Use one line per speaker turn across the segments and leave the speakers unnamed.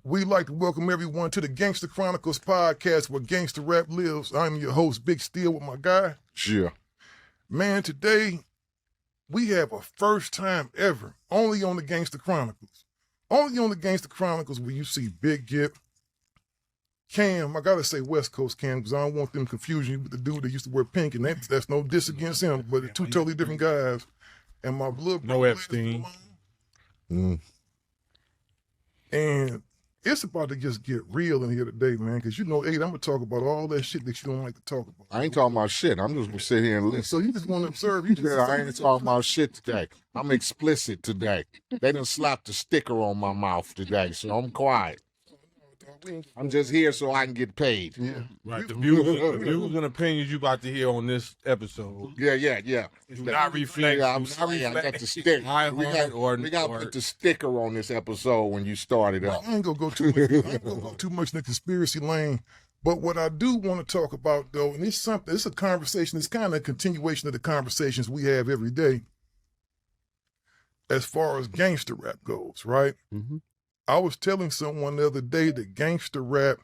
We'd like to welcome everyone to the Gangster Chronicles podcast where Gangsta Rap lives. I'm your host, Bigg Steele, with my guy.
Sure.
Man, today we have a first time ever, only on the Gangster Chronicles. Only on the Gangster Chronicles where you see Big Gipp, Kam, I gotta say West Coast Kam because I don't want them confusing you with the dude that used to wear pink, and that's no diss against him, but they're two totally different guys. And my blood brother,
No Epstein.
And it's about to just get real in here today, man, because you know, Eiht, I'm going to talk about all that shit that you don't like to talk about.
I ain't talking about shit. I'm just going to sit here and listen.
So you just want to observe. You just
I ain't talking about shit today. I'm explicit today. They done slapped the sticker on my mouth today, so I'm quiet. I'm just here so I can get paid.
Yeah.
Right. The views and opinions you about to hear on this episode.
Yeah.
Do not reflect.
Yeah, I'm sorry. I got the sticker. We got to put the sticker on this episode when you started up.
I ain't gonna go too much. I ain't gonna go too much in the conspiracy lane. But what I do want to talk about, though, and it's something. It's a conversation. It's kind of a continuation of the conversations we have every day, as far as gangster rap goes, right?
Mm-hmm.
I was telling someone the other day that gangster rap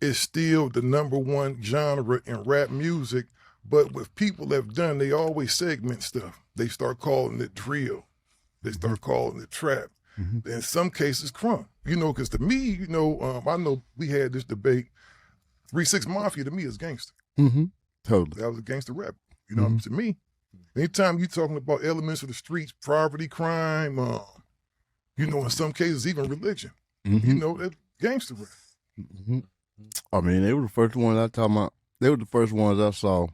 is still the #1 genre in rap music, but what people have done, they always segment stuff. They start calling it drill. They start calling it trap. Mm-hmm. In some cases, crunk. You know, because to me, I know we had this debate. 3 6 Mafia to me is gangster.
Mm-hmm. Totally.
That was a gangster rap. You know, to me, anytime you're talking about elements of the streets, poverty, crime, in some cases, even religion.
Mm-hmm.
That gangster rap.
Mm-hmm. I mean, they were the first ones I talking about. They were the first ones I saw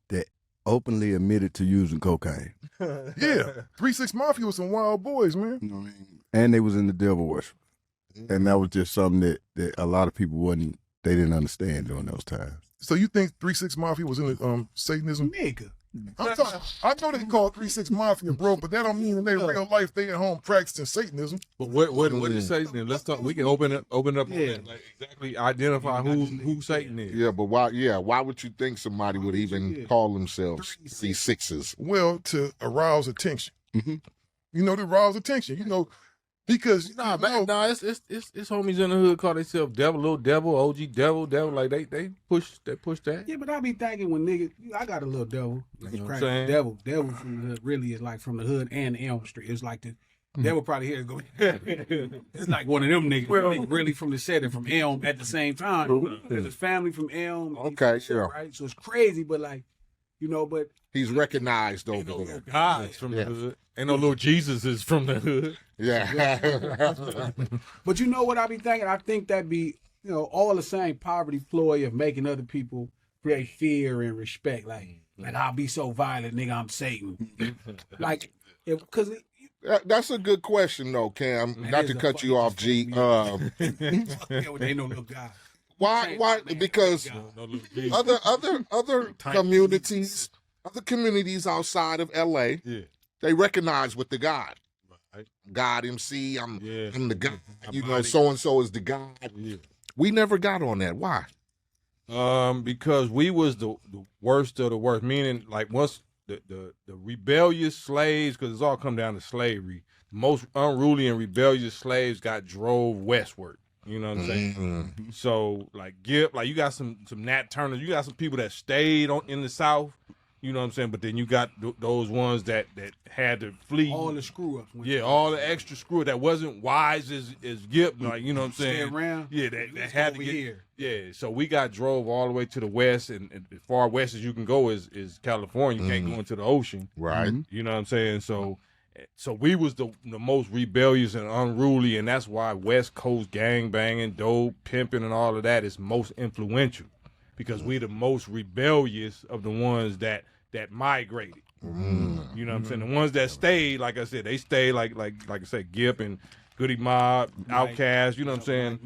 that openly admitted to using cocaine.
Yeah, 3 6 Mafia was some wild boys, man.
You know what I mean? And they was in the devil worship, and that was just something that a lot of people they didn't understand during those times.
So you think 3 6 Mafia was in the Satanism?
Nigga.
I know they call 3 6 Mafia, bro, but that don't mean in their real life they at home practicing Satanism.
But what is Satan? Let's talk. We can open up on that. Like exactly identify who Satan is.
Yeah, but why would you think somebody would even call themselves 3 6s?
Well, to arouse attention.
Mm-hmm.
To arouse attention. Because
it's homies in the hood call themselves devil, little devil, OG devil, like they push that.
Yeah, but I be thinking when niggas, I got a little devil.
You know what I'm saying?
Devil from the hood really is like from the hood and Elm Street. It's like the devil probably here go. It's like one of them niggas really from the set and from Elm at the same time. There's a family from Elm.
Okay, sure.
Right, so it's crazy, but like, but
he's recognized over there.
God's from the hood. Ain't no little Jesus is from the hood.
Yeah.
But you know what I be thinking? I think that be, all the same poverty ploy of making other people create fear and respect. Like I'll be so violent, nigga, I'm Satan. Because
that's a good question, though, Kam. Not to cut you off, G.
They know no God.
Why? Because other communities outside of LA, they recognize with the God. Right. God MC, I'm the God. So and so is the God. Yeah. We never got on that. Why?
Because we was the worst of the worst. Meaning, like once the rebellious slaves, because it's all come down to slavery. The most unruly and rebellious slaves got drove westward. You know what I'm saying? Mm-hmm. So like Gipp, like you got some Nat Turners, you got some people that stayed in the South. You know what I'm saying? But then you got those ones that had to flee.
All the screw ups.
Yeah, all the extra screw that wasn't wise as Gipp. Like, you know what I'm saying?
Stay around.
Yeah, that had to get
here.
Yeah, so we got drove all the way to the west, and as far west as you can go is California. You can't go into the ocean.
Right.
You know what I'm saying? So we was the most rebellious and unruly, and that's why West Coast gang banging, dope, pimping, and all of that is most influential. Because we the most rebellious of the ones that migrated. You know what I'm saying? The ones that stayed, like I said, they stayed like I said, Gipp and Goodie Mob, Outkast, you know what I'm saying?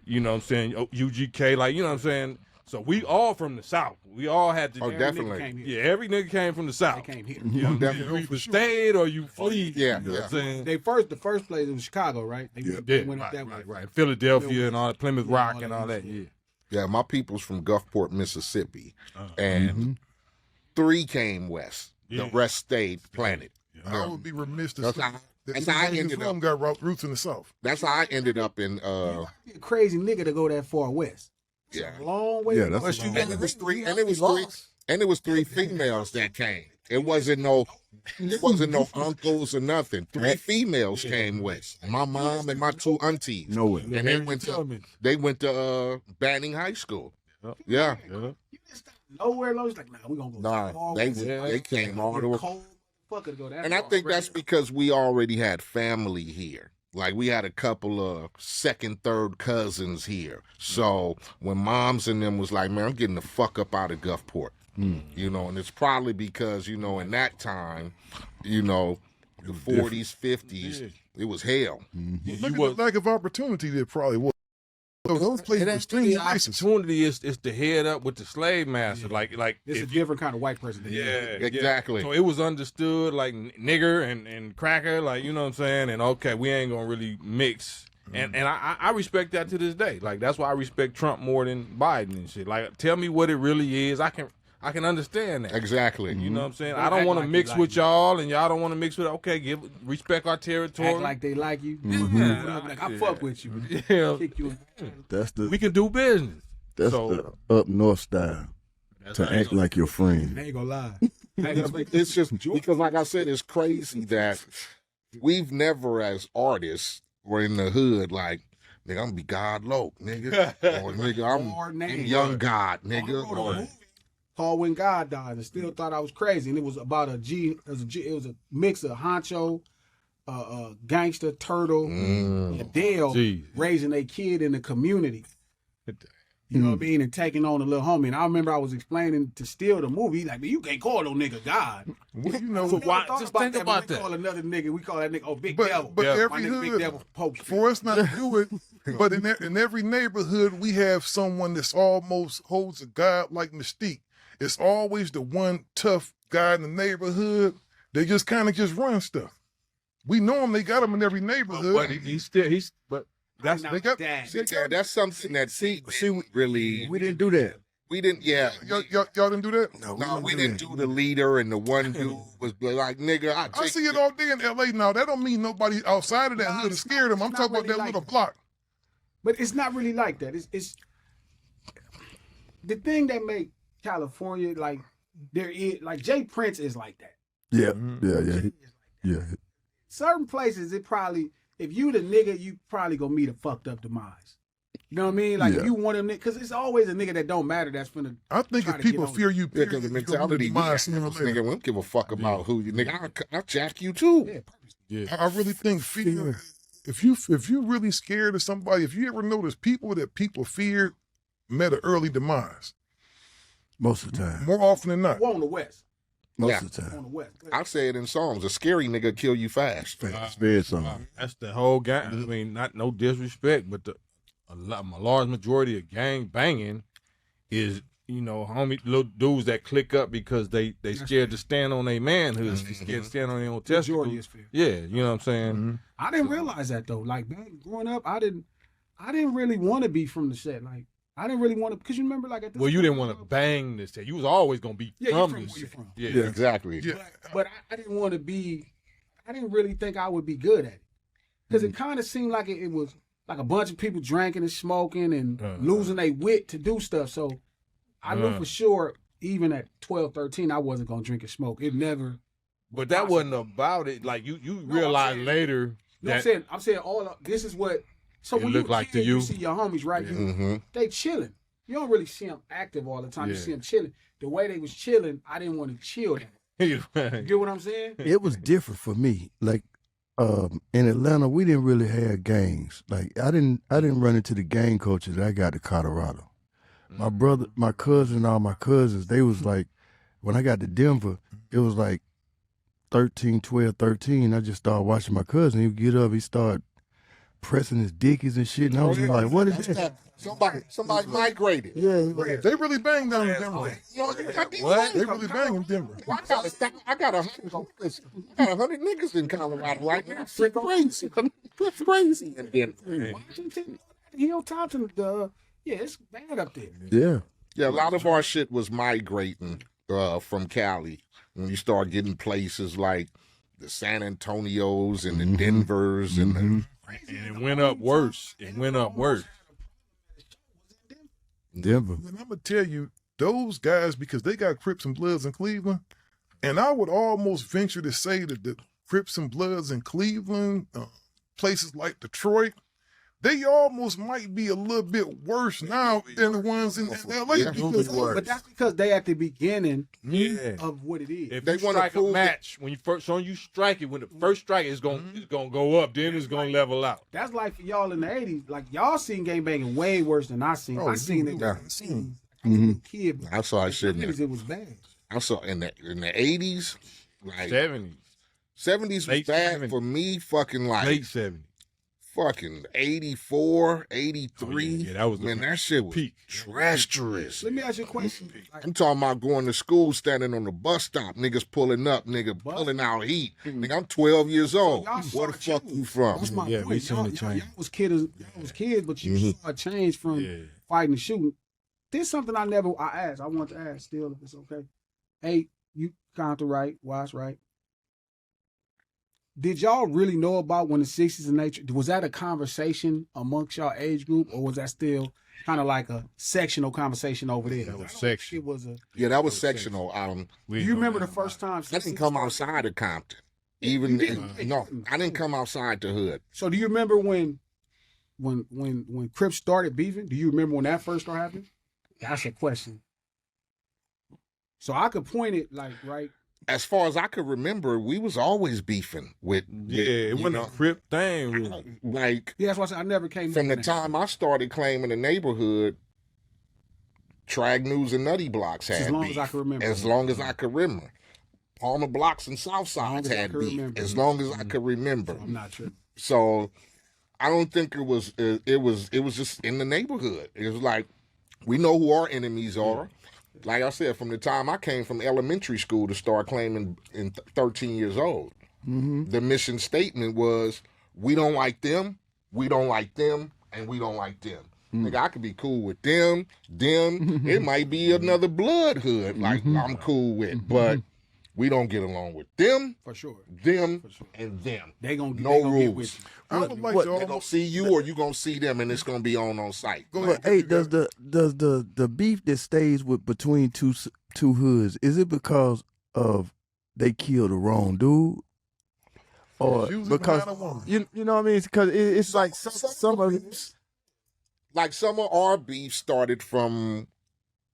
You know what I'm saying? UGK, like, you know what I'm saying? So we all from the South. We all had to.
Oh, definitely.
Yeah, every nigga came from the South.
They came here.
You know,
definitely.
you either stayed or you flee.
Yeah,
you know what I'm saying?
The first place was Chicago, right? They went up that way.
Right. Philadelphia and all that, Plymouth Rock and all that, yeah.
Yeah, my people's from Gulfport, Mississippi, and 3 came west. The rest stayed planted.
I would be remiss to say.
That's how I ended
his home
up.
got roots in the South.
That's how I ended up in.
You're a crazy nigga to go that far west. It's
Yeah.
a long way.
Yeah,
to
that's
go.
a long
And it was three. And it was three females that came. It wasn't no uncles or nothing. 3 females came west. My mom and my 2 aunties.
No way.
And they went to Banning High School. Yeah.
You just stop nowhere. It's like, nah, we gonna go.
Nah, they came all the way.
Cold motherfucker to go that
And I
far.
think that's because we already had family here. Like we had a couple of second, third cousins here. So when moms and them was like, man, I'm getting the fuck up out of Gulfport. You know, and it's probably because, you know, in that time, you know, the 40s, 50s, it was hell.
Look at the lack of opportunity there probably was. So those places were extremely
The
racist.
opportunity is to head up with the slave master. Like
It's a
if
different kind of white person. Than you.
Exactly.
So it was understood like nigger and cracker, like, you know what I'm saying? And okay, we ain't gonna really mix. And I respect that to this day. Like that's why I respect Trump more than Biden and shit. Like tell me what it really is. I can understand that.
Exactly.
You know what I'm saying?
Don't
I don't
act
want to
like
mix
they like
with
you.
y'all, and y'all don't want to mix with. Okay, respect our territory.
Act like they like you.
Yeah.
Like, I fuck with you.
Yeah.
Kick you.
That's
We can do business.
the up north style. To
how
act like your friend.
I ain't gonna lie.
It's just because, like I said, it's crazy that we've never, as artists, were in the hood like, nigga, I'm gonna be God low, nigga. Or nigga, I'm young God, nigga.
Called When God Died, and still thought I was crazy. And it was about it was a mix of Honcho, Gangster, Turtle, and Dale
Jeez.
raising a kid in the community. You know what I mean? And taking on a little homie. And I remember I was explaining to Steele the movie. He's like, man, you can't call no nigga God.
Well, you know,
So why? Just think about
that.
We call another nigga. We call that nigga Big
but
Devil.
but
My
every
nigga Big
hood,
Devil Pope Street.
for us not to do it, but in every neighborhood we have someone that's almost holds a godlike mystique. It's always the one tough guy in the neighborhood. They just kind of just run stuff. We know them. They got them in every neighborhood.
But that's
they got.
that.
See, that's something that really
We didn't do that.
we didn't. Yeah,
Y'all didn't do that?
no, we didn't do the leader and the one dude was like, nigga,
I see it all day in L.A. now. That don't mean nobody outside of that hood is scared of them. I'm
it's
talking
not
about that
really
little
like
block.
But it's not really like that. It's the thing that make California like there is like Jay Prince is like that.
Yeah,
Mm-hmm.
yeah.
Certain places it probably if you the nigga you probably gonna meet a fucked up demise. You know what I mean? Like
Yeah.
if you want them because it's always a nigga that don't matter that's finna.
I think
try
if
to get
people
on
fear you,
Yeah,
period,
because the
you're gonna
mentality,
be mine sooner or
nigga,
later.
we don't give a fuck about who you, nigga. I'll jack you too.
Yeah,
I really think fear. If you really scared of somebody, if you ever notice people that people fear met an early demise
Most of the time.
more often than not.
We're on the west.
Most
Yeah.
of the
On
time.
the west.
I say it in songs. A scary nigga kill you fast.
It's very something.
That's the whole gang. I mean, not no disrespect, but a large majority of gang banging is, you know, homie little dudes that click up because they scared to stand on their manhood, they scared to stand on their own
Majority
testicles.
is fear.
Yeah, you know what I'm saying?
Mm-hmm.
I didn't realize that though. Like back growing up, I didn't really want to be from the set. Like I didn't really want to because you remember like at this
Well, you
point,
didn't want to bang this shit. You was always gonna be
Yeah, you
from
from
this
where you
shit.
from.
Yeah.
Exactly.
Yeah.
But I didn't want to be. I didn't really think I would be good at it because it kind of seemed like it was like a bunch of people drinking and smoking and losing their wit to do stuff. So I knew for sure, even at 12, 13, I wasn't gonna drink and smoke. It never.
But that wasn't about it. Like you realize later
No,
that
I'm saying this is what. So
It
when you
look like
kid,
to you?
see your homies, right?
Mm-hmm.
They chilling. You don't really see them active all the time. You
Yeah.
see them chilling. The way they was chilling, I didn't want to chill them. You get what I'm saying?
It was different for me. Like in Atlanta, we didn't really have gangs. Like I didn't run into the gang culture that I got to Colorado. My brother, my cousin, and all my cousins, they was like, when I got to Denver, it was like 12, 13. I just started watching my cousin. He would get up, he started pressing his dickies and shit. And I was like, what is that?
Somebody migrated.
Yeah,
They really bang down in Denver.
What?
They really bang in Denver.
I got 100 niggas in Colorado right now. It's crazy. It's crazy in Denver.
Washington, Hilltop, yeah, it's bad up there.
yeah.
Yeah, a lot of our shit was migrating from Cali. When you start getting places like the San Antonios and the Denvers and the,
And it went up worse. It went up worse.
Denver.
And I'm gonna tell you, those guys, because they got Crips and Bloods in Cleveland, and I would almost venture to say that the Crips and Bloods in Cleveland, places like Detroit, they almost might be a little bit worse now than the ones in LA.
Yeah.
But that's because they at the beginning
Yeah.
of what it is.
If
They
you
wanna
strike a
prove it.
match, when you first strike it, when the first strike it's gonna go up, then it's gonna level out.
That's like for y'all in the 80s. Like y'all seen gangbanging way worse than I seen. I seen it.
yeah.
Kid,
I saw it shit in there.
it was bad.
I saw in the 80s, like
70s,
70s was
Late
bad
70s.
for me. Fucking like
late 70s.
fucking 84, 83.
Oh, yeah, that was the
man, that shit was
peak.
treacherous.
Let me ask you a question. Like,
I'm talking about going to school, standing on the bus stop, niggas pulling up, nigga pulling out heat. Nigga, I'm 12 years old.
y'all
Where the
saw a
fuck
change.
you from?
That's my
Yeah, we
point.
seen
Y'all,
the change.
y'all was kids, but you saw a change from
Yeah.
fighting and shooting. There's something I asked. I want to ask still, if it's okay. Hey, you counter right, watch right. Did y'all really know about when the 60s and 80s? Was that a conversation amongst y'all age group, or was that still kind of like a sectional conversation over there?
That was
I don't think
section.
It was a.
Yeah, that was sectional.
Do you remember the first time?
I didn't come outside of Compton. Even no, I didn't come outside the hood.
So do you remember when Crips started beefing? Do you remember when that first started happening? That's a question. So I could point it like right.
As far as I could remember, we was always beefing with
Yeah, it
you
wasn't
know,
a Crip thing. Really.
like
Yeah, that's why I said I never came
from the
in that.
time I started claiming the neighborhood, Trag News and Nutty Blocks had
As long
beef.
as I can remember.
As long as I could remember. Palmer Blocks and South Sides
as I
had
can
beef.
remember.
As long as I could remember.
I'm not sure.
So I don't think it was just in the neighborhood. It was like we know who our enemies are. Like I said, from the time I came from elementary school to start claiming in 13 years old, the mission statement was, we don't like them, we don't like them, and we don't like them. Nigga, I could be cool with them. It might be another blood hood like I'm cool with, but we don't get along with them,
For sure.
them, and them.
They gonna
No
they gonna get
rules.
with you.
I would like
what-
to
They gonna
almost
see you or you gonna see them, and it's gonna be on site.
go
But
ahead.
hey,
You
does
got it.
the beef that stays with between two hoods, is it because of they killed the wrong dude, or
It's usually
because
behind a woman.
you know what I mean? Because it's like some of it.
Like some of our beef started from,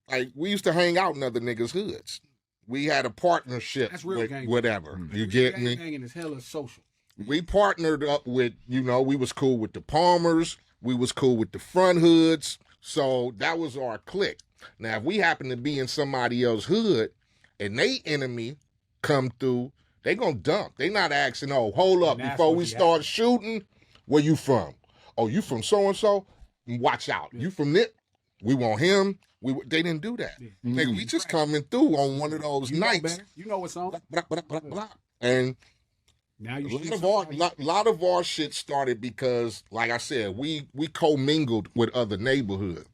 like we used to hang out in other niggas' hoods. We had a partnership
That's real
with
gang.
whatever. You get me?
Hanging is hella social.
We partnered up with, we was cool with the Palmers. We was cool with the front hoods. So that was our clique. Now, if we happen to be in somebody else's hood and they enemy come through, they gonna dump. They not asking, oh, hold up,
And that's
before
what
we
be
start shooting, where you from? Oh, you from so-and-so? Watch out. You from Nip? We want him. They didn't do that. Nigga, we just coming through on one of those
You know
nights.
better. You know what's on.
Blah, blah, blah, blah, blah. And
Now
a
you shoot
lot of our shit started because, like I said, we commingled with other neighborhood.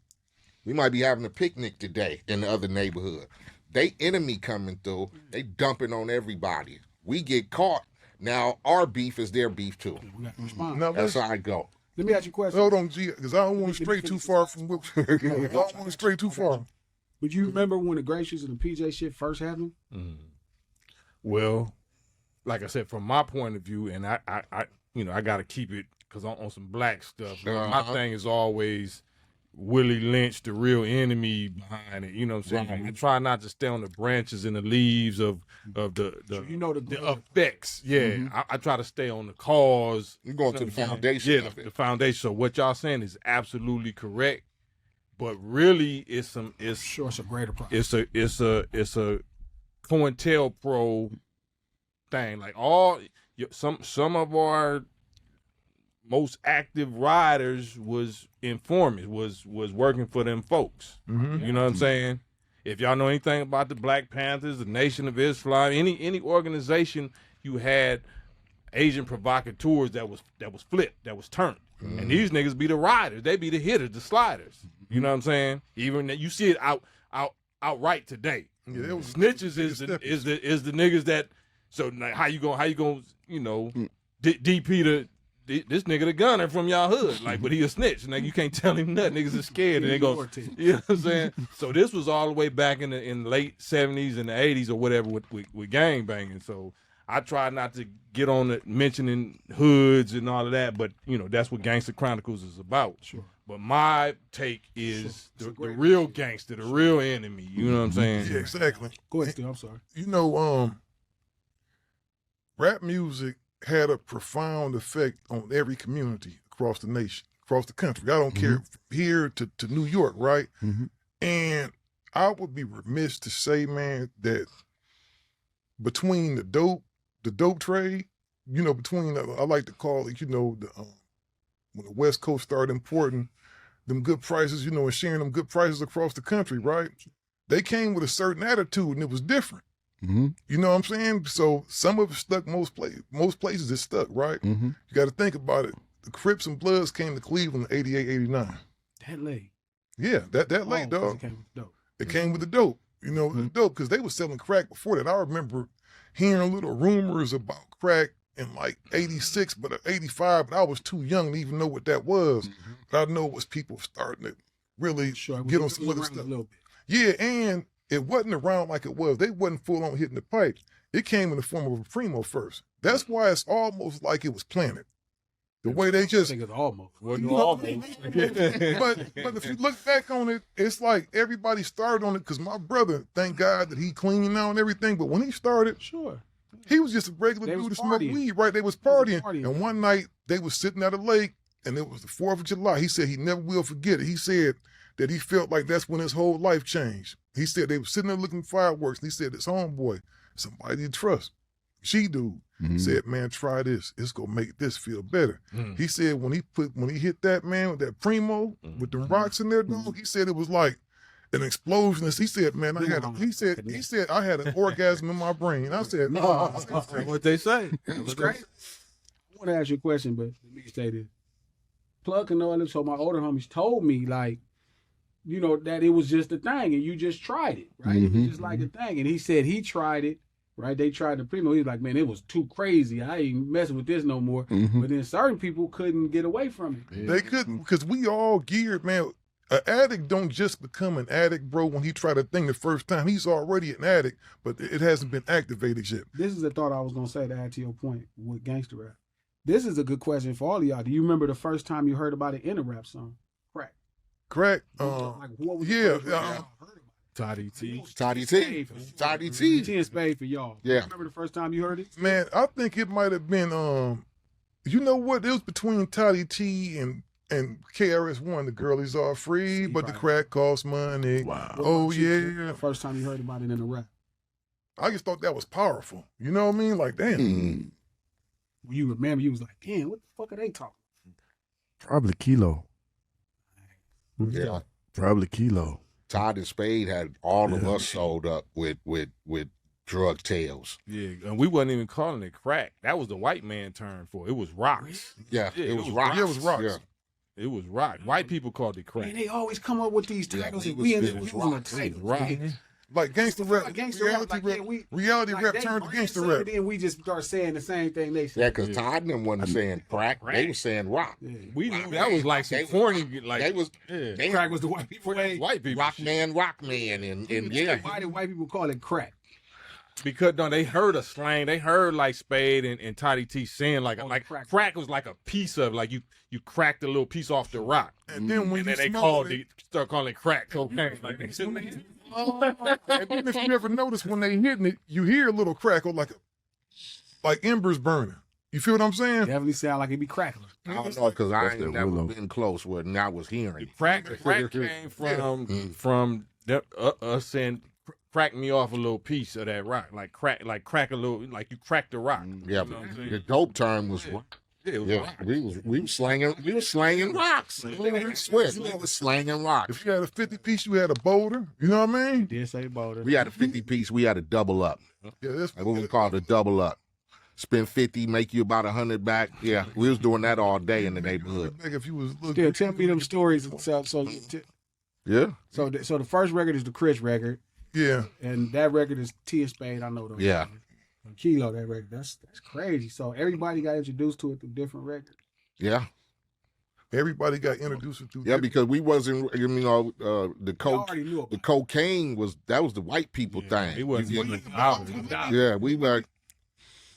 We might be having a picnic today in the other neighborhood. They enemy coming through. They dumping on everybody. We get caught. Now our beef is their beef too.
We got to respond.
Now,
That's
let's,
how I go.
Let me ask you a question.
hold on, G, because I don't want to stray too far from what. I don't want to stray too far.
But you remember when the Gracious and the PJ shit first happened?
Well, like I said, from my point of view, and I got to keep it because on some black stuff. My thing is always Willie Lynch, the real enemy behind it. You know what I'm saying? I try not to stay on the branches and the leaves of the
You know
the effects. Yeah, I try to stay on the cause.
You're going to the foundation
Yeah,
of it.
the foundation. So what y'all saying is absolutely correct, but really it's
Sure, it's a greater problem.
it's a COINTELPRO thing. Like some of our most active riders was informants, was working for them folks. You know what I'm saying? If y'all know anything about the Black Panthers, the Nation of Islam, any organization, you had agent provocateurs that was flipped, that was turned. And these niggas be the riders, they be the hitters, the sliders. You know what I'm saying? Even you see it outright today.
Yeah, it was
Snitches is the niggas that So like, how you gonna DP this nigga the gunner from y'all hood, like, but he a snitch. Like, you can't tell him nothing. Niggas are scared, and they go, you know what I'm saying? So this was all the way back in the late 70s and the 80s or whatever with gang banging. So I try not to get on it mentioning hoods and all of that, but that's what Gangster Chronicles is about.
Sure.
But my take is the real gangster, the real enemy. You know what I'm saying?
Yeah, exactly.
Go ahead, Steve. I'm sorry.
Rap music had a profound effect on every community across the nation, across the country. I don't care here to New York, right? And I would be remiss to say, man, that between the dope trade, between I like to call it, when the West Coast started importing them good prices, and sharing them good prices across the country, right? They came with a certain attitude, and it was different. You know what I'm saying? So some of it stuck, most places it stuck, right? You got to think about it. The Crips and Bloods came to Cleveland in 88, 89.
That late.
Yeah, that late, dog. It came with the dope. The dope, because they were selling crack before that. I remember hearing little rumors about crack in like 86, but 85, but I was too young to even know what that was. But I know it was people starting to really get on some other stuff. Yeah, and it wasn't around like it was. They wasn't full on hitting the pipe. It came in the form of a primo first. That's why it's almost like it was planted. The way they just...
I think it's almost.
But if you look back on it, it's like everybody started on it because my brother, thank God that he clean now and everything, but when he started, he was just a regular dude to smoke weed, right? They was partying. And one night they was sitting at a lake and it was the 4th of July. He said he never will forget it. He said that he felt like that's when his whole life changed. He said they were sitting there looking at fireworks, and he said his homeboy, somebody to trust, dude, said, man, try this. It's gonna make this feel better. He said when he hit that, man, with that primo, with them rocks in there, dog, he said it was like an explosion. He said, man, he said I had an orgasm in my brain. I said,
what they say.
It's great. I want to ask you a question, but let me say this. Plug can know, so my older homies told me, like, that it was just a thing and you just tried it, right? It was just like a thing. And he said he tried it, right? They tried the primo. He was like, man, it was too crazy. I ain't messing with this no more. But then certain people couldn't get away from it.
They couldn't, because we all geared, man. An addict don't just become an addict, bro, when he tried a thing the first time. He's already an addict, but it hasn't been activated yet.
This is a thought I was going to say to add to your point with Gangsta Rap. This is a good question for all of y'all. Do you remember the first time you heard about it in a rap song?
Crack.
Like, what was
Toddy T.
T and Spade for y'all.
Yeah.
Remember the first time you heard it?
Man, I think it might have been, you know what? It was between Toddy T and KRS-One. The girlies are free, but the crack costs money.
Wow.
Oh, yeah.
The first time you heard about it in a rap.
I just thought that was powerful. You know what I mean? Like, damn.
When you remember, you was like, damn, what the fuck are they talking?
Probably Kilo.
Yeah.
Probably Kilo.
Todd and Spade had all of us sold up with drug tales.
Yeah, and we wasn't even calling it crack. That was the white man term for it. It was rocks.
Yeah, it was rocks.
Yeah, it was rocks.
Yeah.
It was rock. White people called it crack.
Man, they always come up with these titles.
It was
rock.
Like gangster rap, reality rap
they
turned to gangster
said
rap.
it, then we just start saying the same thing they said.
Yeah, because Todd and them wasn't saying crack. They were saying rock.
Yeah.
We knew that was like some corny, like
They
Crack was the white people.
white people.
rock man, and yeah.
Why did white people call it crack?
Because they heard a slang. They heard like Spade and Toddy T saying like crack was like a piece of, like you cracked a little piece off the rock.
And then when
they start calling it crack cocaine. Like,
and then if you ever notice when they hitting it, you hear a little crackle like embers burning. You feel what I'm saying?
Definitely sound like it be crackling.
I don't know, because I
That's
ain't
the
never
willow.
been close where I was hearing it.
Crack came from us saying crack me off a little piece of that rock, like crack a little, like you cracked the rock.
Yeah,
You know what I'm saying?
the dope term was rock.
Yeah, it was
Yeah,
rock.
we were slanging rocks. I swear, we were slanging rocks.
If you had a 50 piece, you had a boulder. You know what I mean?
Did say boulder.
We had a 50 piece. We had a double up.
Yeah, that's
Like what we called a double up. Spend 50, make you about 100 back. Yeah, we was doing that all day in the neighborhood.
like if you was looking.
Still, tell me them stories. So
Yeah,
the first record is the Chris record,
Yeah.
and that record is T and Spade. I know those.
Yeah.
Kilo, that record. That's crazy. So everybody got introduced to it through different records.
Yeah.
Everybody got introduced to
Yeah, because we wasn't, the
already knew about
the cocaine was the white people thing.
He wasn't
You-
getting out.
yeah, we like,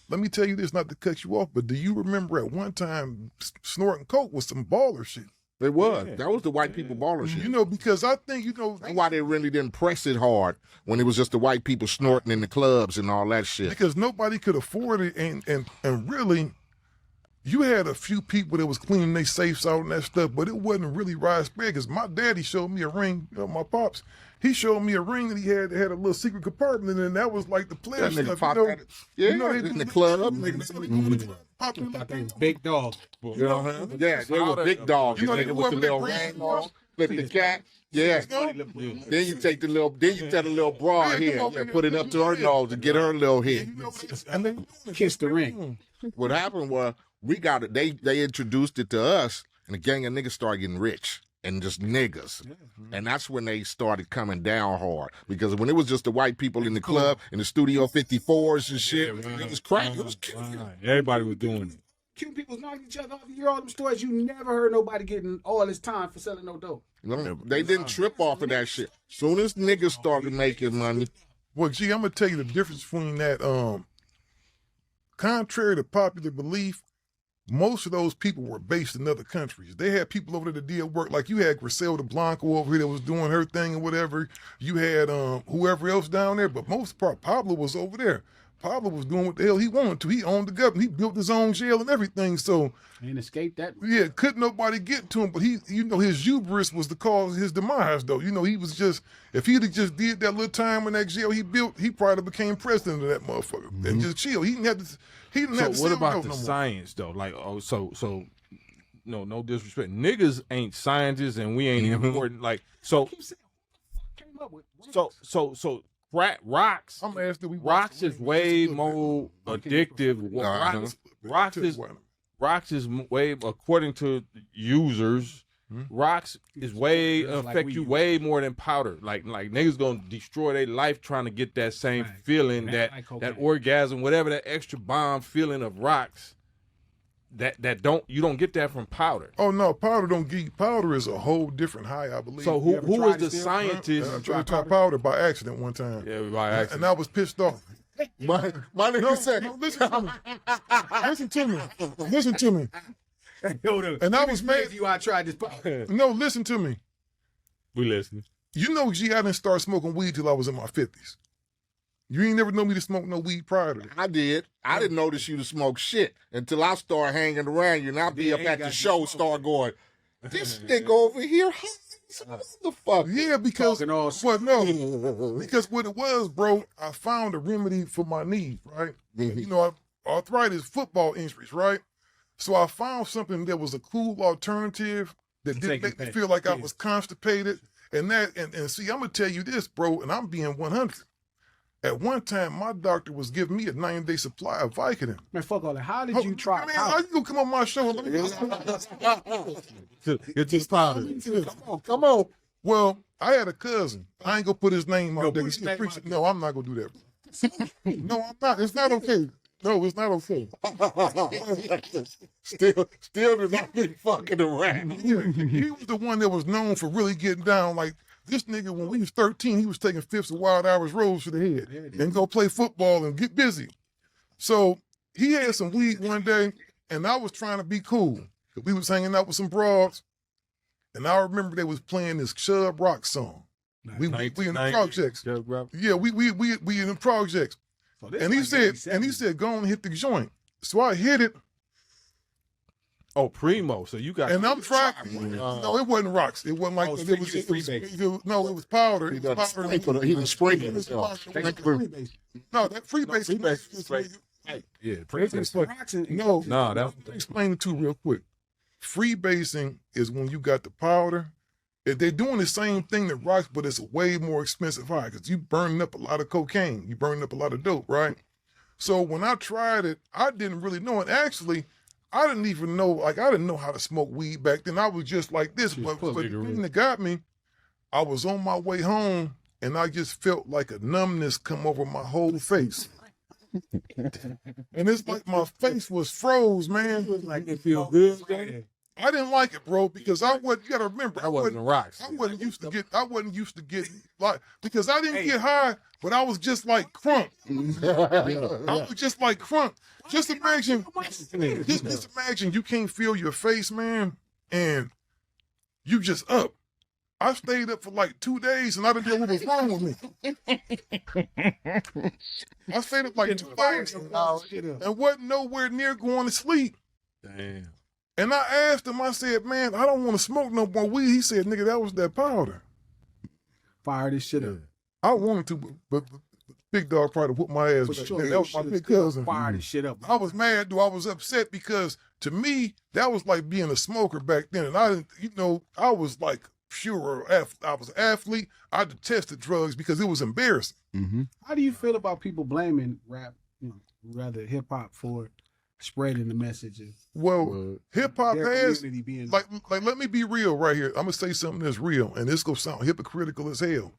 Let me tell you this, not to cut you off, but do you remember at one time snorting coke was some baller shit?
it was.
Yeah.
That was the white people baller shit.
You know, because I think, you know,
That's why they really didn't press it hard when it was just the white people snorting in the clubs and all that shit.
because nobody could afford it, and really, you had a few people that was cleaning their safes out and that stuff, but it wasn't really widespread. Because my daddy showed me a ring, my pops, he showed me a ring that he had that had a little secret compartment, and that was like the
That
pleasure
nigga
stuff.
popped
You know,
at it. Yeah,
you know, they
in
do
the
that.
club.
Pop in
I
like
think
that.
Big Dog.
You know what I'm saying? Yeah, they were big dogs.
You know,
nigga
they
with the
whoever
little
they
ring
bring-
on, flip the cat. Yeah. Then you take the little, then you tell the little bra
Yeah,
here
come on,
and put it up to her nose and get her little hit.
You know, and they
Kiss the ring.
What happened was we got it. They introduced it to us, and the gang of niggas started getting rich and just niggas, and that's when they started coming down hard. Because when it was just the white people in the club in the Studio 54s and shit, it was crack. It was
Everybody was doing it.
Cuban people knocking each other off. You hear all them stories. You never heard nobody getting all this time for selling no dope.
they didn't trip off of that shit. Soon as niggas started making money,
Well, gee, I'm gonna tell you the difference between that. Contrary to popular belief, most of those people were based in other countries. They had people over there that did work. Like you had Griselda Blanco over here that was doing her thing and whatever. You had whoever else down there, but most part Pablo was over there. Pablo was doing what the hell he wanted to. He owned the government. He built his own jail and everything. So
And escape that.
yeah, couldn't nobody get to him. But he, you know, his hubris was the cause of his demise, though. You know, he was just, if he'd have just did that little time in that jail he built, he probably became president of that motherfucker and just chill. He didn't have to. He didn't have to.
So what
sell
about
dope
the
no more.
science though? Like, no disrespect. Niggas ain't scientists and we ain't important. Like, so
Came up with.
rocks.
I'm asking. We
Rocks is way more addictive. Rocks is way, according to users, rocks is way
Just like
affect you
weed.
way more than powder. Like niggas gonna destroy their life trying to get that same
Right.
feeling,
And
that
like
that
cocaine.
orgasm, whatever that extra bomb feeling of rocks. That you don't get that from powder.
Oh no, powder don't give you. Powder is a whole different high, I believe.
So
You ever
who
tried
was
it
the
still?
scientist?
I tried to try powder by accident one time.
Yeah, by accident.
And I was pissed off.
my nigga said,
No, listen to me. Listen to me. Listen to me. And I was mad.
You, I tried this. Powder.
No, listen to me.
We listening.
You know, G, I didn't start smoking weed till I was in my 50s. You ain't never know me to smoke no weed prior to that.
I did. I didn't notice you to smoke shit until I started hanging around you, and I'll be up at the show, start going, this nigga over here, the fuck?
Yeah, because
Talking all
well, no, because what it was, bro, I found a remedy for my knees, right? You know, arthritis, football injuries, right? So I found something that was a cool alternative that didn't
Take
make me
it
feel like I
back.
was constipated, and see, I'm gonna tell you this, bro, and I'm being 100. At one time, my doctor was giving me a 9-day supply of Vicodin.
Man, fuck all that. How did you try?
Man, how you gonna come on my show? And let me
It's just powder.
Come on.
Well, I had a cousin. I ain't gonna put his name out there.
put his
He's a
name
preacher.
out there.
No, I'm not gonna do that. No, I'm not. It's not okay. No, it's not okay.
Still did not be fucking around.
He was the one that was known for really getting down. Like this nigga, when we was 13, he was taking fifths of Wild Hours Rose to the head and go play football and get busy. So he had some weed one day, and I was trying to be cool. We was hanging out with some broads, and I remember they was playing this Chub Rock song. We in the projects. Yeah, we in the projects.
So this
And he
like
said,
87.
go on and hit the joint. So I hit it,
Oh, primo. So you got.
and I'm trying. No, it wasn't rocks. It wasn't like
Oh,
it was no, it was powder.
He
It
done
was powder.
sprinkled it. He done sprinkled
It was
it.
powder. No, that freebase.
Yeah,
Rocks and-
No,
No, that.
let me explain the two real quick. Freebasing is when you got the powder. If they're doing the same thing that rocks, but it's a way more expensive high because you burning up a lot of cocaine. You burning up a lot of dope, right? So when I tried it, I didn't really know it. Actually, I didn't even know, like, I didn't know how to smoke weed back then. I was just like this. But the thing that got me, I was on my way home and I just felt like a numbness come over my whole face. And it's like my face was froze, man.
Like it feel good.
I didn't like it, bro, because I wasn't. You gotta remember,
That wasn't rocks.
I wasn't used to get. I wasn't used to get like because I didn't get high, but I was just like crunk. I was just like crunk. Just imagine. Just imagine you can't feel your face, man, and you just up. I stayed up for like 2 days, and I didn't know what was wrong with me. I stayed up like 2 days and wasn't nowhere near going to sleep.
Damn.
And I asked him, I said, man, I don't want to smoke no more weed. He said, nigga, that was that powder.
Fire this shit up.
I wanted to, but Big Dog probably whooped my ass. Back then. That was my big cousin.
Fire this shit up.
I was mad, though. I was upset because to me, that was like being a smoker back then. And I didn't, you know, I was like pure. I was an athlete. I detested drugs because it was embarrassing.
Mm-hmm.
How do you feel about people blaming rap, you know, rather hip hop for spreading the messages?
Well, hip hop
Their
has
community being
like let me be real right here. I'm gonna say something that's real, and this gonna sound hypocritical as hell.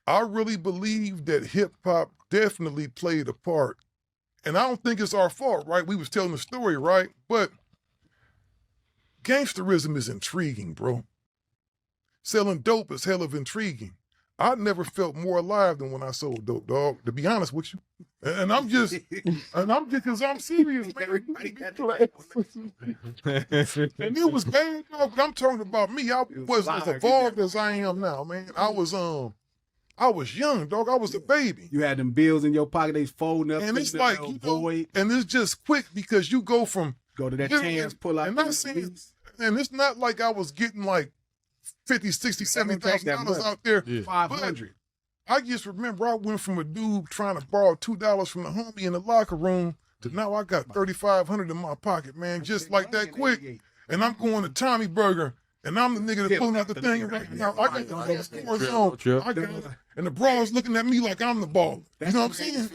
I really believe that hip hop definitely played a part, and I don't think it's our fault, right? We was telling the story, right? But gangsterism is intriguing, bro. Selling dope is hell of intriguing. I never felt more alive than when I sold dope, dog. To be honest with you, and I'm just because I'm serious, man. And it was bad, dog. But I'm talking about me. I wasn't as evolved as I am now, man. I was young, dog. I was a baby.
You had them bills in your pocket, they folding up,
And it's like, you know,
void.
and it's just quick because you go from
Go to that
Yeah,
chance, pull out.
and not saying, and it's not like I was getting like 50, 60, $70,000 out there.
Yeah.
500.
I just remember I went from a dude trying to borrow $2 from the homie in the locker room to now I got $3,500 in my pocket, man, just like that quick. And I'm going to Tommy Burger, and I'm the nigga that's pulling out the thing right now. I got the scores on. I got it. And the bros looking at me like I'm the ball. You know what I'm saying?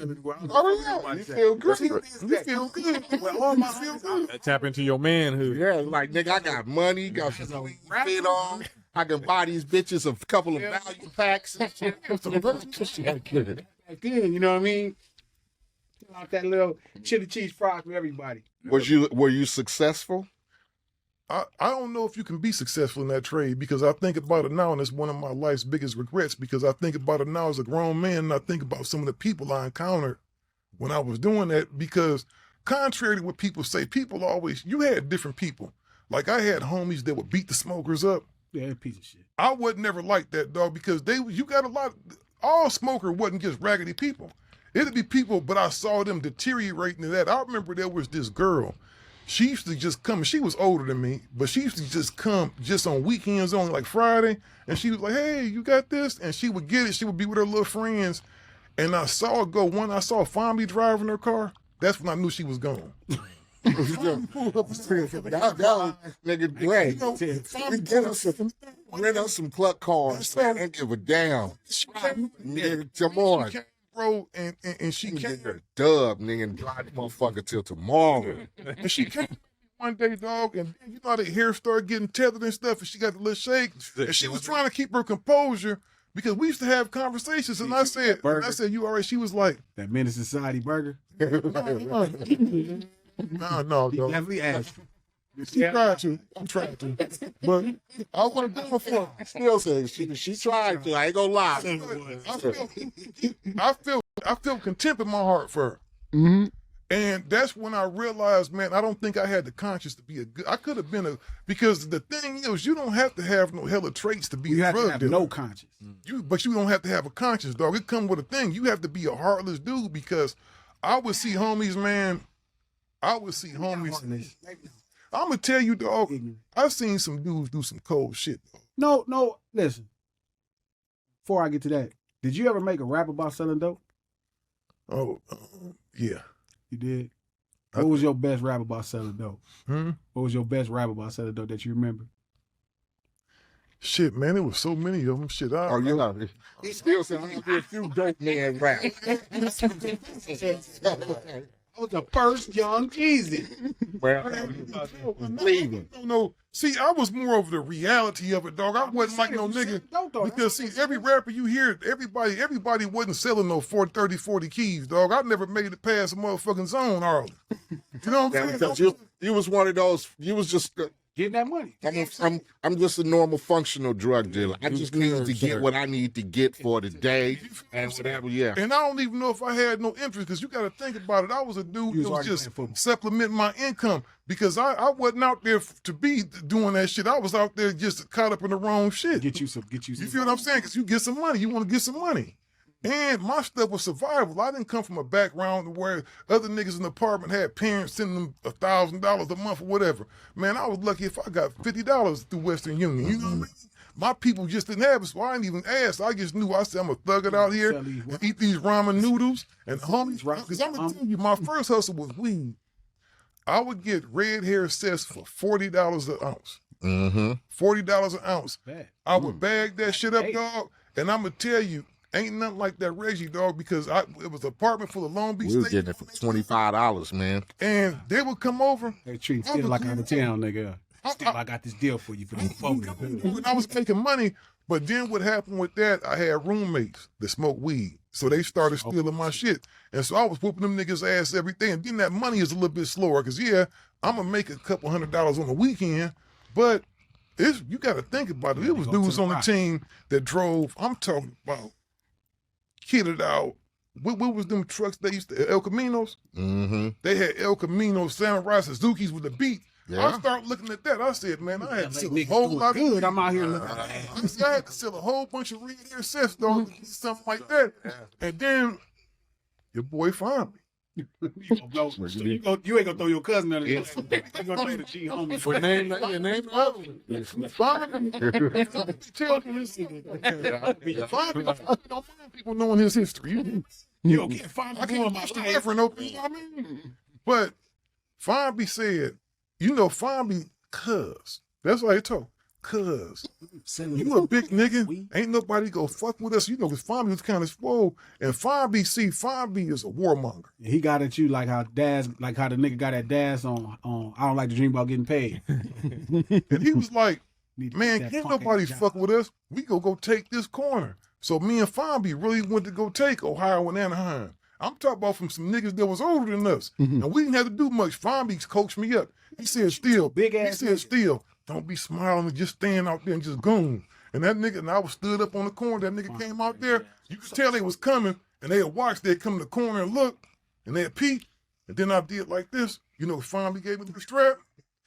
Oh, yeah. You feel good. You feel good. You feel good.
Tap into your manhood.
Yeah, like, nigga, I got money, got some fit on. I can buy these bitches a couple of value packs and shit.
Again, you know what I mean? Pull out that little chili cheese fries for everybody.
Were you successful?
I don't know if you can be successful in that trade because I think about it now and it's one of my life's biggest regrets because I think about it now as a grown man and I think about some of the people I encountered when I was doing that because contrary to what people say, people always, you had different people. Like I had homies that would beat the smokers up.
Yeah, piece of shit.
I would never like that, dog, because you got a lot, all smoker wasn't just raggedy people. It'd be people, but I saw them deteriorating to that. I remember there was this girl. She used to just come, she was older than me, but she used to just come just on weekends only, like Friday, and she was like, hey, you got this? And she would get it. She would be with her little friends, and I saw her go. I saw her finally driving her car. That's when I knew she was gone.
Nigga, great. Rent us some cluck cars. I don't give a damn. Nigga, come on.
Bro, and she came.
Dub, nigga, and drive the motherfucker till tomorrow.
And she came one day, dog, and you know how the hair started getting tethered and stuff, and she got the little shake. And she was trying to keep her composure because we used to have conversations, and I said, you all right? She was like,
that Menace Society burger.
no, dog.
Definitely asked.
I'm trying to. But I want to go for it.
Still saying she tried to. I ain't gonna lie.
I feel contempt in my heart for her.
Mm-hmm.
And that's when I realized, man, I don't think I had the conscience to be I could have been because the thing is, you don't have to have no hella traits to be
You
a
have to
drug
have
dealer.
no conscience.
But you don't have to have a conscience, dog. It come with a thing. You have to be a heartless dude because I would see homies, man. I'm gonna tell you, dog. I've seen some dudes do some cold shit, dog.
No, listen. Before I get to that, did you ever make a rap about selling dope?
Oh, yeah.
You did? What was your best rap about selling dope?
Hmm?
What was your best rap about selling dope that you remember?
Shit, man, there was so many of them. Shit,
Oh, you know, he still saying I do a few dope man rap.
I was the first Young Easy.
Leaving.
No. See, I was more of the reality of it, dog. I wasn't like no nigga. Because see, every rapper you hear, everybody wasn't selling no 40 keys, dog. I never made it past a motherfucking zone, Harley. You know what I'm saying?
Because you was one of those. You was just.
Getting that money.
I'm just a normal functional drug dealer. I just need to get what I need to get for the day and whatever. Yeah.
And I don't even know if I had no interest because you got to think about it. I was a dude that was just supplementing my income because I wasn't out there to be doing that shit. I was out there just caught up in the wrong shit.
Get you some.
You feel what I'm saying? Because you get some money. You want to get some money. And my stuff was survival. I didn't come from a background where other niggas in the apartment had parents sending them $1,000 a month or whatever. Man, I was lucky if I got $50 through Western Union. You know what I mean? My people just didn't have it, so I didn't even ask. I just knew. I said, I'm going to thug it out here and eat these ramen noodles. And homies, because I'm going to tell you, my first hustle was weed. I would get red hair cess for $40 an ounce.
Mm-hmm.
$40 an ounce. I would bag that shit up, dog, and I'm going to tell you, ain't nothing like that Reggie, dog, because it was an apartment full of Long Beach.
We was getting it for $25, man.
And they would come over.
They treat still like out of town, nigga. Still, I got this deal for you for the phone.
When I was making money, but then what happened with that, I had roommates that smoked weed. So they started stealing my shit. And so I was whooping them niggas' ass every day. And then that money is a little bit slower because, yeah, I'm going to make a couple $100 on the weekend, but you got to think about it. It was dudes on the team that drove, I'm talking about, kitted out. What was them trucks they used to, El Caminos?
Mm-hmm.
They had El Camino, Samurai Suzukis with the beat. Yeah. I started looking at that. I said, man, I had to sell a whole lot of
good. I'm out here looking at
I had to sell a whole bunch of red hair sets, dog, something like that. And then your boy found me.
You ain't gonna throw your cousin under the bus. You gonna play the G homie.
For name
people knowing his history.
You don't get five. I can't
different. You know what I mean? But Fonby said, Fonby, cuz. That's why he talk. Cuz. You a big nigga. Ain't nobody go fuck with us. Because Fonby was kind of spoiled. And Fonby is a warmonger.
He got at you like how the nigga got at Daz on I Don't Like to Dream About Getting Paid.
And he was like, man, can't nobody fuck with us. We go take this corner. So me and Fonby really went to go take Ohio and Anaheim. I'm talking about from some niggas that was older than us. And we didn't have to do much. Fonby coached me up. He said, Steele, don't be smiling and just stand out there and just goon. And that nigga, and I was stood up on the corner. That nigga came out there. You could tell they was coming, and they had watched. They'd come to the corner and look, and they'd peek. And then I did like this. Finally gave me the strap.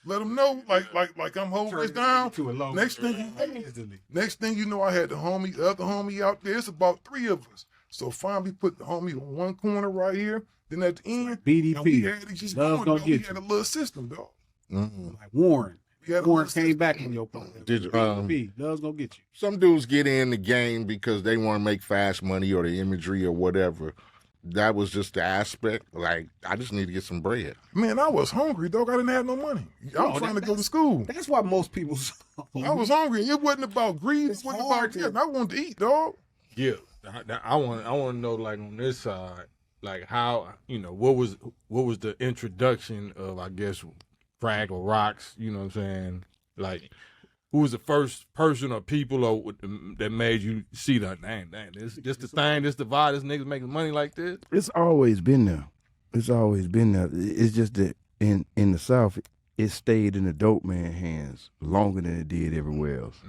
Let them know, like I'm holding this down. Next thing you know, I had the other homie out there. It's about 3 of us. So finally put the homie on one corner right here. Then at the end,
BDP.
We had it just
Love's
going,
gonna
we
get
had
you.
a little system, dog.
Mm-hmm.
Like Warren. Warren came
system.
back in your pocket. Love's gonna get you.
Some dudes get in the game because they want to make fast money or the imagery or whatever. That was just the aspect. Like, I just need to get some bread.
Man, I was hungry, dog. I didn't have no money. I was trying to go to school.
That's why most people.
I was hungry. It wasn't about greed. It wasn't about that. I wanted to eat, dog.
Yeah, I want to know, like, on this side, like, how, what was the introduction of, I guess, crack or rocks, you know what I'm saying? Like, who was the first person or people that made you see that, dang, this the thing, this divide, this niggas making money like this?
It's always been there. It's just that in the South, it stayed in the dope man hands longer than it did everywhere else.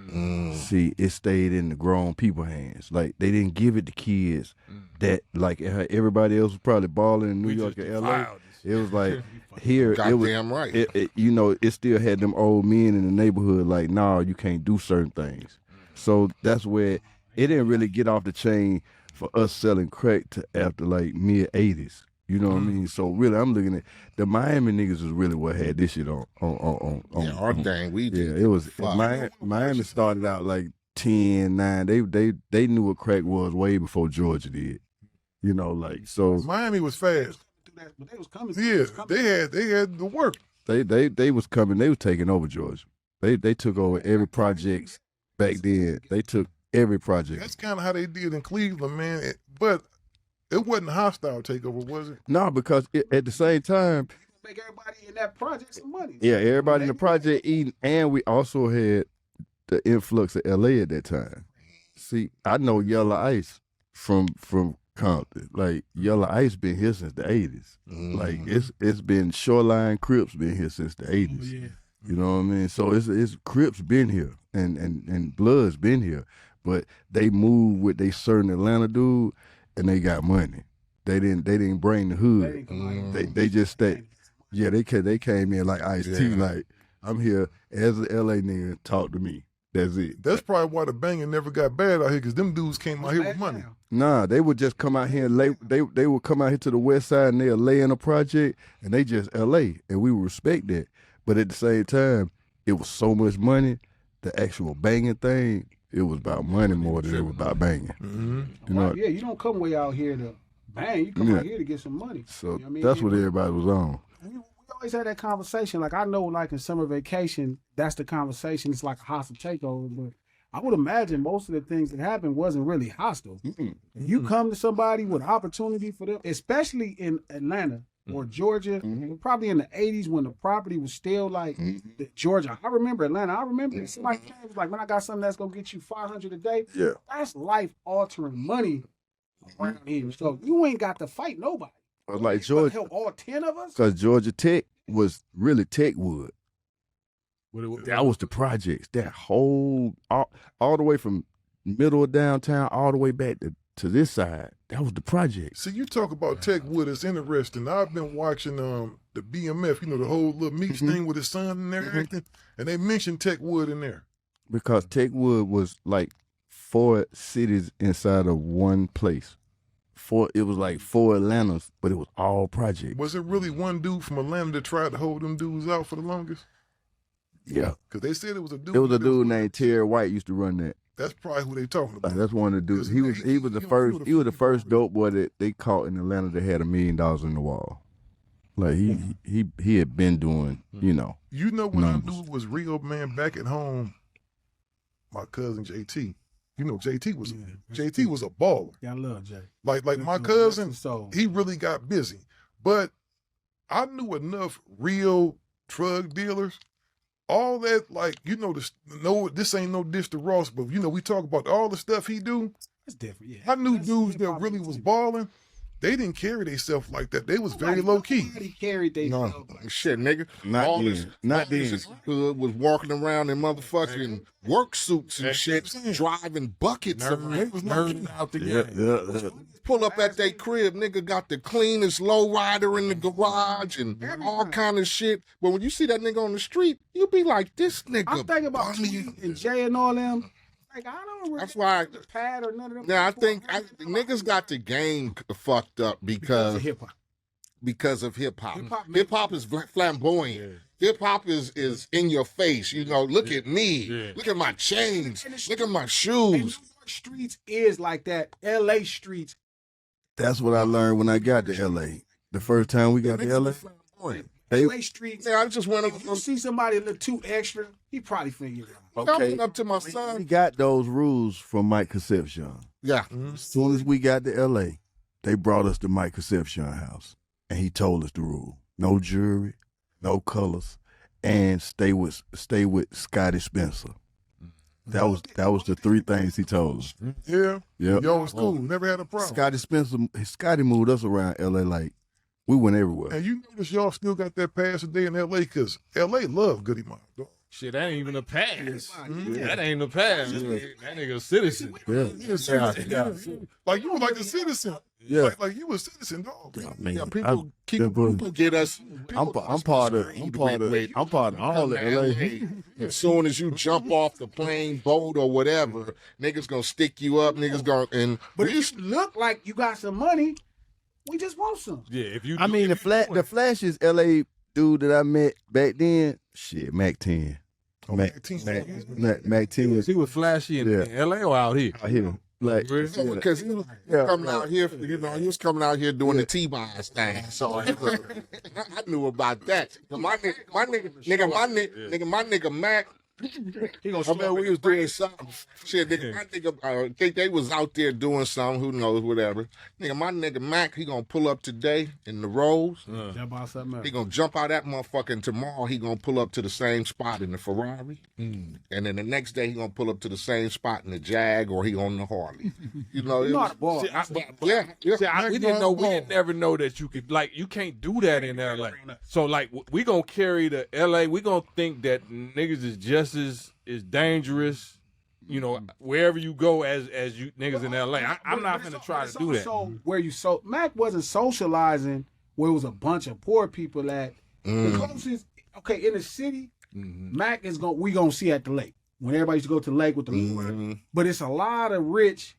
See, it stayed in the grown people hands. Like, they didn't give it to kids that, like, everybody else was probably balling in New York or LA. It was like, here,
Goddamn right.
It still had them old men in the neighborhood like, nah, you can't do certain things. So that's where it didn't really get off the chain for us selling crack to after, like, mid-'80s. You know what I mean? So really, I'm looking at the Miami niggas is really what had this shit on.
Our thing, we did.
Yeah, it was Miami started out like 10, 9. They knew what crack was way before Georgia did. So
Miami was fast.
But they was coming.
Yeah, they had the work.
They was coming. They was taking over Georgia. They took over every project back then. They took every project.
That's kind of how they did in Cleveland, man. But It wasn't a hostile takeover, was it?
No, because at the same time,
Make everybody in that project some money.
yeah, everybody in the project eating, and we also had the influx of LA at that time. See, I know Yellow Ice from Compton. Like Yellow Ice been here since the 80s. Like it's been Shoreline Crips been here since the 80s.
Yeah.
You know what I mean? So it's Crips been here and Bloods been here, but they moved with they certain Atlanta dude and they got money. They didn't bring the hood. They just stayed. Yeah, they came in like Ice-T, like I'm here as an LA nigga, talk to me. That's it.
That's probably why the banging never got bad out here, because them dudes came out here with money.
Nah, they would just come out here and lay. They would come out here to the west side and they'll lay in a project and they just LA, and we would respect that. But at the same time, it was so much money. The actual banging thing, it was about money more than it was about banging. You know?
Yeah, you don't come way out here to bang. You come out here to get some money.
So
You know what I mean?
that's what everybody was on.
We always had that conversation. Like I know, like in summer vacation, that's the conversation. It's like a hostile takeover, but I would imagine most of the things that happened wasn't really hostile. You come to somebody with opportunity for them, especially in Atlanta or Georgia, probably in the 80s when the property was still like Georgia. I remember Atlanta. I remember somebody was like, "Man, I got something that's gonna get you $500 a day."
Yeah.
That's life altering money around here. So you ain't got to fight nobody.
But like
You gonna
Georgia,
help all 10 of us.
because Georgia Tech was really Techwood. That was the projects. That whole all the way from middle of downtown all the way back to this side. That was the project.
See, you talk about Techwood, it's interesting. I've been watching the BMF, the whole little Meeks thing with his son and everything, and they mentioned Techwood in there.
Because Techwood was like 4 cities inside of one place. It was like 4 Atlantas, but it was all projects.
Was it really one dude from Atlanta that tried to hold them dudes out for the longest?
Yeah.
Because they said it was a dude.
It was a dude named Terry White used to run that.
That's probably who they talking about.
Like, that's one of the dudes. He was the first dope boy that they caught in Atlanta that had $1 million in the wall. Like he had been doing,
You know what
numbers.
I knew was real, man? Back at home, my cousin JT. JT was a baller.
Yeah, I love Jay.
Like my cousin,
So
he really got busy. But I knew enough real drug dealers. All that, this ain't no dish to Ross, but we talk about all the stuff he do.
it's different. Yeah,
I knew
That's
dudes that
hip-hop
really was
too.
balling. They didn't carry themselves like that. They was very low key.
Nobody carried they
No, shit, nigga.
Not
all
then.
this,
Not
all this
then.
hood was walking around in motherfucking work suits and shit, driving buckets around.
Nerding out the game.
yeah.
Pull up at their crib, nigga got the cleanest lowrider in the garage and all kind of shit. But when you see that nigga on the street, you be like, this nigga.
I'm thinking about
bummy.
Tweet and Jay and all them. Like I don't really
That's why.
the pad or none of them.
Now I think niggas got the game fucked up because
hip hop.
of hip hop.
Hip-hop
Hip hop is flamboyant. Hip hop is in your face. Look at me.
Yeah.
Look at my chains. Look at my
And
shoes.
New York streets is like that. LA streets.
That's what I learned when I got to LA. The first time we got to LA. They-
LA streets.
Yeah, I just went up.
If you see somebody a little too extra, he probably figure it out.
I went up to my
We
son.
got those rules from Mike Concepcion.
Yeah.
As soon as we got to LA, they brought us to Mike Concepcion house, and he told us the rule: no jewelry, no colors, and stay with Scotty Spencer. That was the 3 things he told us.
Yeah.
Yep.
Yo, was cool. Never had a problem.
Scotty Spencer, Scotty moved us around LA like we went everywhere.
And you notice y'all still got that pass today in LA because LA love Goodie Mob, dog.
Shit, that ain't even a pass. That ain't a pass. That nigga a citizen.
Yeah.
Like you were like a citizen.
Yeah.
Like you were a citizen, dog.
Yeah, people get us.
I'm part of all of LA.
As soon as you jump off the plane, boat, or whatever, niggas gonna stick you up. Niggas gonna
But if you look like you got some money, we just want some.
Yeah, if you.
I mean, the flashiest LA dude that I met back then, shit, Mac 10. Mac 10
he was flashy in L.A. or out here.
out here. Like,
because he was coming out here. He was coming out here doing the T-Boz thing. So I knew about that. My nigga Mac,
He gonna
I mean, we was doing something. Shit, nigga, my nigga, I think they was out there doing something. Who knows, whatever. Nigga, my nigga Mac, he gonna pull up today in the Rose.
jump out something else.
He gonna jump out that motherfucker, and tomorrow he gonna pull up to the same spot in the Ferrari. And then the next day he gonna pull up to the same spot in the Jag, or he on the Harley. You know, it
Not a
was,
ball.
yeah.
We didn't know. We didn't never know that you could you can't do that in LA. So we gonna carry the LA. We gonna think that niggas is just as dangerous. You know, wherever you go as you niggas in LA. I'm not gonna try to do that.
So where Mac wasn't socializing where it was a bunch of poor people at. The closest, in the city, Mac is we gonna see at the lake when everybody used to go to the lake with the water. But it's a lot of rich,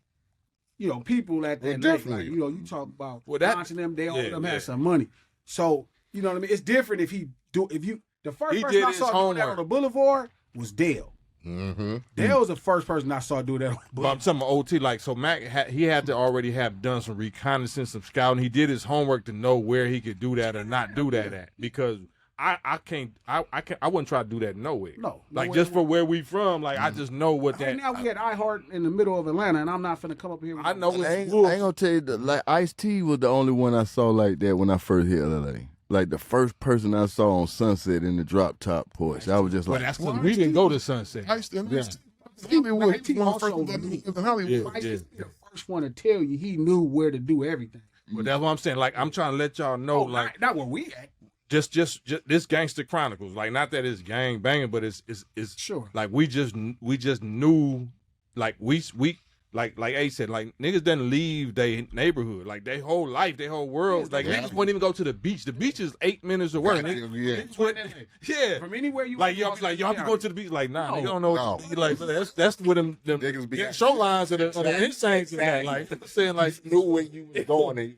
people at that lake.
Definitely.
Like, you talk about
that-
launching them, they all of them had some money. So you know what I mean. It's different if the first
He
person
did
I
his
saw doing that
homework.
on the boulevard was Dale. Dale was the first person I saw do that on the
But I'm talking about OT, so Mac he had to already have done some reconnaissance, some scouting. He did his homework to know where he could do that or not do that at. Because I wouldn't try to do that nowhere.
No,
just for where we from, I just know what that.
Right now we had Iheart in the middle of Atlanta, and I'm not finna come up here. With
I know
I
it's
ain't
wolves.
gonna tell you that Ice-T was the only one I saw like that when I first hit LA. Like the first person I saw on Sunset in the drop top porch. I was just
But
like,
that's because we didn't go to Sunset.
Hollywood.
He
One of the
also
first
knew-
in Hollywood.
Ice was the first one to tell you he knew where to do everything.
But that's what I'm saying. I'm trying to let y'all know,
not where we at.
just this Gangster Chronicles. Not that it's gang banging, but it's
Sure.
we just knew, we Eiht said, niggas doesn't leave their neighborhood, their whole life, their whole world. Niggas wouldn't even go to the beach. The beach is 8 minutes away. Yeah.
From anywhere you
Y'all be going to the beach. Nah, you don't know what to do. That's where them
Niggas be
shorelines of the insanes at. Saying
knew where you was going, and you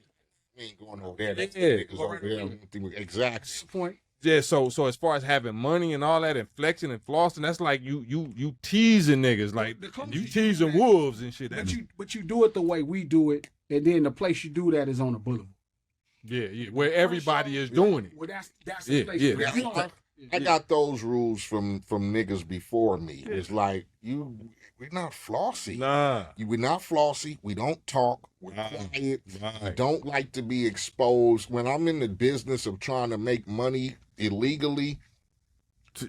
ain't going over there. That's
Yeah.
niggas over there. Exactly.
point.
yeah, so as far as having money and all that and flexing and flossing, that's you teasing niggas, you teasing wolves and shit.
But you do it the way we do it, and then the place you do that is on the boulevard.
Yeah, where everybody is doing it.
Well, that's
Yeah,
the place.
yeah.
where you are.
I got those rules from niggas before me. It's like we're not flossy.
Nah.
We're not flossy. We don't talk. We're quiet. We don't like to be exposed. When I'm in the business of trying to make money illegally,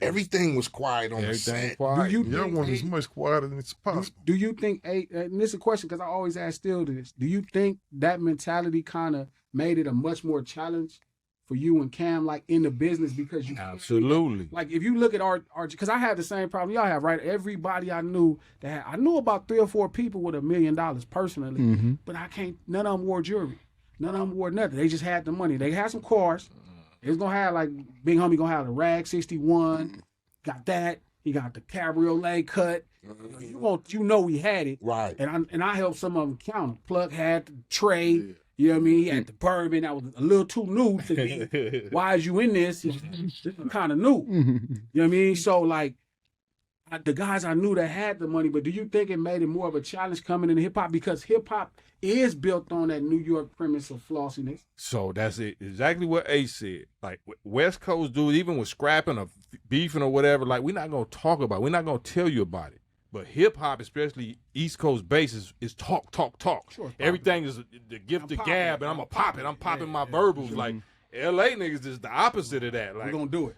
everything was quiet on the
Everything
set.
quiet.
Do you
Y'all
think
want as much quiet as it's possible.
Do you think, and this is a question because I always ask Steele this, do you think that mentality kind of made it a much more challenge for you and Cam, in the business because you
Absolutely.
if you look at our because I had the same problem y'all have, right? Everybody I knew I knew about 3 or 4 people with $1 million personally, but none of them wore jewelry, none of them wore nothing. They just had the money. They had some cars. They was gonna have Big Homie gonna have the Rag 61, got that. He got the cabriolet cut. We had it,
Right.
And I helped some of them count them. Plug had the tray. Yeah. You know what I mean? He had the bourbon that was a little too new to me. Why is you in this? This is kind of new. You know what I mean? So the guys I knew that had the money, but do you think it made it more of a challenge coming into hip hop because hip hop is built on that New York premise of flossiness?
So that's it. Exactly what Ace said. West Coast dudes, even with scrapping or beefing or whatever, we're not gonna talk about it. We're not gonna tell you about it. But hip hop, especially East Coast bass, is talk.
Sure,
Everything is the gift of gab, and I'm gonna pop it. I'm popping my verbals. LA niggas is the opposite of that.
We're gonna do it.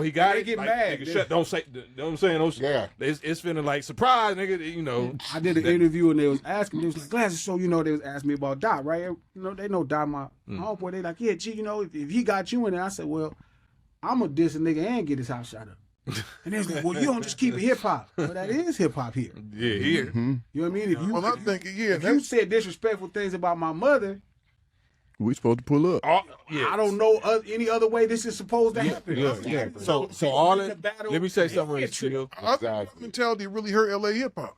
He got
They
it.
get mad.
Nigga, don't say. You know what I'm saying?
Yeah.
It's finna surprise, nigga.
I did an interview and they was asking, they was like, Glasses, so they was asking me about Dot, right? They know Dot, my homeboy. They like, yeah, G, if he got you in there, I said, well, I'm gonna diss a nigga and get his house shot up. And they was like, well, you don't just keep it hip hop. Well, that is hip hop here.
Yeah, here.
You know what I mean? If you said disrespectful things about my mother,
we supposed to pull up.
I don't know any other way this is supposed to happen.
Yeah. So all that. Let me say something, Steele.
I think that mentality really hurt LA hip hop.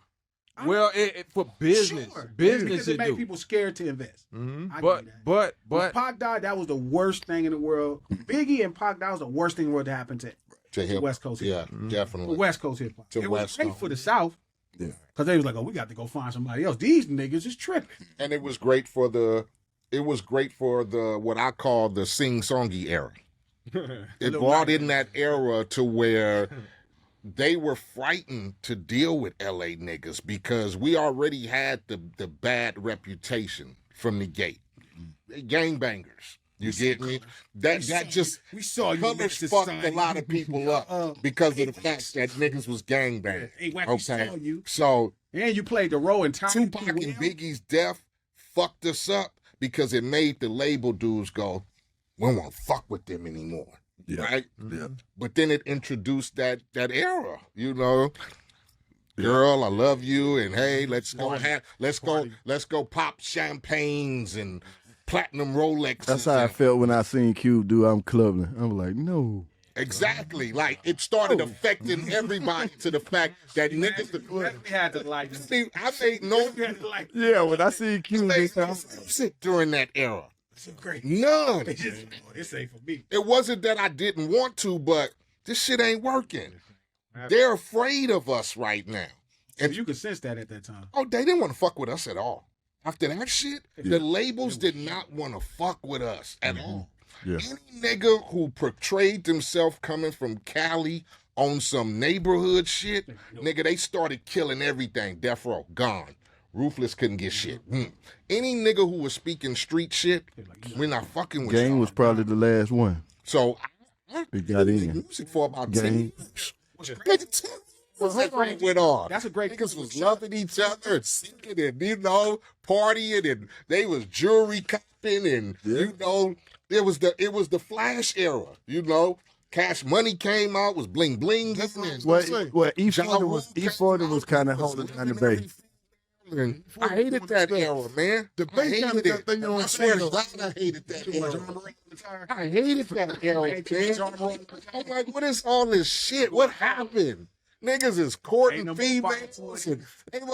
Well, for business,
Sure.
business
Because it
it
made
do.
people scared to invest. I get
But
that.
but
When Pac died, that was the worst thing in the world. Biggie and Pac, that was the worst thing in the world to happen to
hip,
West Coast hip
yeah, definitely.
West Coast hip hop.
To
It was
West
great
Coast.
for the South.
Yeah.
Because they was like, we got to go find somebody else. These niggas is tripping.
And it was great for the what I call the sing-songy era. It brought in that era to where they were frightened to deal with LA niggas because we already had the bad reputation from the gate. Gangbangers. You get me? That just
we saw you
colors
Mr.
fucked
Son.
a lot of people up because of the fact that niggas was gangbangers.
Hey, Wack, we saw you.
So
And you played the role in Time.
Tupac and Biggie's death fucked us up because it made the label dudes go, we won't fuck with them anymore.
Yeah.
Right?
Yeah.
But then it introduced that era, you know. Girl, I love you, and hey, let's go pop champagnes and platinum Rolexes.
That's how I felt when I seen Cube do I'm Clubbing. I'm like, no.
Exactly. Like, it started affecting everybody to the fact that niggas...
We had to like.
See, I made no...
Yeah, when I seen Cube
made no music during that era.
Great.
None.
This ain't for me.
It wasn't that I didn't want to, but this shit ain't working. They're afraid of us right now.
And you could sense that at that time.
Oh, they didn't want to fuck with us at all. After that shit, the labels did not want to fuck with us at all.
Yeah.
Any nigga who portrayed themselves coming from Cali on some neighborhood shit, nigga, they started killing everything. Death Row, gone. Ruthless couldn't get shit. Any nigga who was speaking street shit, we're not fucking with
Gang
y'all.
was probably the last one.
So I
It got in.
music for about
Gang.
10 years. Nigga, 10 was went on.
That's a great.
Niggas was loving each other and singing and, you know, partying, and they was jewelry copping, and you know, it was the Flash era, you know. Cash Money came out, was bling bling.
Well, E40 was kind of holding down the base.
I hated that era, man.
The bass kind of got thing on
I swear to God, I hated that era. I hated that era, man. I'm like, what is all this shit? What happened? Niggas is courting females. And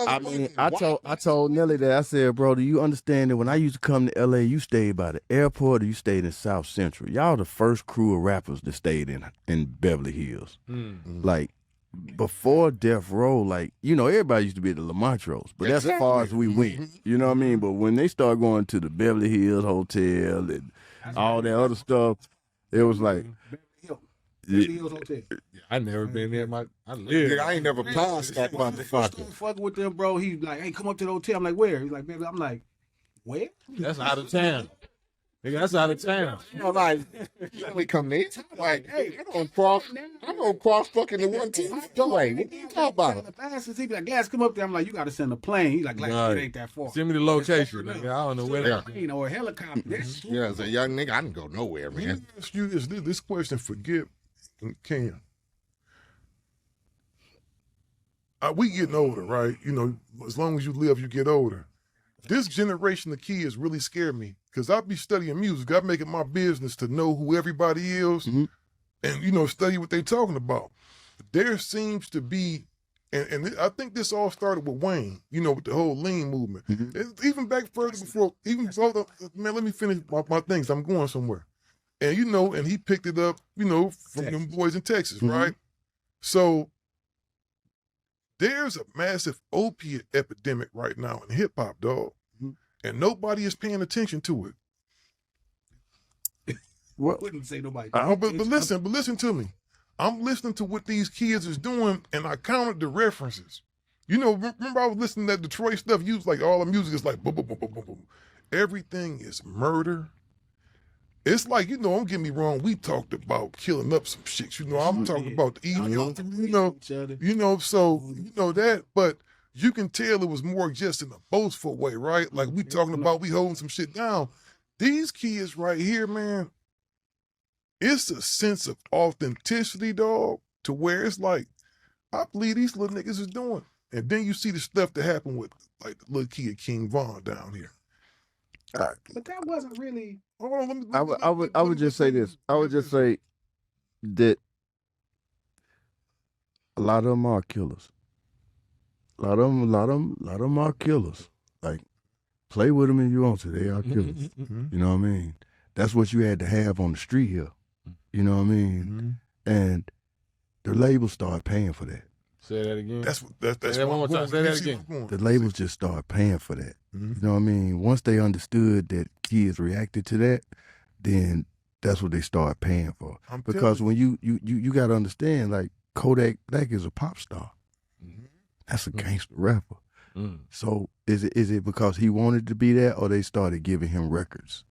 I mean, I told Nelly that. I said, bro, do you understand that when I used to come to LA, you stayed by the airport or you stayed in South Central? Y'all the first crew of rappers that stayed in Beverly Hills. Like, before Death Row, like, you know, everybody used to be at the Lamontros, but that's as far as we went. You know what I mean? But when they started going to the Beverly Hills Hotel and all that other stuff, it was like,
I never been there.
I ain't never passed that motherfucker.
Fucking with them, bro. He's like, hey, come up to the hotel. I'm like, where? He's like, baby. I'm like, where?
That's out of town. Nigga, that's out of town.
You know, like, you only come there. Like, hey, I don't cross fucking the one team. What you talking about?
He be like, Glass, come up there. I'm like, you got to send a plane. He's like, Glass, it ain't that far.
Send me the location, nigga. I don't know where that
Plane or a helicopter.
Yeah, as a young nigga, I didn't go nowhere,
Let me
man.
ask you this question for Gipp and Cam. We getting older, right? You know, as long as you live, you get older. This generation of kids really scare me because I be studying music. I make it my business to know who everybody is and, you know, study what they talking about. There seems to be, and I think this all started with Wayne, you know, with the whole lean movement. Even back further before, man, let me finish my things. I'm going somewhere. And, you know, and he picked it up, you know, from them boys in Texas, right? So there's a massive opiate epidemic right now in hip hop, dog. And nobody is paying attention to it.
I wouldn't say nobody.
But listen to me. I'm listening to what these kids is doing, and I counted the references. You know, remember I was listening to that Detroit stuff. You was like, all the music is like boom, boom, boom, boom, boom, boom. Everything is murder. It's like, you know, don't get me wrong, we talked about killing up some shit. You know, I'm talking about the evil, you know, so, you know that, but you can tell it was more just in a boastful way, right? Like we talking about we holding some shit down. These kids right here, man, it's a sense of authenticity, dog, to where it's like, I believe these little niggas is doing. And then you see the stuff that happened with, like, the little kid King Von down here.
But that wasn't really.
Hold on,
I would just say this. I would just say that a lot of them are killers. A lot of them are killers. Like, play with them if you want to. They are killers. You know what I mean? That's what you had to have on the street here. You know what I mean? And the labels start paying for that.
Say that again.
That's
Say one more time. Say that again.
The labels just start paying for that. You know what I mean? Once they understood that kids reacted to that, then that's what they start paying for. Because when you got to understand, like, Kodak Black is a pop star. That's a gangster rapper. So is it because he wanted to be that, or they started giving him records?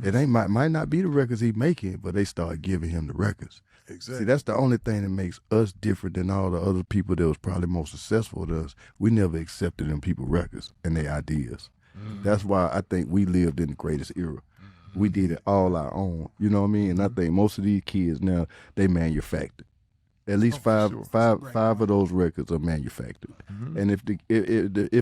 It might not be the records he making, but they started giving him the records.
Exactly.
See, that's the only thing that makes us different than all the other people that was probably more successful than us. We never accepted them people records and their ideas. That's why I think we lived in the greatest era. We did it all our own. You know what I mean? And I think most of these kids now, they manufactured. At least five of those records are manufactured. And if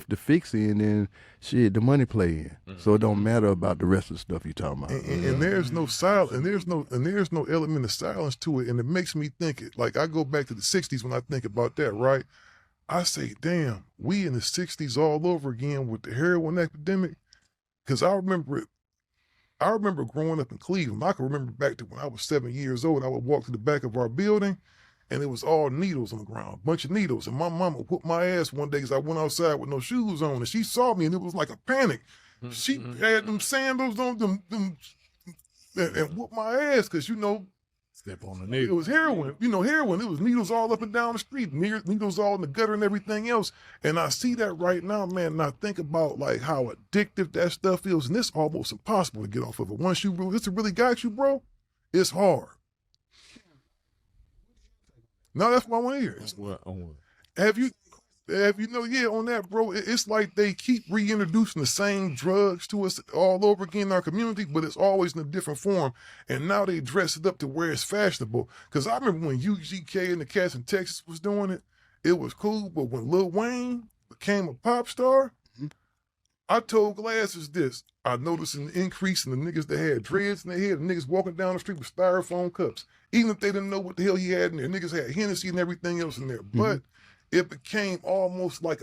the fix in, then shit, the money play in. So it don't matter about the rest of the stuff you talking about.
And there's no silence, and there's no element of silence to it. And it makes me think, like I go back to the 60s when I think about that, right? I say, damn, we in the 60s all over again with the heroin epidemic. Because I remember growing up in Cleveland. I can remember back to when I was 7 years old. I would walk to the back of our building, and it was all needles on the ground, a bunch of needles. And my mama whooped my ass one day because I went outside with no shoes on, and she saw me, and it was like a panic. She had them sandals on, them and whooped my ass because, you know,
Step on the
it
needle.
was heroin. You know, heroin. It was needles all up and down the street, needles all in the gutter and everything else. And I see that right now, man, and I think about, like, how addictive that stuff is, and it's almost impossible to get off of it. Once this really got you, bro, it's hard. No, that's what I want to hear. Have you on that, bro, it's like they keep reintroducing the same drugs to us all over again in our community, but it's always in a different form. And now they dress it up to where it's fashionable. Because I remember when UGK and the cats in Texas was doing it, it was cool. But when Lil Wayne became a pop star, I told Glasses this. I noticed an increase in the niggas that had dreads in their head, the niggas walking down the street with styrofoam cups. Even if they didn't know what the hell he had in there, niggas had Hennessy and everything else in there. But it became almost like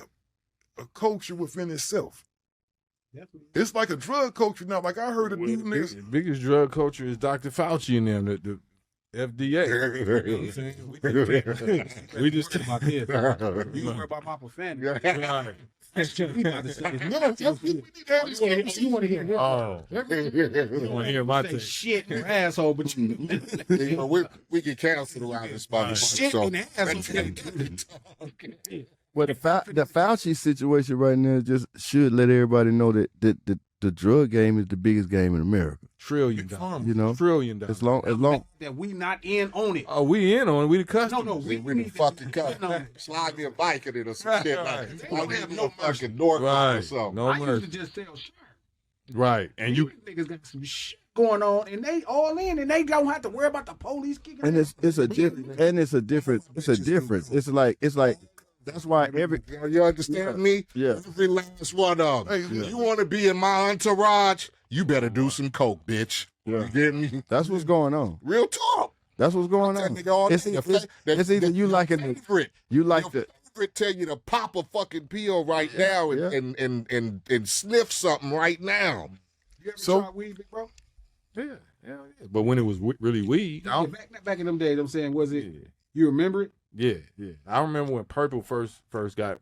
a culture within itself. It's like a drug culture now. Like I heard a dude niggas.
The biggest drug culture is Dr. Fauci and them, the FDA. You know what I'm saying? We just talk about this.
You worry about my profanity.
Right.
We about to say
We need to have this conversation.
you want to hear him.
Oh, you want to hear my
Say
take?
shit in your asshole, but you
You know, we get canceled around this motherfucker.
shit
So
in the asshole.
Well, the Fauci situation right now just should let everybody know that the drug game is the biggest game in America.
$1 trillion.
You know,
$1 trillion.
as long
That we not in on it.
Oh, we in on it. We the customer.
No,
we the
need
fucking
to
cut.
no.
Slide me a bike in it or some shit like
Right.
that. I have no fucking door or
Right.
something.
No
I used
mercy.
to just tell Sharp.
Right. And you,
Niggas got some shit going on, and they all in, and they don't have to worry about the police kicking.
and it's a difference. It's like that's why
You understand me?
Yeah.
Every last one of them.
Hey,
You want to be in my entourage? You better do some coke, bitch. You get me?
that's what's going on.
Real talk.
That's what's going on.
That nigga all
It's
day.
either you liking it,
favorite.
you like
Your
the
favorite tell you to pop a fucking pill right now and sniff something right now.
You ever
So-
try weed, big bro?
yeah. But when it was really weed,
Yeah, back in them days, I'm saying, was it? You remember it?
yeah. I remember when purple first got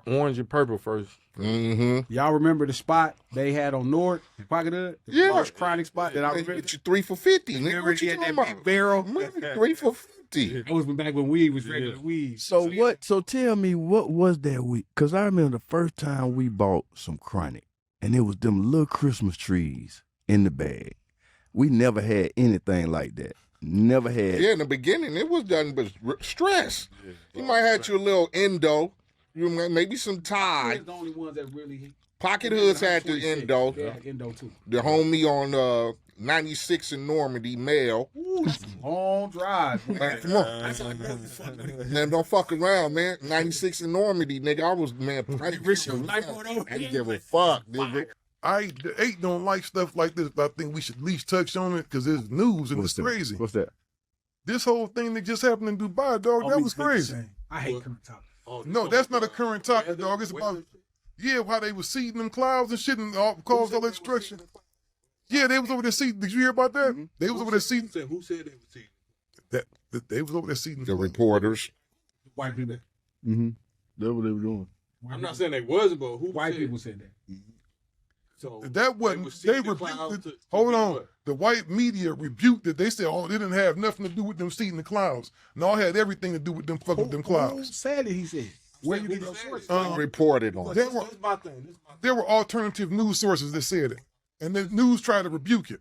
orange and purple first.
Mm-hmm.
Y'all remember the spot they had on North Pocket Hood? The
Yeah.
first chronic spot that I
They
remember.
get you 3 for 50. Nigga,
Remember
what
he
you
had
talking
that
about?
big barrel?
Man, 3 for 50.
That was back when weed was regular weed.
So what? So tell me, what was that week? Because I remember the first time we bought some chronic, and it was them little Christmas trees in the bag. We never had anything like that. Never had.
Yeah, in the beginning, it was done but stress. You might have your little endo, maybe some
We're
tie.
the only ones that really.
Pocket Hoods had the endo.
They had endo too.
The homie on 96 in Normandy, male.
Ooh, that's a long drive.
Man, come on. Man, don't fuck around, man. 96 in Normandy, nigga. I was, man, I didn't give a fuck, nigga.
The 8 don't like stuff like this, but I think we should at least touch on it because it's news and it's crazy.
What's that?
This whole thing that just happened in Dubai, dog, that was crazy.
I hate current topic.
No, that's not a current topic, dog. It's about, how they was seeding them clouds and shit and caused all that destruction. Yeah, they was over there seeding. Did you hear about that? They was over there seeding.
Who said they were seeding?
That they was over there seeding.
The reporters.
White people.
Mm-hmm. That's what they were doing.
I'm not saying they wasn't, but who
White
said
people said that.
So
That wasn't.
would see
They
the clouds
rebuked it.
to
Hold
be
on.
what?
The white media rebuked it. They said, "Oh, it didn't have nothing to do with them seeing the clouds. No, it had everything to do with them fucking them
Who
clouds."
said it? He said. Where you get your sources?
Reported on.
There were there were alternative news sources that said it, and the news tried to rebuke it.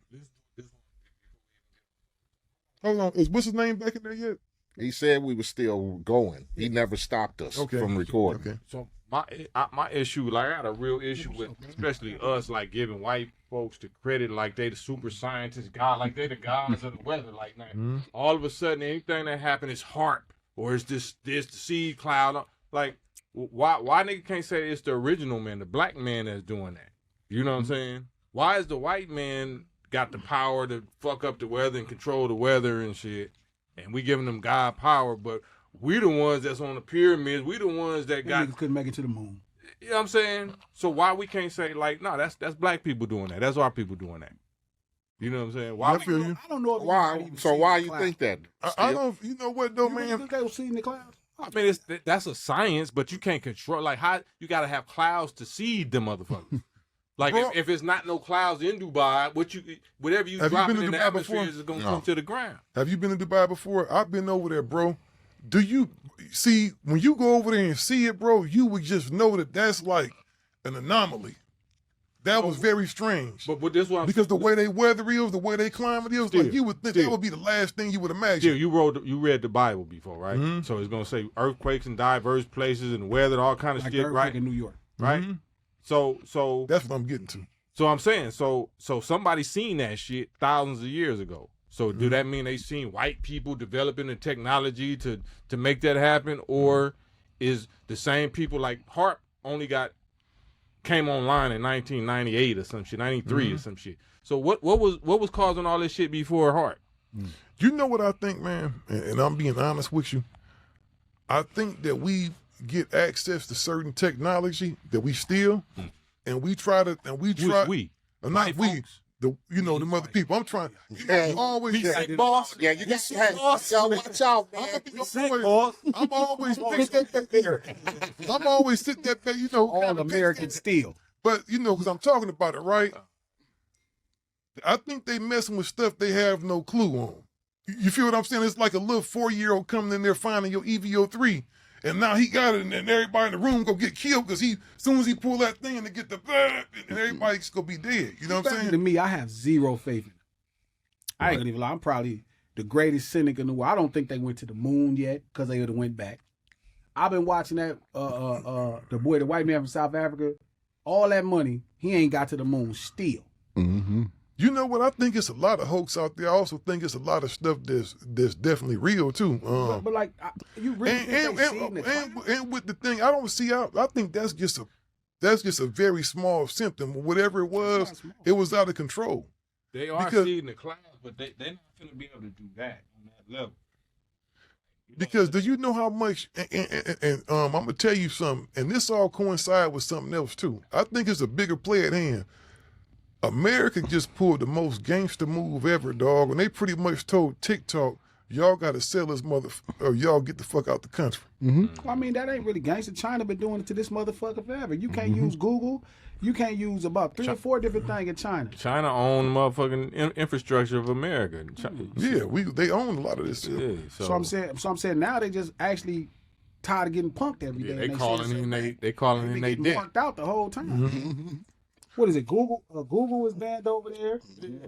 Hold on, is what's his name back in there yet?
He said we were still going. He never stopped us from recording.
Okay.
So my issue, like I got a real issue with, especially us, like giving white folks the credit, like they the super scientists, God, like they the gods of the weather. Like now, all of a sudden, anything that happened is HARP or it's this the seed cloud. Like why nigga can't say it's the original man, the black man that's doing that? You know what I'm saying? Why is the white man got the power to fuck up the weather and control the weather and shit, and we giving them God power, but we the ones that's on the pyramids. We the ones that got.
Niggas couldn't make it to the moon.
You know what I'm saying? So why we can't say like, no, that's black people doing that. That's our people doing that. You know what I'm saying? Why?
I feel you.
I don't know if
Why? So why you think that?
I don't. You know what though,
You really
man?
think they were seeing the clouds?
I mean, that's a science, but you can't control. Like, how you got to have clouds to seed them motherfuckers. Like,
Bro,
if it's not no clouds in Dubai, whatever you
Have you
drop
been
it
to
in the
Dubai
atmosphere
before?
is gonna
No.
come to the ground.
Have you been to Dubai before? I've been over there, bro. Do you see when you go over there and see it, bro? You would just know that that's like an anomaly. That was very strange.
But this one,
Because the way they weather is, the way they climate is,
Still,
like you would think
still.
that would be the last thing you would imagine.
Still, you read the Bible before, right?
Mhm.
So it's gonna say earthquakes in diverse places and weather, all kind of
Like
shit,
the earthquake
right?
in New York.
Right.
Mhm.
So
That's what I'm getting to.
So I'm saying, so somebody seen that shit thousands of years ago. So do that mean they seen white people developing the technology to make that happen, or is the same people like HARP only came online in 1998 or some shit, 93 or some shit? So what was causing all this shit before HARP?
You know what I think, man? And I'm being honest with you. I think that we get access to certain technology that we steal, and we try.
We
Not
white
we.
folks.
The them other people. I'm trying.
Yeah.
Always.
boss.
Yeah, you got hey, y'all watch out, man.
I'm always I'm always sitting there, you know.
All American steel.
But you know, because I'm talking about it, right? I think they messing with stuff they have no clue on. You feel what I'm saying? It's like a little 4-year-old coming in there finding your EVO3, and now he got it, and then everybody in the room gonna get killed because as soon as he pull that thing and get the and everybody's gonna be dead. You know what I'm
To
saying?
me, I have zero faith in it. I ain't gonna even lie. I'm probably the greatest cynic in the world. I don't think they went to the moon yet because they would have went back. I've been watching that the boy, the white man from South Africa. All that money, he ain't got to the moon still.
Mm-hmm.
You know what? I think it's a lot of hoax out there. I also think it's a lot of stuff that's definitely real too.
But like, you really think they seen the clouds?
And with the thing, I don't see out. I think that's just a very small symptom. Whatever it was,
not small.
it was out of control.
They are
Because-
seeing the clouds, but they're not gonna be able to do that on that level.
Because do you know how much? And I'm gonna tell you something, and this all coincide with something else too. I think it's a bigger play at hand. America just pulled the most gangster move ever, dog, and they pretty much told TikTok, "Y'all got to sell this or y'all get the fuck out the country."
Well, I mean, that ain't really gangster. China been doing it to this motherfucker forever. You can't use Google. You can't use about 3 or 4 different things in China.
China own motherfucking infrastructure of America.
Yeah, they own a lot of this shit.
Yeah,
So I'm saying now they just actually tired of getting punked every day.
yeah,
and
they
say
calling
so
in
bad.
they calling
They
in they
getting
debt.
punked out the whole time. What is it? Google? Google is banned over there.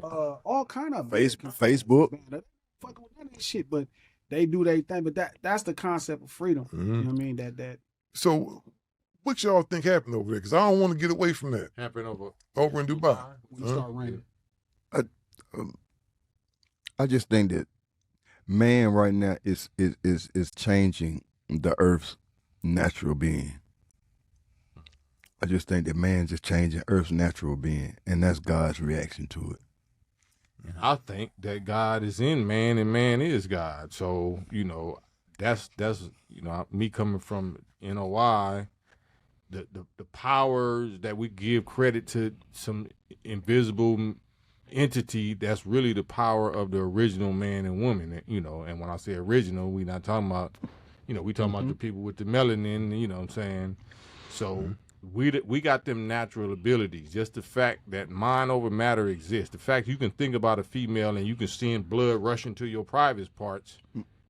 All kind of
Facebook.
banned. Fucking with none of that shit, but they do their thing. But that's the concept of freedom. You know what I mean? That
So, what y'all think happened over there? Because I don't want to get away from that
Happen over
over in Dubai.
when you start raining.
I just think that man right now is changing the Earth's natural being. I just think that man's just changing Earth's natural being, and that's God's reaction to it.
I think that God is in man and man is God. So, you know, that's me coming from NOI, the powers that we give credit to some invisible entity that's really the power of the original man and woman, you know. And when I say original, we not talking about, you know, we talking about the people with the melanin, you know what I'm saying? So we got them natural abilities. Just the fact that mind over matter exists. The fact you can think about a female and you can see blood rushing to your private parts.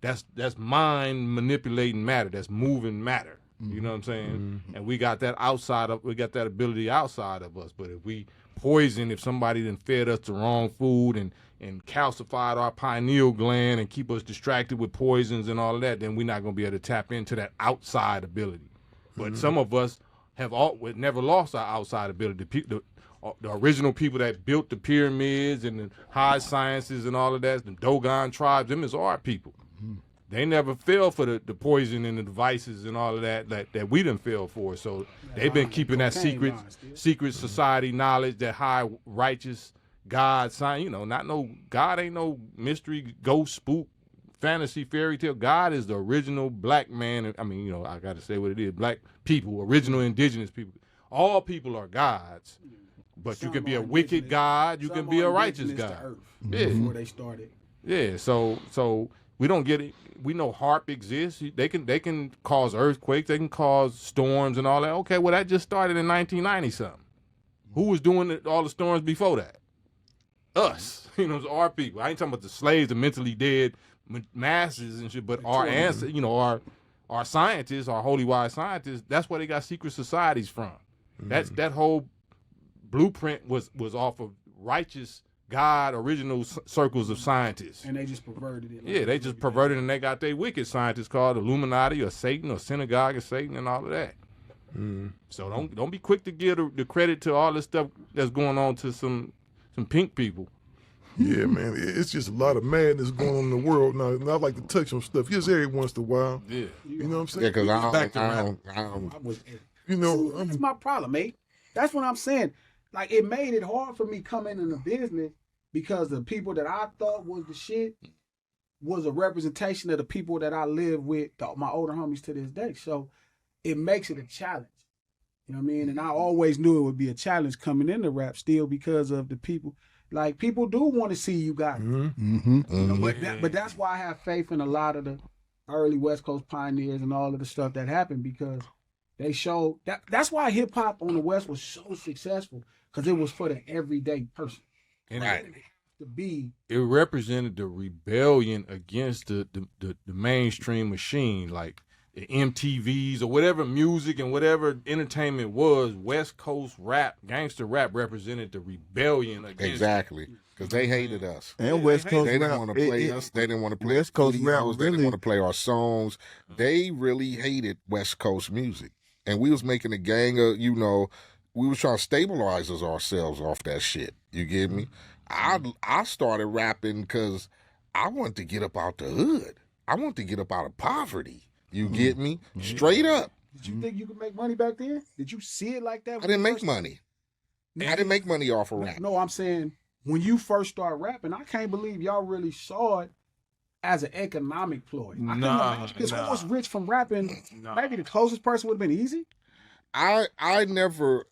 That's mind manipulating matter. That's moving matter. You know what I'm saying? And we got that ability outside of us. But if we poison, if somebody then fed us the wrong food and calcified our pineal gland and keep us distracted with poisons and all of that, then we're not gonna be able to tap into that outside ability. But some of us have never lost our outside ability. The original people that built the pyramids and the high sciences and all of that, the Dogon tribes, them is our people. They never fell for the poison and the devices and all of that we done fell for. So they've been keeping that secret society knowledge, that high righteous God sign. You know, God ain't no mystery, ghost, spook, fantasy, fairy tale. God is the original black man. I mean, you know, I got to say what it is. Black people, original indigenous people. All people are gods. But you can be a wicked God. You can be a righteous God. Yeah.
Before they started.
Yeah. So we don't get it. We know HARP exists. They can cause earthquakes. They can cause storms and all that. Okay, well, that just started in 1990 something. Who was doing all the storms before that? Us. You know, it's our people. I ain't talking about the slaves, the mentally dead masses and shit, but our ancestors, you know, our scientists, our holy wise scientists, that's where they got secret societies from. That whole blueprint was off of righteous God, original circles of scientists.
And they just perverted it.
Yeah, they just perverted, and they got their wicked scientists called Illuminati or Satan or synagogue of Satan and all of that. So don't be quick to give the credit to all this stuff that's going on to some pink people.
Yeah, man, it's just a lot of madness going on in the world now. And I like to touch on stuff just every once in a while.
Yeah.
You know what I'm saying?
Yeah, because
You know,
that's my problem, mate. That's what I'm saying. Like, it made it hard for me coming in the business because the people that I thought was the shit was a representation of the people that I live with, my older homies to this day. So it makes it a challenge. You know what I mean? And I always knew it would be a challenge coming into rap still because of the people. Like, people do want to see you guys. You know, but that's why I have faith in a lot of the early West Coast pioneers and all of the stuff that happened, because they showed that's why hip hop on the West was so successful, because it was for the everyday person.
And
it
represented the rebellion against the mainstream machine, like the MTVs or whatever music and whatever entertainment was. West Coast rap, gangster rap, represented the rebellion against.
Exactly. Because they hated us.
And West Coast
They
rap,
didn't want to play us. They didn't want to play
West Coast rap.
They didn't want to play our songs. They really hated West Coast music. And we was making a gang of, you know, we was trying to stabilize ourselves off that shit. You get me? I started rapping because I wanted to get up out the hood. I wanted to get up out of poverty. You get me? Straight up.
Did you think you could make money back then? Did you see it like that?
I didn't make money. I didn't make money off of rap.
No, I'm saying when you first started rapping, I can't believe y'all really saw it as an economic ploy. Because who was rich from rapping? Maybe the closest person would have been Easy.
I never.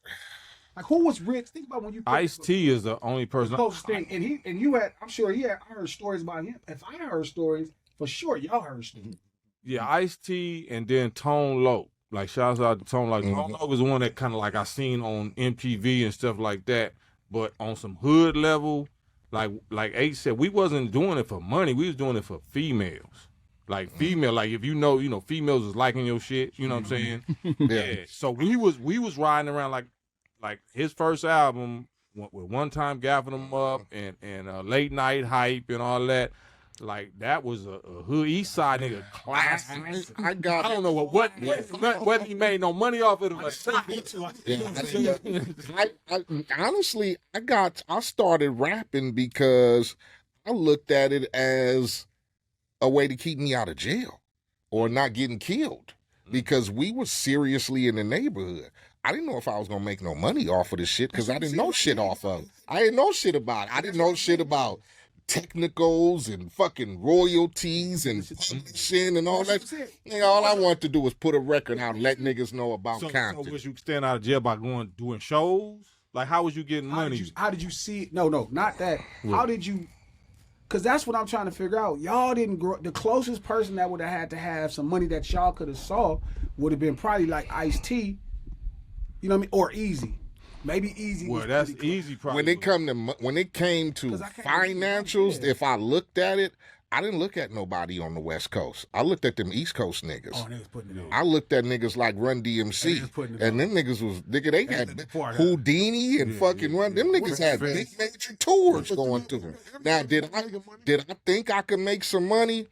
Like, who was rich? Think about when you.
Ice-T is the only person.
Closest thing, and you had. I'm sure I heard stories about him. If I heard stories, for sure y'all heard stories.
Yeah, Ice-T and then Tone Loc. Like, shouts out to Tone Loc. Tone Loc was the one that kind of like I seen on MTV and stuff like that. But on some hood level, like Eiht said, we wasn't doing it for money. We was doing it for females. Like, like if you know, females is liking your shit. You know what I'm saying? Yeah. So we was riding around like his first album with One Time Gaffing Them Up and Late Night Hype and all that. Like, that was a hood East Side nigga classic.
I
don't know whether he made no money off of
it. Honestly, I started rapping because I looked at it as a way to keep me out of jail or not getting killed, because we were seriously in the neighborhood. I didn't know if I was gonna make no money off of this shit because I didn't know shit off of it. I didn't know shit about it. I didn't know shit about technicals and fucking royalties and publishing and all that. Nigga, all I wanted to do was put a record out and let niggas know about content.
So was you staying out of jail by doing shows? Like, how was you getting money?
How did you see it? No, not that. What? How did you? Because that's what I'm trying to figure out. Y'all didn't grow. The closest person that would have had to have some money that y'all could have saw would have been probably like Ice-T. You know what I mean? Or Easy. Maybe Easy.
Well,
was
that's
pretty close.
easy. Probably
When it came to
'Cause I can't
financials,
yeah.
if I looked at it, I didn't look at nobody on the West Coast. I looked at them East Coast niggas.
Oh, they was putting it on.
I looked at niggas like Run DMC,
They was putting it
and
on.
them niggas was nigga. They
They
had
had the part
Houdini and fucking Run. Them niggas had big major tours going through them. Now, did I think I could make some money?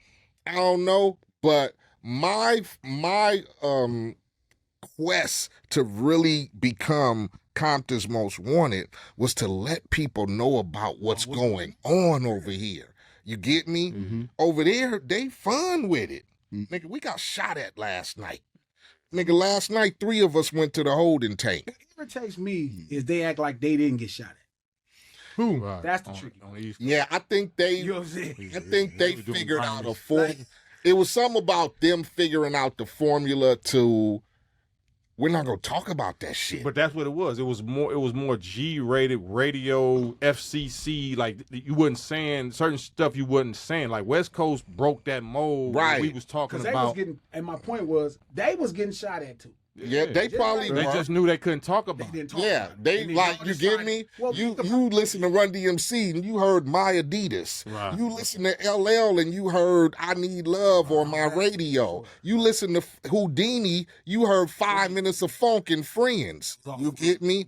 I don't know, but my quest to really become Compton's Most Wanted was to let people know about what's going on over here. You get me? Over there, they fun with it. Nigga, we got shot at last night. Nigga, last night, 3 of us went to the holding tank.
What irritates me is they act like they didn't get shot at.
Who?
Right.
That's the tricky
on the East Coast.
Yeah, I think they
You know what I'm saying?
I think they
They were doing
figured out a
violence.
form. It was something about them figuring out the formula to. We're not gonna talk about that shit.
But that's what it was. It was more G-rated radio, FCC. Like you wasn't saying certain stuff. You wasn't saying like West Coast broke that mold.
Right.
We was talking
Because they was
about.
getting, and my point was, they was getting shot at too.
Yeah, they probably
They
were.
just knew they couldn't talk
They
about it.
didn't talk
Yeah,
about it.
they
And then
like
y'all
you
decided,
get me.
well,
You
the-
you listen to Run DMC and you heard My Adidas.
Right.
You listen to LL and you heard I Need Love on my radio. You listen to Houdini, you heard 5 Minutes of Funk and Friends. You get me?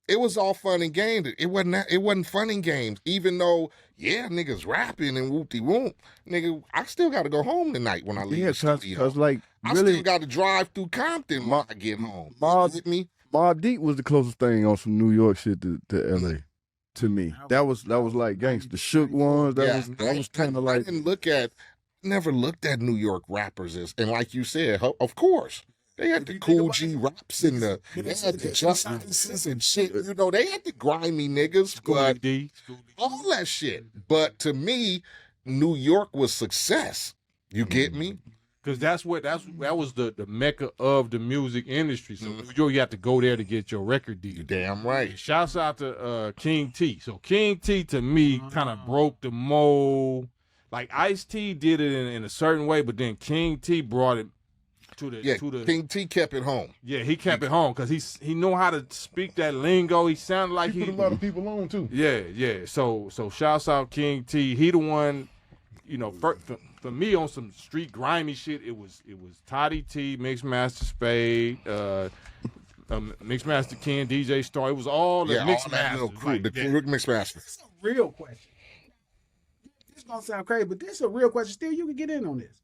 It was all fun and games. It wasn't fun and games. Even though, yeah, niggas rapping and whoop-de-whoop. Nigga, I still got to go home tonight when I leave
Yeah,
the studio.
because like
I
really,
still got to drive through Compton when I get home.
Ma-
You get me?
Mobb Deep was the closest thing on some New York shit to LA. To me, that was like gangsta. The Shook ones. That was kind of
I
like.
never looked at New York rappers as, and like you said, of course, they had the Cool G raps and they had the Justices and shit. You know, they had the grimy niggas, but
D.
all that shit. But to me, New York was success. You get me?
Because that was the mecca of the music industry. So New York, you have to go there to get your record deal.
You damn right.
Shouts out to King T. So King T to me kind of broke the mold. Like Ice-T did it in a certain way, but then King T brought it to the
King T kept it home.
Yeah, he kept it home because he know how to speak that lingo. He sounded like
He put a lot of people on too.
Yeah. So shouts out King T. He the one, you know, for me on some street grimy shit. It was Toddy T, Mixmaster Spade, Mixmaster Ken, DJ Star. It was all the
Yeah, all that little
Mixmasters.
crew,
Like
the
that.
Rick Mixmaster.
This is a real question. This gonna sound crazy, but this is a real question. Still, you can get in on this.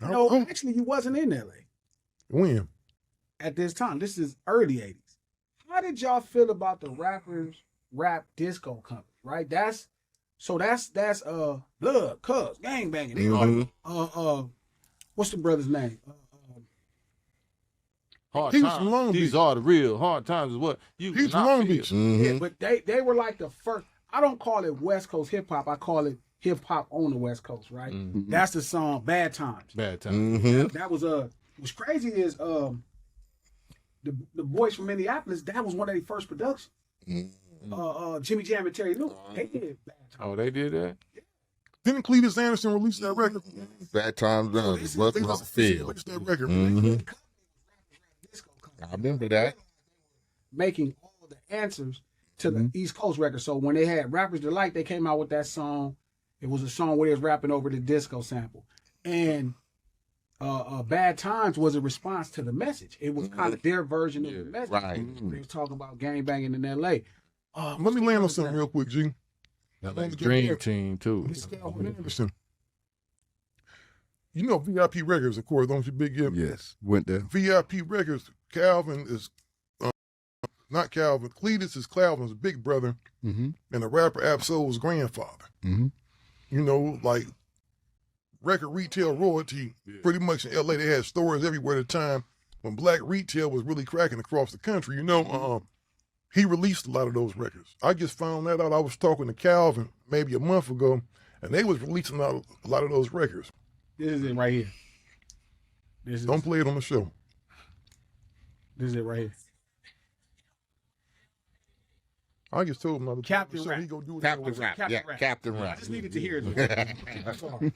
No,
Oh,
actually, you wasn't in LA
when?
at this time. This is early '80s. How did y'all feel about the rappers rap disco company? Right, that's Blood, Cuz, Gang Banging. What's the brother's name?
Hard
He was
times.
from Long
These
Beach.
are the real hard times. Is what you.
He's from
not
Long
feel.
Beach.
Yeah, but they were like the first. I don't call it West Coast hip hop. I call it hip hop on the West Coast. Right. That's the song "Bad Times."
Bad time.
That was what's crazy is the boys from Minneapolis. That was one of their first productions. Jimmy Jam and Terry Lewis. They did Bad Times.
Oh, they did that.
Didn't Cletus Anderson release that record?
Bad times done.
They
What's
released
my feel?
that record.
Disco company.
I remember that.
Making all the answers to the East Coast record. So when they had Rappers Delight, they came out with that song. It was a song where they was rapping over the disco sample. And Bad Times was a response to the message. It was kind of their version of the message.
Right.
They was talking about gang banging in L.A.
Let me land on something real quick, G.
Like Dream Team too.
Calvin Anderson. You know VIP Records, of course, don't you, Big Gipp?
Yes, went there.
VIP Records, Calvin is, not Calvin, Cletus is Calvin's big brother, and the rapper Absol's grandfather. You know, like record retail royalty, pretty much in LA, they had stores everywhere at the time when black retail was really cracking across the country. You know, he released a lot of those records. I just found that out. I was talking to Calvin maybe a month ago, and they was releasing a lot of those records.
This is it right here.
Don't play it on the show.
This is it right here.
I just told him I was
Captain
so
Rap.
he gonna do it.
Captain Rap.
Captain
Yeah,
Rap.
Captain
I
Rap.
just needed to hear it.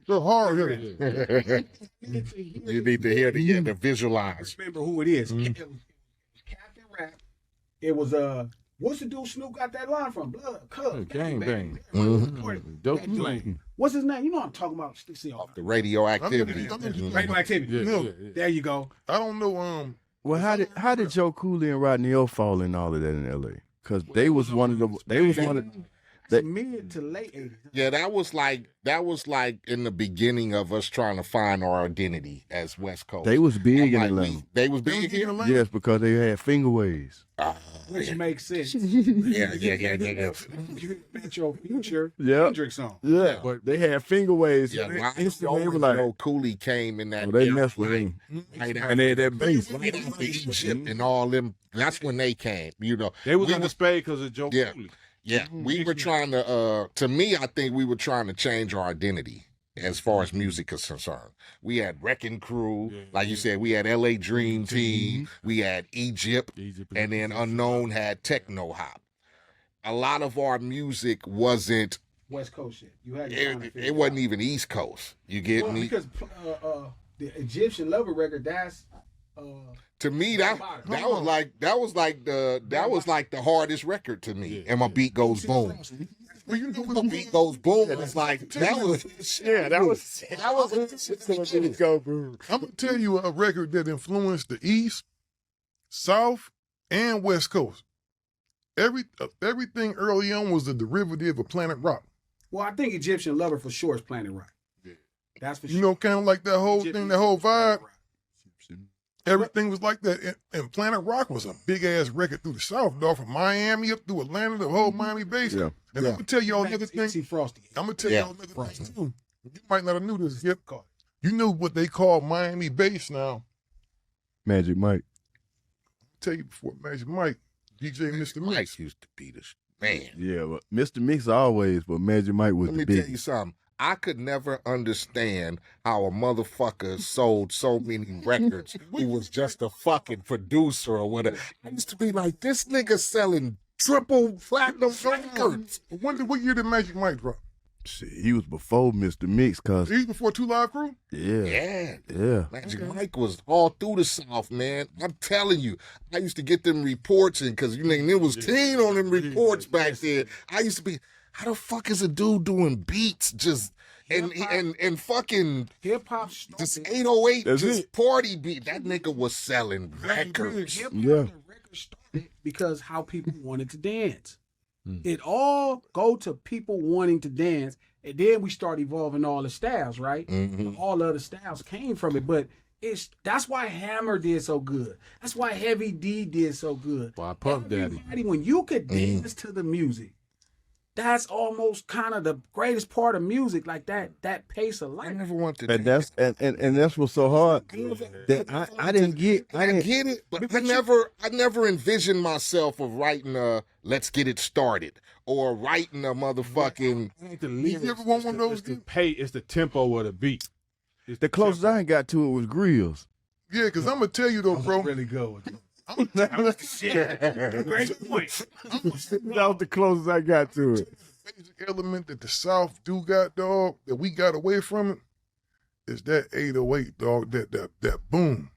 So hard headed.
You need to hear the visualize.
Remember who it is. It was Captain Rap. It was what's the dude Snoop got that line from? Blood, Cuz,
Gang Bang.
Dope Flame. What's his name? You know what I'm talking about. See,
Off the radioactivity.
radioactivity.
No,
There you go.
I don't know.
Well, how did Joe Cooley and Rodney O fall in all of that in L.A.? Because they was one of the
Mid to late 80s.
Yeah, that was like in the beginning of us trying to find our identity as West Coast.
they was big in
Like,
Atlanta.
they was big here.
Yes, because they had finger waves.
Which makes sense.
Yeah.
You Metro Future
Yeah.
Hendrix song.
Yeah, but they had finger waves.
Yeah,
and
well,
instantly they were
Joe
like,
Cooley came in that.
oh, they
era,
messed with him.
right
And they had that bass.
right after Egypt and all them. That's when they came. You know,
They was
we
on the spade because of Joe
Yeah.
Cooley.
Yeah, we were trying to me, I think we were trying to change our identity as far as music is concerned. We had Wrecking Crew, like you said, we had LA Dream Team, we had Egypt, and then Unknown had Techno Hop. A lot of our music wasn't,
West Coast shit. You had to kinda figure
it wasn't even East Coast. You get
Well,
me?
because the Egyptian Lover record, that's
To me, that was like the hardest record to me. And my beat goes boom. My beat goes boom. And it's like that was
I'm gonna tell you a record that influenced the East, South, and West Coast. Everything early on was a derivative of Planet Rock.
well, I think Egyptian Lover for sure is Planet Rock. That's for sure.
You know, kind of like that whole thing, that whole vibe.
Planet Rock.
Everything was like that. And Planet Rock was a big ass record through the South, dog, from Miami up through Atlanta, the whole Miami Basin.
Yeah.
And I'm gonna tell y'all another thing.
See Frosty.
I'm gonna tell y'all another thing too. You might not have knew this, Gipp. You knew what they call Miami bass now.
Magic Mike.
I'll tell you before Magic Mike, DJ Mr.
Mike
Mix.
used to be the man.
Yeah, but Mr. Mix always, but Magic Mike was
Let
the
me tell
big.
you something. I could never understand how a motherfucker sold so many records who was just a fucking producer or whatever. I used to be like, this nigga selling triple platinum records.
What year did Magic Mike drop?
Shit, he was before Mr. Mix, cause
He was before Two Live Crew?
yeah.
Magic Mike was all through the South, man. I'm telling you, I used to get them reports in because there was teen on them reports back then. I used to be, how the fuck is a dude doing beats just and fucking
Hip hop
just 808
That's
just
it.
party beat? That nigga was selling records.
Hip hop
Yeah.
the record started because how people wanted to dance. It all go to people wanting to dance, and then we start evolving all the styles, right? All the other styles came from it, but that's why Hammer did so good. That's why Heavy D did so good.
Why Puff Daddy.
Everybody, when you could dance to the music, that's almost kind of the greatest part of music, like that pace of
I
life.
never wanted
And
to.
that's and that's what's so hard that I didn't get.
I get it, but I never envisioned myself of writing a "Let's Get It Started" or writing a motherfucking.
Ain't the lyrics,
You ever want one of those?
it's the tempo of the beat. It's
The closest I ain't got to it was Grills.
Yeah, because I'm going to tell you though, bro.
Really good.
Great point.
That was the closest I got to it.
Basic element that the South do got, dog, that we got away from it, is that 808, dog, that boom.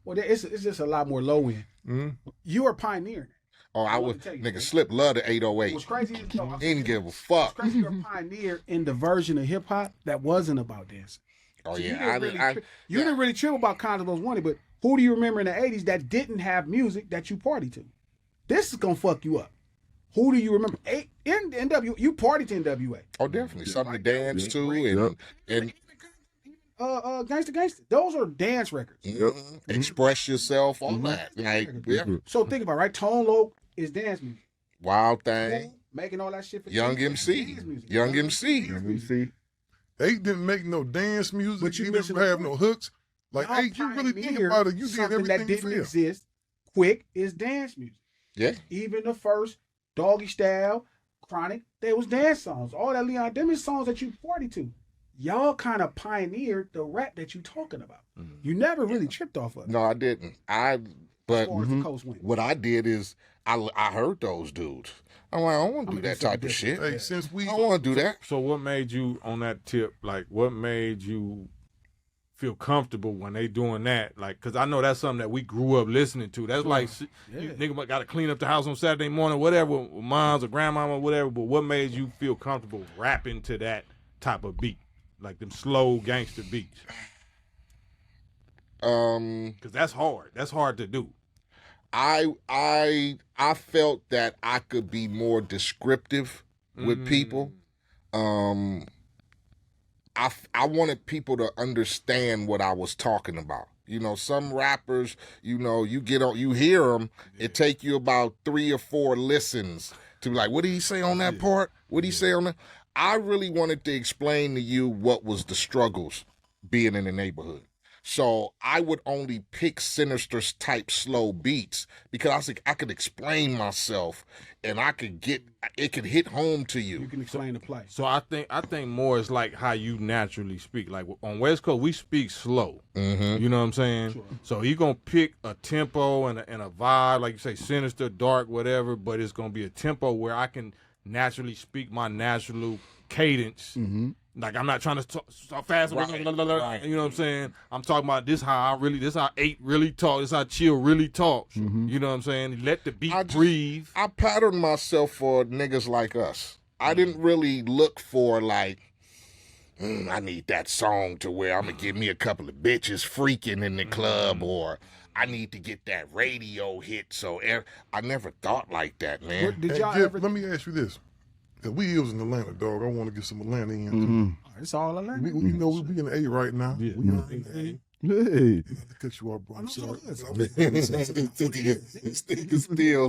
Well, it's just a lot more low end. You are pioneering.
Oh, I was nigga Slip love the 808.
What's crazy is though,
He didn't give a fuck.
crazy you're a pioneer in the version of hip hop that wasn't about dancing.
Oh
So
yeah,
you didn't really trip about Condos Wanted, but who do you remember in the 80s that didn't have music that you party to? This is gonna fuck you up. Who do you remember? In NW, you party to NWA.
Oh, definitely something to dance to and
Gangsta. Those are dance records.
express yourself, all that. Like
So think about it, right? Tone Loc is dance music.
Wild Thing,
Making all that shit for
Young
dance
MC,
music.
Young MC.
You see,
They didn't make no dance music.
But you
You
missing
didn't
the
have no hooks. Like,
Y'all
hey, you really think
pioneered
about it. You did
something that
everything
didn't
you feel.
exist. Quick is dance music.
Yeah.
Even the first Doggy Style, Chronic, there was dance songs. All that Leon, them is songs that you party to. Y'all kind of pioneered the rap that you talking about. You never really tripped off of it.
No, I didn't. But
as far as the coast went.
what I did is I heard those dudes. I'm like, I don't want to do that type of shit.
Hey, since we
I don't want to do that.
So what made you on that tip? Like, what made you feel comfortable when they doing that? Like, cause I know that's something that we grew up listening to. That's like, you nigga got to clean up the house on Saturday morning, whatever, with moms or grandmama or whatever. But what made you feel comfortable rapping to that type of beat, like them slow gangster beats? Cause that's hard. That's hard to do.
I felt that I could be more descriptive with people. I wanted people to understand what I was talking about. You know, some rappers, you know, you hear them, it take you about 3 or 4 listens to be like, what did he say on that part? What did he say on that? I really wanted to explain to you what was the struggles being in the neighborhood. So I would only pick sinister type slow beats because I was like, I could explain myself and it could hit home to you.
You can explain the play.
So I think more is like how you naturally speak. Like on West Coast, we speak slow. You know what I'm saying? Sure. So he gonna pick a tempo and a vibe, like you say, sinister, dark, whatever. But it's gonna be a tempo where I can naturally speak my natural cadence. Like I'm not trying to talk fast, right. You know what I'm saying? I'm talking about this how Eiht really talk, this how Chill really talks. You know what I'm saying? Let the beat breathe.
I patterned myself for niggas like us. I didn't really look for like, I need that song to where I'm gonna give me a couple of bitches freaking in the club, or I need to get that radio hit. So I never thought like that, man.
Did y'all
Gipp,
ever?
let me ask you this. Cause we is in Atlanta, dog. I want to get some Atlanta in too.
It's all Atlanta.
We know we in the A right now.
Yeah.
We in the A.
Hey,
To cut you off, bro. I'm sorry.
Still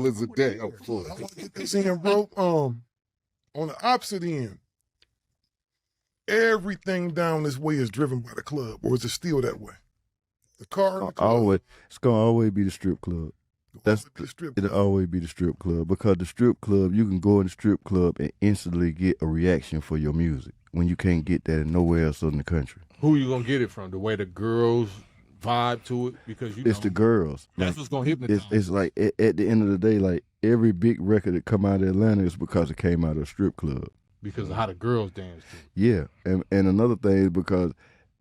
is a day. Oh, cool.
I want to get this in, bro. On the opposite end, everything down this way is driven by the club, or is it still that way? The car, and the club.
it's gonna always be the strip club. It'll always be the strip club, because the strip club, you can go in the strip club and instantly get a reaction for your music when you can't get that nowhere else in the country.
Who you gonna get it from? The way the girls vibe to it? Because
It's the girls.
That's what's gonna hypnotize.
It's like at the end of the day, like every big record that come out of Atlanta is because it came out of a strip club.
Because of how the girls dance to it.
Yeah, and another thing is because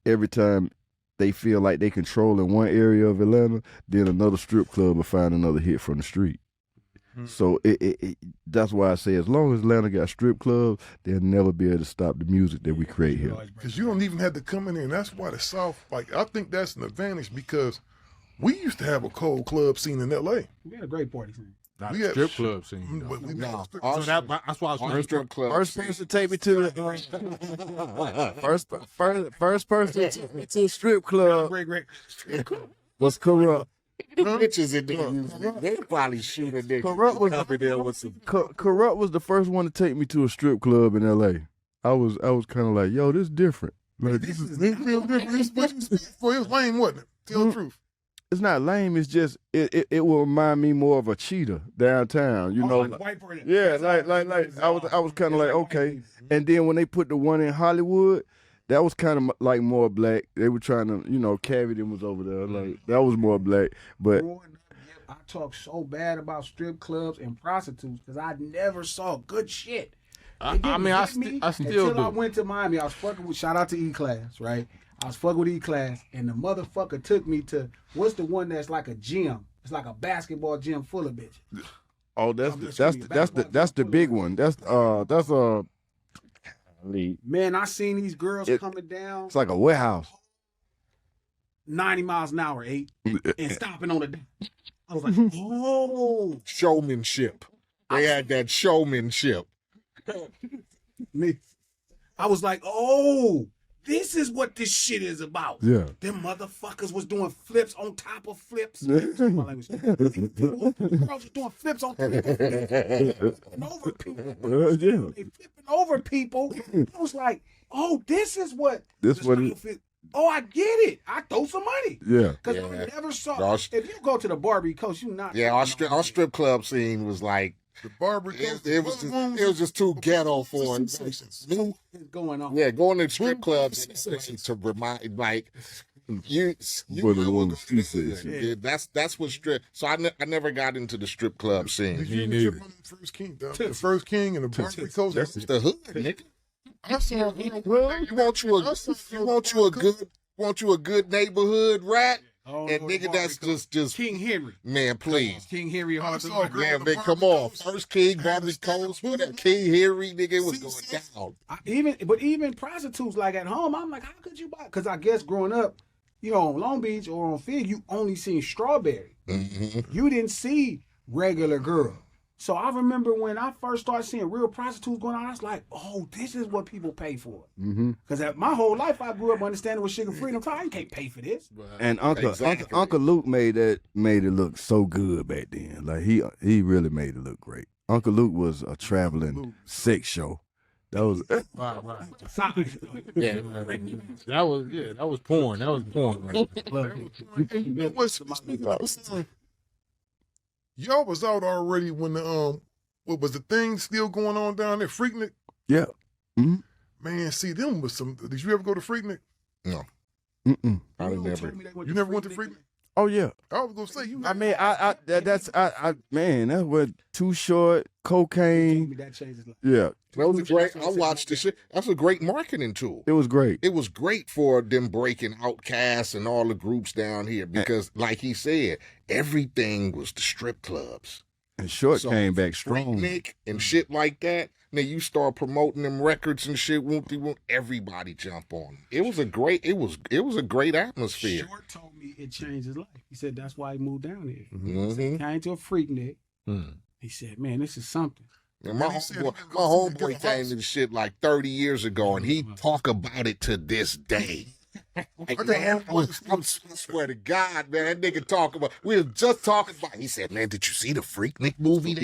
every time they feel like they control in one area of Atlanta, then another strip club will find another hit from the street. So that's why I say as long as Atlanta got strip clubs, they'll never be able to stop the music that we create here.
Because you don't even have to come in there. And that's why the South, like, I think that's an advantage, because we used to have a cold club scene in L.A.
We had a great party scene.
Not
We
the
had-
strip club scene.
But we
No,
strip-
our
So that's why I was
our strip club.
First person to take me to the first person to take me to a strip club
Great.
was Corrupt.
bitches in there, they probably shoot a nigga.
Corrupt was
Up in there with some.
Corrupt was the first one to take me to a strip club in L.A. I was kind of like, yo, this different. Like,
This is real different. It was lame, wasn't it? Tell the truth.
it's not lame. It's just it will remind me more of a cheetah downtown. You know,
White party.
yeah, like I was kind of like, okay. And then when they put the one in Hollywood, that was kind of like more black. They were trying to, Cavity was over there. Like that was more black. But
Growing up, I talk so bad about strip clubs and prostitutes because I never saw good shit.
I
It didn't
mean, I
hit me
still
until
do.
I went to Miami. I was fucking with, shout out to E-Class, right? I was fucking with E-Class, and the motherfucker took me to, what's the one that's like a gym? It's like a basketball gym full of bitches.
oh, that's the big one. That's
Man, I seen these girls coming down
it's like a warehouse.
90 miles an hour, and stopping on the dime. I was like, oh.
Showmanship. They had that showmanship.
Me. I was like, oh, this is what this shit is about.
Yeah.
Them motherfuckers was doing flips on top of flips. My language. Girls was doing flips on top of flips. Flipping over people.
Yeah.
They flipping over people. I was like, oh, this is what
This what it-
outfit. Oh, I get it. I throw some money.
Yeah.
Because
Yeah.
I never saw.
Y'all-
If you go to the Barbie Coast, you not.
Yeah, our strip club scene was like,
The barber
it was just too ghetto for it.
What's going on?
Yeah, going to strip clubs to remind, like, You
What the
know
one
what
she
I'm
said.
saying. Yeah, that's what strip. So I never got into the strip club scene.
Did you ever trip on the First King? The First King and the Barbary Coast.
That's the hood, nigga.
I saw
You want you a good neighborhood rat,
Oh,
and
no,
nigga,
Barbary
that's just
King Henry.
man, please.
King Henry hard to
saw a
like.
girl-
Man, man, come on. First King, Barbary Coast, whatever. King Henry, nigga, it was going down.
Even prostitutes like at home, I'm like, how could you buy? Because I guess growing up, you know, on Long Beach or on Fig, you only seen strawberry.
Mm-hmm.
You didn't see regular girl. So I remember when I first started seeing real prostitutes going on, I was like, oh, this is what people pay for. Because my whole life I grew up understanding what sugar freedom. I can't pay for this.
And Uncle Luke made it look so good back then. Like he really made it look great. Uncle Luke was a traveling sex show. That was
Yeah, that was porn. That was porn. Right?
Y'all was out already when the what was the thing still going on down there? Freaknik?
yeah.
Man, see, them was some. Did you ever go to Freaknik?
No,
Mm-mm.
I
You
never.
told me they
You never went to Freaknik?
Oh yeah.
I was gonna say you.
I mean, that's what Too Short, cocaine.
That changes life.
Yeah,
That was a great. I watched this shit. That's a great marketing tool.
it was great.
It was great for them breaking Outcasts and all the groups down here because, like he said, everything was the strip clubs.
And Short
So,
came back strong.
Freaknik and shit like that. Now you start promoting them records and shit. Won't everybody jump on? It was a great. It was a great atmosphere.
Short told me it changed his life. He said that's why he moved down here.
Mm-hmm.
He came to a Freaknik. He said, man, this is something.
And my homeboy came to the shit like 30 years ago, and he talk about it to this day. Like, man, I swear to God, man, that nigga talk about. We were just talking about. He said, "Man, did you see the Freaknik movie?"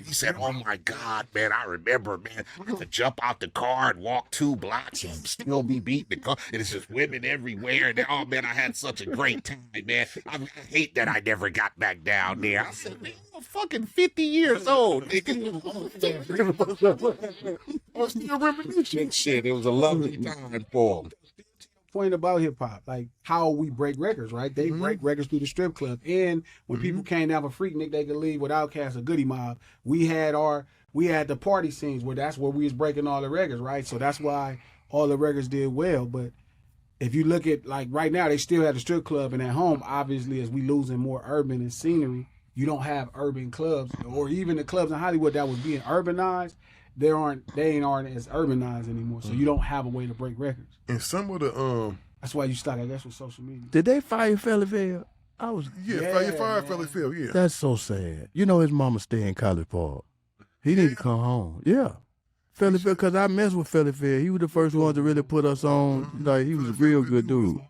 He said, "Oh my God, man, I remember, man. I had to jump out the car and walk 2 blocks and still be beating the car, and it's just women everywhere. And oh man, I had such a great time, man. I hate that I never got back down there." I said, "Man, I'm fucking 50 years old, nigga."
I still reminiscing.
Shit, it was a lovely time for him.
Point about hip hop, like how we break records, right? They break records through the strip club. And when people came down for Freaknik, they could leave with Outkast or Goodie Mob. We had the party scenes where that's where we was breaking all the records, right? So that's why all the records did well. But if you look at like right now, they still have the strip club, and at home, obviously, as we losing more urban and scenery, you don't have urban clubs, or even the clubs in Hollywood that was being urbanized. They aren't as urbanized anymore, so you don't have a way to break records.
And some of the
That's why you stuck, I guess, with social media.
Did they fire Fellyville? I was.
fire Philly Phil, yeah.
That's so sad. You know his mama stay in College Park. He need to come home. Yeah. Fellyville, because I messed with Fellyville. He was the first one to really put us on. Like, he was a real good dude.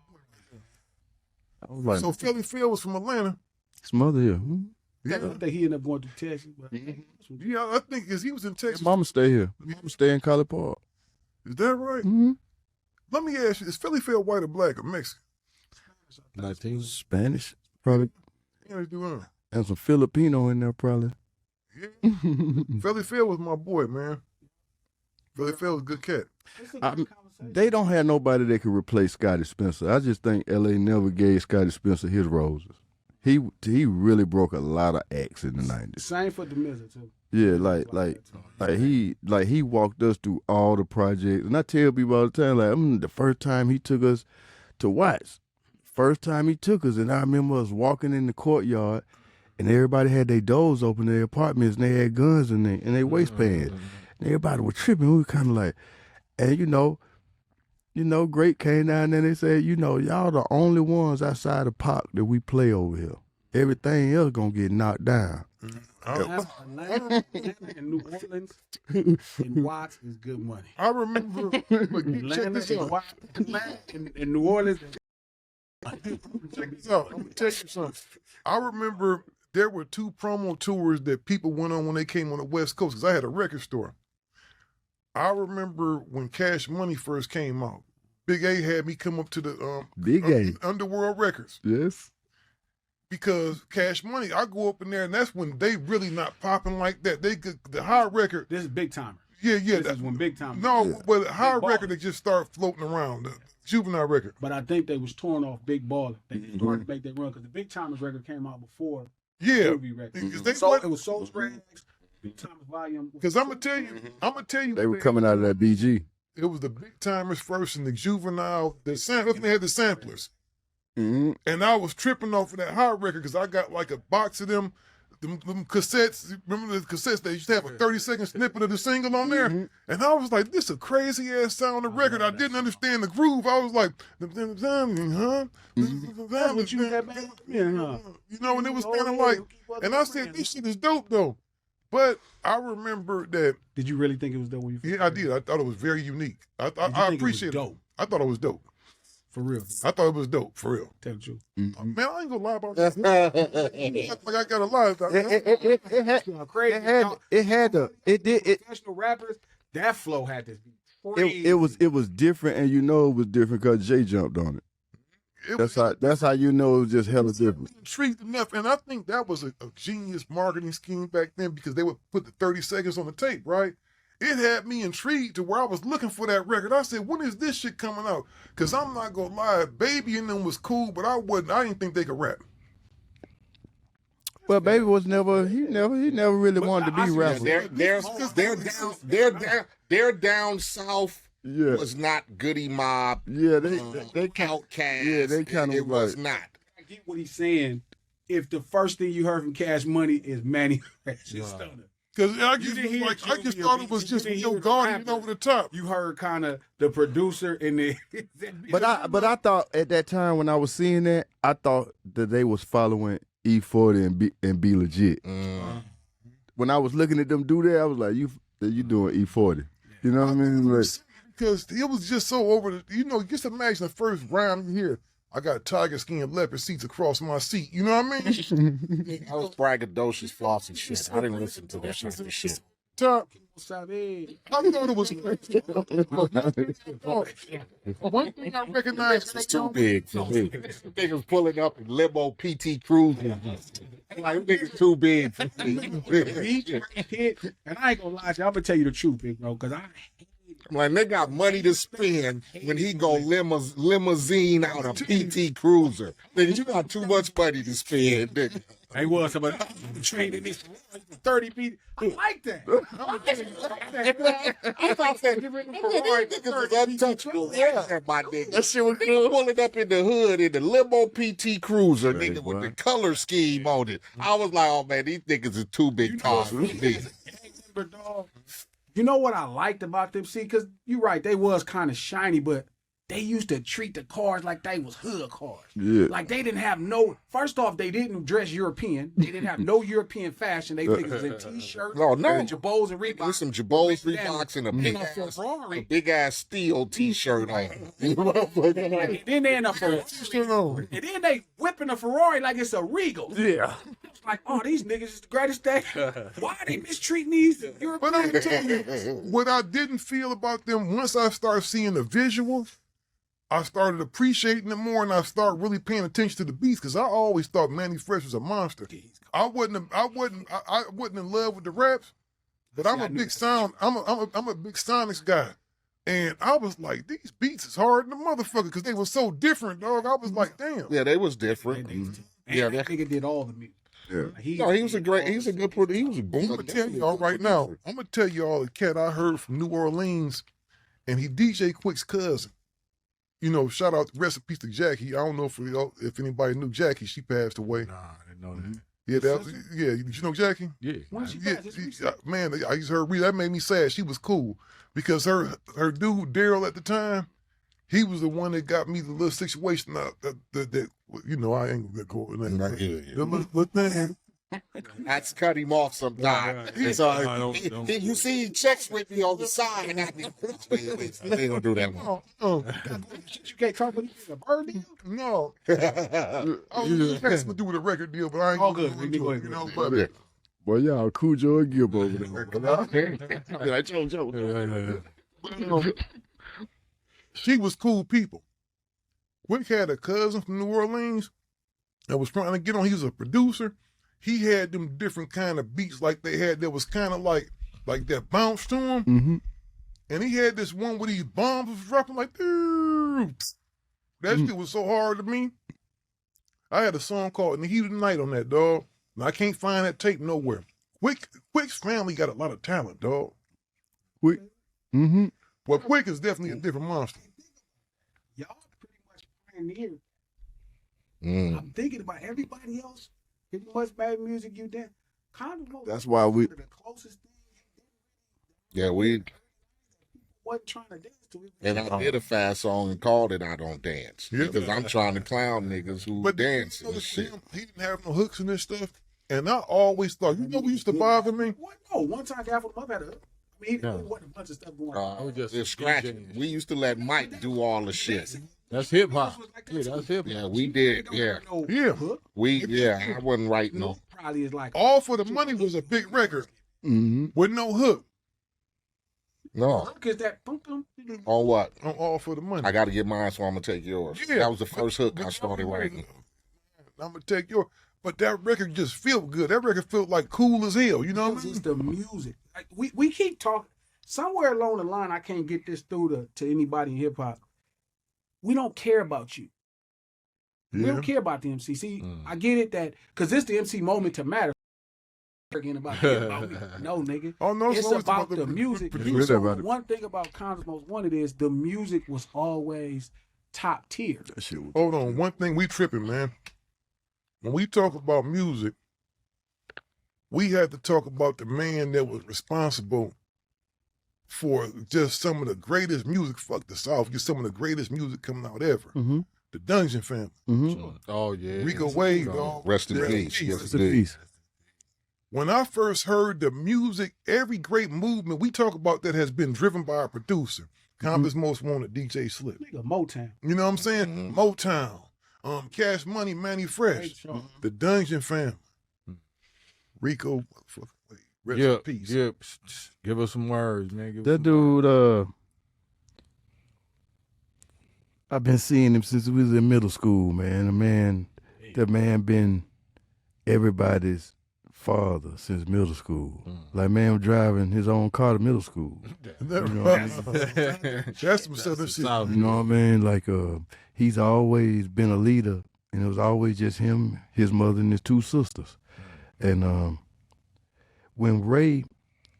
I was like,
So Philly Phil was from Atlanta.
his mother here.
I think he ended up going to Texas. But
Yeah, I think because he was in Texas.
His mama stay here. His mama stay in College Park.
Is that right?
Mm-hmm.
Let me ask you: is Philly Phil white or black or Mexican?
Latino.
Spanish, probably.
Yeah, they do.
And some Filipino in there, probably.
Yeah. Philly Phil was my boy, man. Philly Phil was a good cat.
They don't have nobody that can replace Scotty Spencer. I just think LA never gave Scotty Spencer his roses. He really broke a lot of acts in the 90s.
same for the Mizza too.
Yeah, like he walked us through all the projects, and I tell people all the time, like, the first time he took us to Watts, and I remember us walking in the courtyard, and everybody had their doors open in their apartments, and they had guns in their waistbands, and everybody was tripping. We were kind of like, and you know, Great came down there and they said, y'all the only ones outside of Pac that we play over here. Everything else gonna get knocked down.
Atlanta and New Orleans and Watts is good money.
I remember. Look, you check
Atlanta
this
and
out.
Watts and New Orleans.
Check this out. I'm gonna tell you something. I remember there were 2 promo tours that people went on when they came on the West Coast because I had a record store. I remember when Cash Money first came out. Big A had me come up to the
Big A.
Underworld Records
Yes.
because Cash Money. I go up in there and that's when they really not popping like that. The high record.
This is big timer.
Yeah,
This is when Big Time.
No, but high
Big
record
Baller.
they just start floating around. The juvenile record.
But I think they was torn off Big Baller. They started to make that run because the Big Timers record came out before
Yeah.
Groovy record.
They
So
went-
it was Soul Scratch, Big Timers Volume.
Because I'm gonna tell you,
They were coming out of that BG.
It was the Big Timers first and the juvenile. They had the samplers,
Mm-hmm.
and I was tripping off of that high record because I got like a box of them cassettes. Remember the cassettes? They used to have a 30-second snippet of the single on there, and I was like, "This is a crazy ass sound of record." I didn't understand the groove. I was like, "Huh?"
That's what you had back then, huh?
You know, and it was kind of like, and I said, "This shit is dope, though." But I remember that.
Did you really think it was dope when you first
Yeah, I did. I thought it was very unique. I
Did you think it was
appreciate it.
dope?
I thought it was dope.
For real?
I thought it was dope, for real.
Tell the truth.
Man, I ain't gonna lie about that. Like I gotta lie about that.
Crazy. Professional rappers, that flow had this beat.
It was different, and you know it was different because Jay jumped on it. That's how you know it was just hella different.
Intrigued enough, and I think that was a genius marketing scheme back then because they would put the 30 seconds on the tape, right? It had me intrigued to where I was looking for that record. I said, when is this shit coming out? Because I'm not gonna lie, Baby and them was cool, but I didn't think they could rap.
But Baby was never really wanted to be rapper.
They're down south.
Yeah.
Was not Goodie Mob.
Yeah, they
Outkast.
Yeah, they kind of
it was not.
I get what he's saying. If the first thing you heard from Cash Money is Manny Fresh and Stunner.
Because I
You
just,
didn't hear
I just
Junior
thought it
beats,
was
you
just
didn't
Yo
hear the
Guardian
rapper.
over the top.
You heard kind of the producer and the.
But I thought at that time when I was seeing that, I thought that they was following E40 and be legit. When I was looking at them do that, I was like, you doing E40. You know what I mean? Like,
Because it was just so over the, just imagine the first rhyme you hear, I got tiger skin and leopard seats across my seat. You know what I mean?
I was braggadocious floss and shit. I didn't listen to that type of shit.
Top.
Sabe.
I thought it was one thing I recognized.
It's too big for me. Niggas pulling up in limo PT Cruiser. Like, niggas too big for me.
And I ain't gonna lie to you, I'm gonna tell you the truth, big bro, because
I'm like, they got money to spend when he go limousine out a PT Cruiser. Nigga, you got too much money to spend, nigga.
I was somebody training this 30 feet. I like that.
I thought that niggas was untouchable. Yeah, my nigga. That shit was cool. Pulling up in the hood in the limo PT Cruiser, nigga, with the color scheme on it. I was like, oh man, these niggas are too big cars for me.
You know what I liked about them? See, because you're right, they was kind of shiny, but they used to treat the cars like they was hood cars.
Yeah.
Like they didn't have first off, they didn't dress European. They didn't have no European fashion. They niggas was in t-shirts,
No.
and Jabos and Reeboks.
With some Jabos, Reeboks, and a big ass steel T-shirt on.
And then they in a Ferrari. And then they whipping a Ferrari like it's a Regal.
yeah.
It's like, oh, these niggas is the greatest thing. Why are they mistreating these Europeans?
But I'm telling you, what I didn't feel about them, once I started seeing the visuals, I started appreciating them more, and I started really paying attention to the beats because I always thought Manny Fresh was a monster. I wasn't in love with the raps, but I'm a big sound. I'm a big sonics guy, and I was like, these beats is hard in the motherfucker because they were so different, dog. I was like, damn.
Yeah, they was different.
And
Yeah,
that nigga did all the music.
Yeah.
No, he was a good producer. He was a
I'm
good.
gonna tell y'all right now. I'm gonna tell y'all a cat I heard from New Orleans, and he DJ Quick's cousin. Shout out, rest in peace to Jackie. I don't know if anybody knew Jackie. She passed away.
Nah, I didn't know that.
Yeah, did you know Jackie?
Yeah.
When she
Yeah,
passed,
man, I used to her read. That made me sad. She was cool because her dude Daryl at the time, he was the one that got me the little situation that I ain't gonna go in there. The little thing.
That's cut him off sometimes.
Right.
So,
Don't.
you see, he checks with me on the side. And I ain't gonna do that one.
you can't talk with a bird deal?
No. I was just gonna do with a record deal, but I ain't
All
gonna
good.
do
We
it,
go
but
Yeah.
Boy, y'all Cujo and Gipp over there. Like, Joe.
she was cool people. Quick had a cousin from New Orleans that was trying to get on. He was a producer. He had them different kind of beats like they had that was kind of like like that bounce to him.
Mm-hmm.
And he had this one where these bombs was dropping like, "Doo." That shit was so hard to me. I had a song called "In the Heat of the Night" on that, dog. And I can't find that tape nowhere. Quick's family got a lot of talent, dog.
Quick. Mm-hmm.
Well, Quick is definitely a different monster.
Y'all pretty much pioneered.
Mm.
I'm thinking about everybody else. Pretty much made music you did.
That's why we-
the closest thing
Yeah, we
wasn't trying to dance to it.
and I did a fast song and called it "I Don't Dance"
Yeah.
because I'm trying to clown niggas who
But
dance
you know,
and shit.
he didn't have no hooks in this stuff. And I always thought, you know what used to bother me?
What? No, one time Gafford Muff had a. I mean,
Yeah.
there wasn't a bunch of stuff going on.
was just
It's scratching.
DJing.
We used to let Mike do all the shit.
That's hip hop. Yeah, that's hip hop.
Yeah, we did. Yeah,
Yeah.
I wasn't writing no.
Probably is like
All for the Money was a big record
Mm-hmm.
with no hook
No.
Cause that boom, boom,
On what?
on All for the Money.
I got to get mine, so I'm gonna take yours.
Yeah.
That was the first hook
But
I started writing.
I'm going to take your. But that record just felt good. That record felt like cool as hell. You know what I
Because
mean?
it's the music. Like, we keep talking. Somewhere along the line, I can't get this through to anybody in hip hop. We don't care about you. We
Yeah.
don't care about the MC. See, I get it that because this the MC moment to matter. Again about me. No, nigga.
Oh, no,
It's
always
about the music.
producer.
So
about it.
one thing about Con's Most Wanted is the music was always top tier.
That shit was.
Hold on. One thing we tripping, man. When we talk about music, we had to talk about the man that was responsible for just some of the greatest music. Fuck the South. Just some of the greatest music coming out ever.
Mm-hmm.
The Dungeon Family.
Mm-hmm.
Oh yeah.
Rico Wade, dog.
Rest in
Rest in
peace.
peace.
Yes,
It's a
indeed.
piece.
When I first heard the music, every great movement we talk about that has been driven by a producer. Compton's Most Wanted, DJ Slip.
Nigga, Motown.
You know what I'm saying? Motown, Cash Money, Manny Fresh, the Dungeon Family, Rico, rest in peace.
Gipp, give us some words, man. Give us
That
some
dude, I've been seeing him since we was in middle school, man. That man been everybody's father since middle school. Like, man was driving his own car to middle school.
That's
You know what I mean?
That's some southern shit.
South.
You know what I mean? Like, he's always been a leader, and it was always just him, his mother, and his two sisters. And when Ray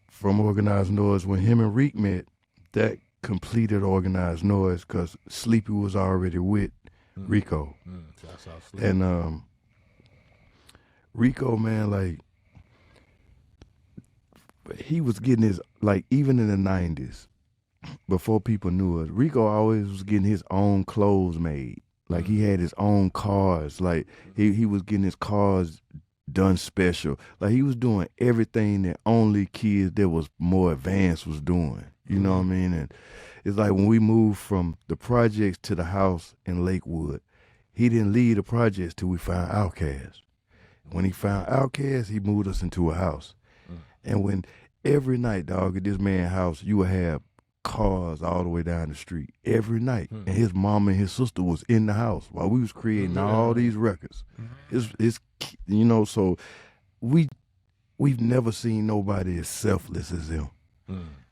from Organized Noise, when him and Reek met, that completed Organized Noise because Sleepy was already with Rico.
That's how Sleep.
And Rico, man, like, he was getting his, like, even in the 90s, before people knew us, Rico always was getting his own clothes made. Like, he had his own cars. Like, he was getting his cars done special. Like, he was doing everything that only kids that was more advanced was doing. You know what I mean? And it's like when we moved from the projects to the house in Lakewood, he didn't leave the projects till we found Outkast. When he found Outkast, he moved us into a house. And when every night, dog, at this man's house, you would have cars all the way down the street every night. And his mom and his sister was in the house while we was creating all these records. It's you know, so we've never seen nobody as selfless as him.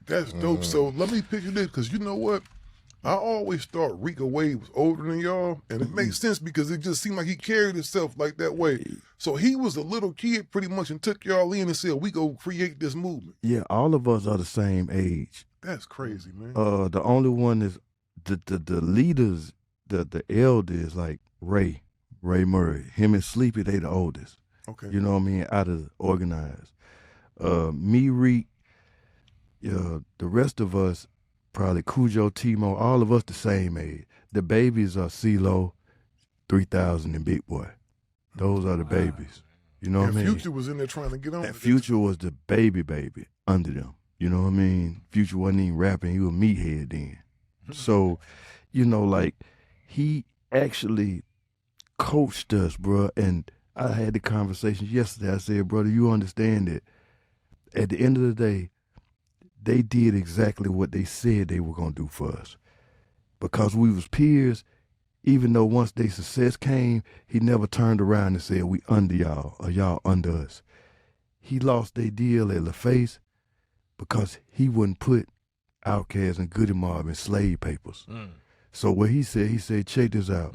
That's dope. So let me picture this, because you know what? I always thought Rico Wade was older than y'all, and it makes sense because it just seemed like he carried himself like that way. So he was a little kid pretty much and took y'all in and said, we go create this movement.
Yeah, all of us are the same age.
That's crazy, man.
The only one is the leaders, the elders, like Ray Murray. Him and Sleepy, they the oldest.
Okay.
You know what I mean? Out of Organized. Me, Reek, the rest of us, probably Cujo, Timo, all of us the same age. The babies are CeeLo, 3000, and Big Boy. Those are the babies. You know what
And
I mean?
Future was in there trying to get on.
And
with
Future was the baby under them. You know what I mean? Future wasn't even rapping. He was meathead then. So, you know, like, he actually coached us, bro. And I had the conversation yesterday. I said, brother, you understand that at the end of the day, they did exactly what they said they were going to do for us. Because we was peers, even though once their success came, he never turned around and said, we under y'all or y'all under us. He lost their deal at LaFace. because he wouldn't put Outkast and Goodie Mob in slave papers. So what he said, check this out.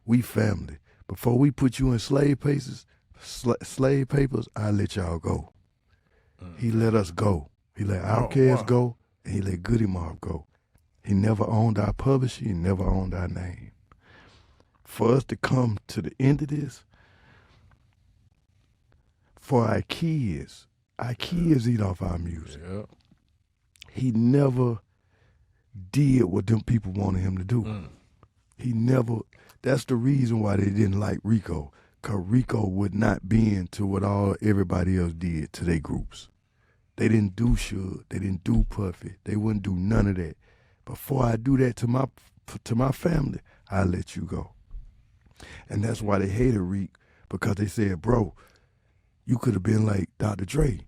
We family. Before we put you in slave papers, I'll let y'all go. He let us go. He let Outkast go, and he let Goodie Mob go. He never owned our publishing. He never owned our name. For us to come to the end of this, for our kids eat off our music.
Yeah.
He never did what them people wanted him to do. He never, that's the reason why they didn't like Rico, because Rico would not bend to what everybody else did to their groups. They didn't do Suge, they didn't do Puffy, they wouldn't do none of that. Before I do that to my family, I'll let you go. And that's why they hated Reek, because they said, bro, you could have been like Dr. Dre.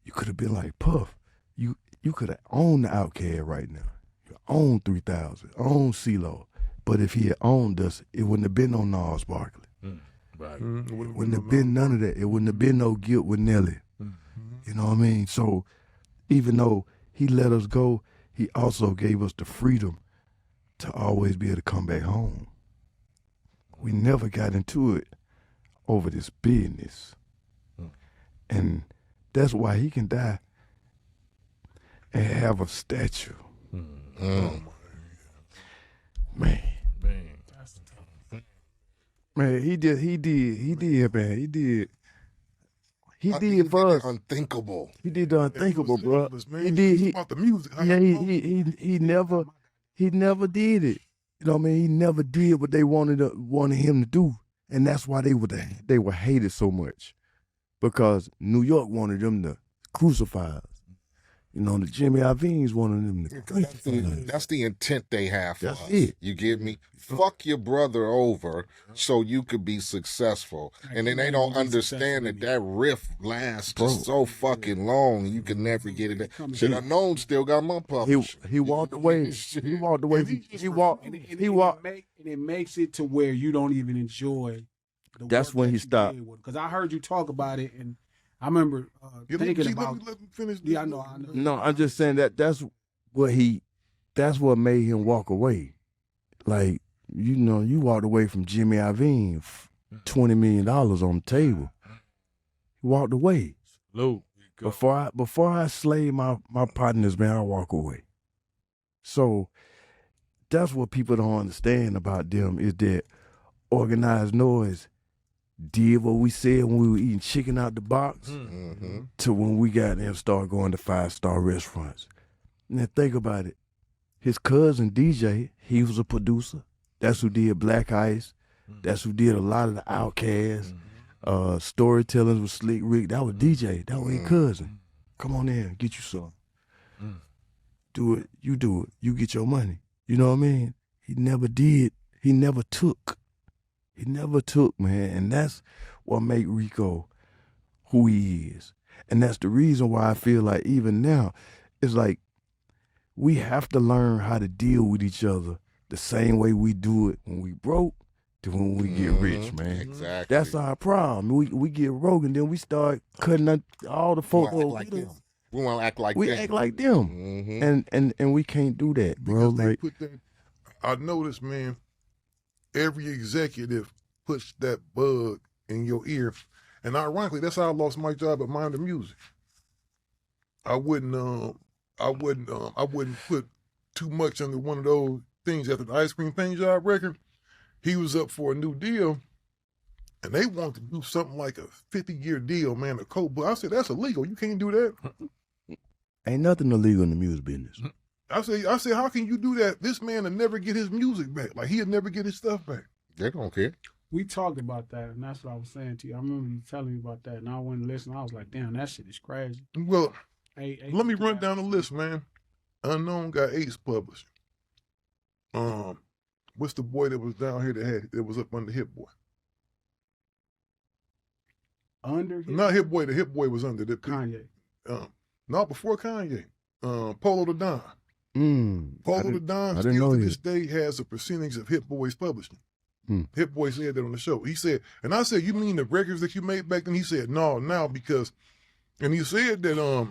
You could have been like Puff. You could have owned the Outkast right now. You own 3000, own CeeLo. But if he had owned us, it wouldn't have been no Nas Barkley.
Right.
It wouldn't have been none of that. It wouldn't have been no Gipp with Nelly. You know what I mean? So even though he let us go, he also gave us the freedom to always be able to come back home. We never got into it over this business. And that's why he can die and have a statue. Man. Man, he did, man. He did for us.
Unthinkable.
He did the unthinkable, bro.
Man.
He did.
It's about the music.
Yeah, he never did it. You know what I mean? He never did what they wanted him to do, and that's why they were hated so much, because New York wanted them to crucify us. You know, the Jimmy Iovine's wanted them to crucify us.
That's the intent they have for
That's
us.
it.
You get me? Fuck your brother over so you could be successful. And then they don't understand that riff lasts so fucking long, you can never get it. Shit, Unknown still got my publisher.
He walked away. He walked away. He walked.
And it makes it to where you don't even enjoy the
That's
work
when
that
he
you
stopped.
Because I heard you talk about it, and I remember thinking about.
Let me finish.
Yeah, I know.
No, I'm just saying that's what made him walk away. Like, you know, you walked away from Jimmy Iovine, $20 million on the table. He walked away.
Luke.
Before I slay my partners, man, I walk away. So that's what people don't understand about them, is that Organized Noise did what we said when we were eating chicken out the box to when we got there and started going to 5-star restaurants. And then think about it. His cousin DJ, he was a producer. That's who did Black Ice. That's who did a lot of the Outkast. Storytellers with Slick Rick. That was DJ. That was his cousin. Come on in, get you some. Do it. You get your money. You know what I mean? He never did. He never took. He never took, man. And that's what make Rico who he is. And that's the reason why I feel like even now, it's like we have to learn how to deal with each other the same way we do it when we broke to when we get rich, man.
Exactly.
That's our problem. We get broke and then we start cutting out all the folks.
We want to act like them.
We act like them. And we can't do that, bro.
Because they
Like,
put that. I noticed, man, every executive puts that bug in your ear. And ironically, that's how I lost my job at Mind the Music. I wouldn't put too much under one of those things. After the ice cream paint job record, he was up for a new deal, and they wanted to do something like a 50-year deal, man, a coat. But I said, that's illegal. You can't do that.
ain't nothing illegal in the music business.
I said, how can you do that? This man will never get his music back. Like, he'll never get his stuff back.
They don't care.
We talked about that, and that's what I was saying to you. I remember you telling me about that, and I went and listened. I was like, damn, that shit is crazy.
Well,
Hey,
let me run down the list, man. Unknown got Ace Publishing. What's the boy that was down here that was up under Hit Boy?
Under him?
Not Hit Boy. The Hit Boy was under the
Kanye.
Not before Kanye. Polo the Don. Polo the Don
I didn't
still
know
to
he-
this day has a percentage of Hit Boy's publishing. Hit Boy said that on the show. He said, and I said, you mean the records that you made back then? He said, no, now because, and he said that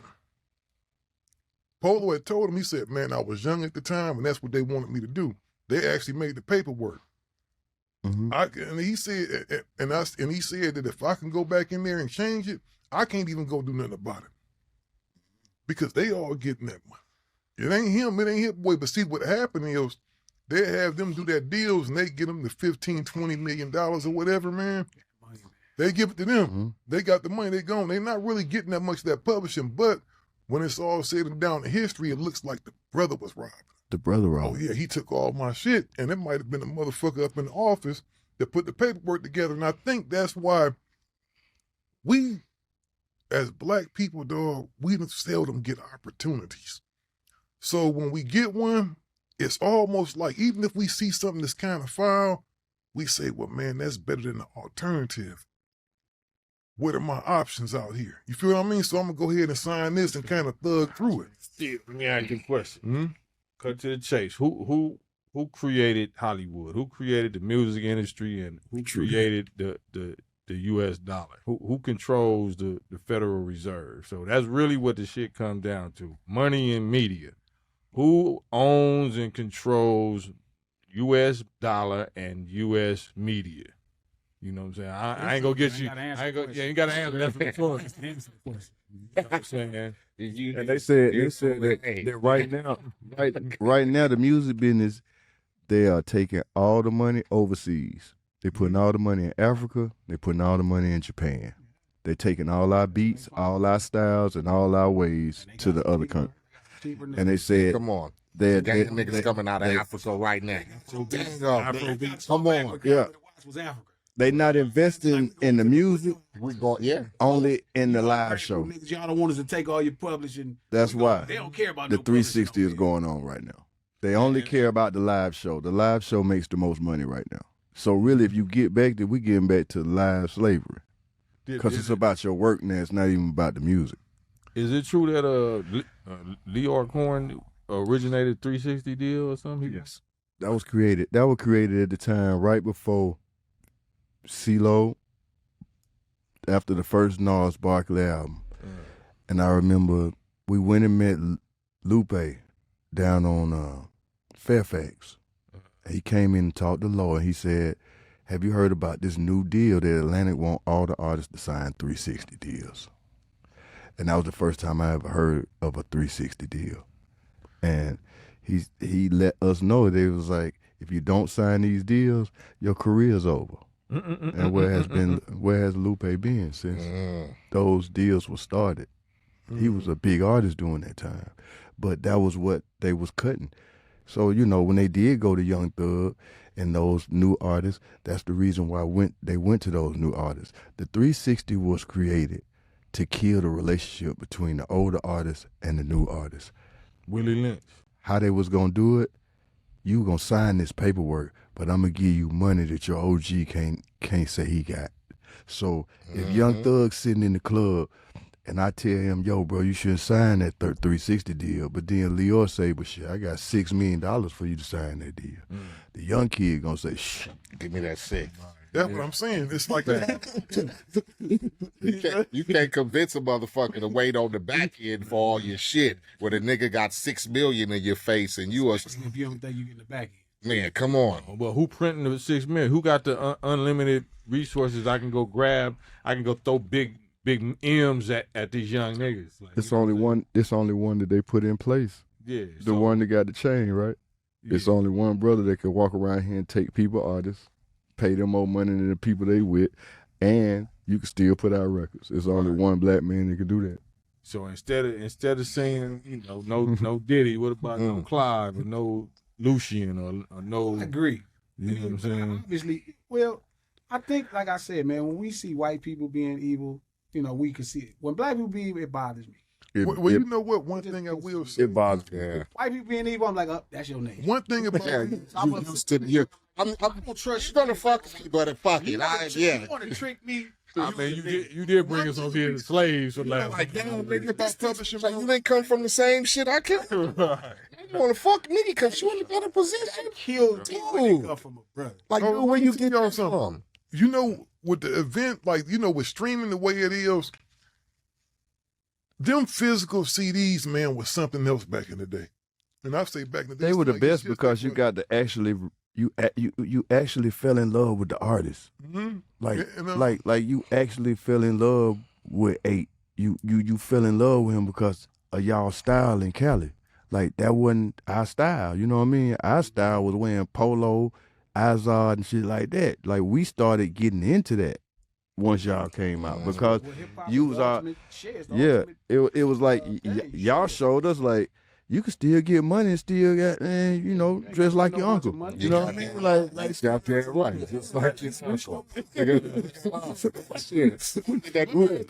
Polo had told him, he said, man, I was young at the time, and that's what they wanted me to do. They actually made the paperwork. And he said that if I can go back in there and change it, I can't even go do nothing about it. Because they all getting that money. It ain't him, it ain't Hit Boy. But see, what happened is they have them do their deals and they get them the $15, $20 million or whatever, man. They give it to them. They got the money, they gone. They're not really getting that much of that publishing, but when it's all said and down in history, it looks like the brother was robbed.
The brother robbed.
Oh, yeah, he took all my shit, and it might have been a motherfucker up in the office that put the paperwork together, and I think that's why we, as black people, dog, we seldom get opportunities. So when we get one, it's almost like, even if we see something that's kind of foul, we say, well, man, that's better than the alternative. What are my options out here? You feel what I mean? So I'm going to go ahead and sign this and kind of thug through it.
Steve, let me ask you a question. Cut to the chase. Who created Hollywood? Who created the music industry, and who created the U.S. dollar? Who controls the Federal Reserve? So that's really what the shit comes down to. Money and media. Who owns and controls U.S. dollar and U.S. media? You know what I'm saying? I ain't gonna get you. You gotta answer that for the You know what I'm saying?
And they said that right now the music business, they are taking all the money overseas. They putting all the money in Africa. They putting all the money in Japan. They taking all our beats, all our styles, and all our ways to the other country. And they said,
come on.
They're
niggas coming out of Africa right now. Come on.
Yeah. They not investing in the music. Only in the live show.
Niggas, y'all don't want us to take all your publishing.
That's why
they don't care about
the
no
360 is going on right now. They only care about the live show. The live show makes the most money right now. So really, if you get back to, we getting back to live slavery, because it's about your work now. It's not even about the music.
Is it true that Leor Cohen originated 360 deal or something?
Yes. That was created at the time right before CeeLo, after the first Nas Barkley album. And I remember we went and met Lupe down on Fairfax. He came in and talked to Law, and he said, have you heard about this new deal that Atlantic want all the artists to sign 360 deals? And that was the first time I ever heard of a 360 deal. And he let us know that it was like, if you don't sign these deals, your career's over. And where has Lupe been since those deals were started? He was a big artist during that time, but that was what they was cutting. So, you know, when they did go to Young Thug and those new artists, that's the reason why they went to those new artists. The 360 was created to kill the relationship between the older artists and the new artists.
Willie Lynch.
How they was gonna do it? You gonna sign this paperwork, but I'm gonna give you money that your OG can't say he got. So if Young Thug's sitting in the club and I tell him, yo, bro, you shouldn't sign that 360 deal, but then Leor say, but shit, I got $6 million for you to sign that deal. The young kid gonna say, shh,
give me that $6.
That's what I'm saying. It's like that.
You can't convince a motherfucker to wait on the back end for all your shit when a nigga got $6 million in your face and you are.
If you don't think you get the back end.
Man, come on.
Well, who printing the $6 million? Who got the unlimited resources I can go grab? I can go throw big M's at these young niggas. Like,
it's only one that they put in place.
Yeah.
The one that got the chain, right? Yeah. It's only one brother that can walk around here and take people artists, pay them more money than the people they with, and you can still put out records. It's only one black man that can do that.
So instead of saying, you know, no Diddy, what about no Clive or no Lucian or no?
I agree.
You know what I'm saying?
Obviously, well, I think, like I said, man, when we see white people being evil, you know, we can see it. When black people be evil, it bothers me.
Well, you know what? One thing I will say.
It bothers me.
Yeah.
White people being evil, I'm like, oh, that's your name.
One thing about
I'm gonna trust you. Gonna fuck me, but fuck it.
You want to trick me?
I mean, you did bring us over here as slaves for last.
Like, damn, nigga, that's publishing. Like, you didn't come from the same shit I came from. You want to fuck nigga because you in a better position.
Killed you come from a brother.
Like, where you get y'all from?
You know, with the event, like, you know, with streaming the way it is, them physical CDs, man, was something else back in the day. And I say back in the day,
They were the
like, it's
best
just
because
like
you got to actually you actually fell in love with the artist.
Mm-hmm.
Like you actually fell in love with Eiht. You fell in love with him because of y'all style in Cali. Like that wasn't our style, you know what I mean? Our style was wearing polo, Izod and shit like that. Like we started getting into that once y'all came out because you was our it was like y'all showed us like you can still get money and still got dress like your uncle. You know what I mean? Like
Got that right. Just like your uncle. Shit. That good.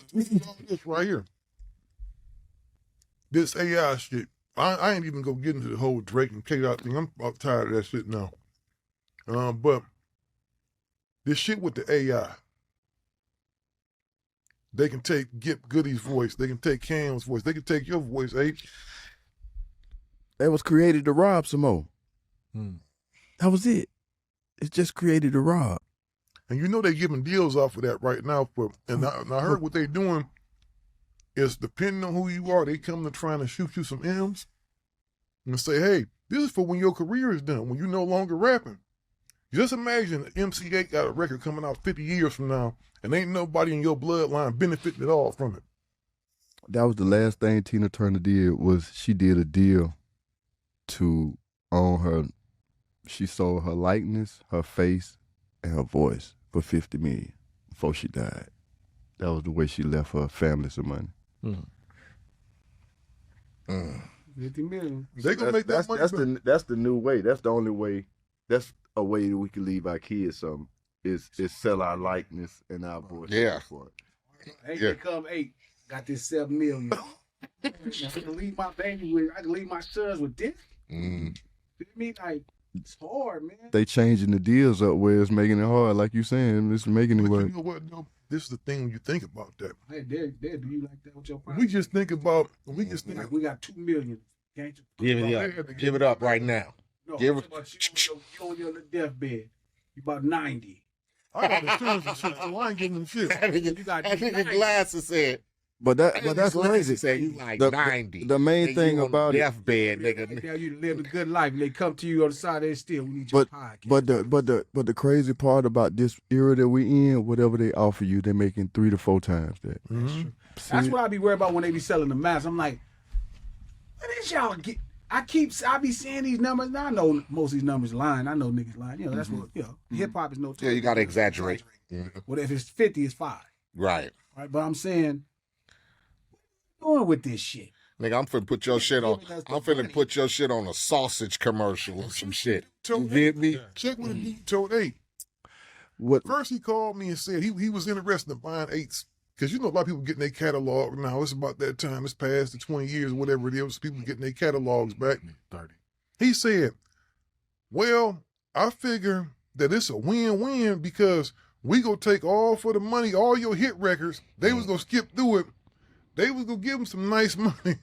This right here. This AI shit. I ain't even gonna get into the whole Drake and K-Dot thing. I'm about tired of that shit now. But this shit with the AI, they can take Gipp Goodie's voice, they can take Cam's voice, they can take your voice, Eiht.
that was created to rob some more. That was it. It's just created to rob.
And you know they giving deals off of that right now. And I heard what they doing is depending on who you are, they come to trying to shoot you some M's and say, hey, this is for when your career is done, when you're no longer rapping. Just imagine MC Eiht got a record coming out 50 years from now and ain't nobody in your bloodline benefiting at all from it.
That was the last thing Tina Turner did was she did a deal to own her. She sold her likeness, her face, and her voice for $50 million before she died. That was the way she left her family some money.
50 million.
They gonna make that money.
That's the new way. That's the only way. That's a way that we can leave our kids something. Is sell our likeness and our voice.
Yeah.
For it.
Hey, they come Eiht. Got this 7 million. I can leave my baby with. I can leave my sons with this.
Mm.
You mean like it's hard, man.
They changing the deals up where it's making it hard, like you saying. It's making it
But
work.
you know what, though? This is the thing when you think about that.
Hey, they do you like that with your
We
partner?
just think about, we
got 2 million. Can't you?
Give it up. Give it up right now.
No,
Give
I'm
it-
talking about you on your deathbed. You about 90.
I got insurance and shit, so I ain't getting them shit.
You got
I think the glasses said.
But that's crazy.
Said you like
The-
90.
the main
And
thing
you on
about it-
deathbed,
They
nigga.
tell you to live a good life. And they come to you on the side of their steel. We need your podcast.
But the crazy part about this era that we in, whatever they offer you, they're making 3 to 4 times that.
That's what I be worried about when they be selling the masks. I'm like, what is y'all get? I be seeing these numbers. Now I know most of these numbers lying. I know niggas lying. You know, that's what, hip hop is no
Yeah, you got to exaggerate.
What if it's 50, it's 5.
Right.
Right? But I'm saying, what you doing with this shit?
Nigga, I'm finna put your shit on.
Giving us the
I'm finna
money.
put your shit on a sausage commercial or some shit. You
Told
get me?
Check with the dude told Eiht.
What
First he called me and said he was interested in buying Eights. Because you know a lot of people getting their catalog now. It's about that time. It's past the 20 years, whatever it is. People getting their catalogs back.
30.
He said, well, I figure that it's a win-win because we gonna take all for the money, all your hit records. They was gonna skip through it. They was gonna give him some nice money.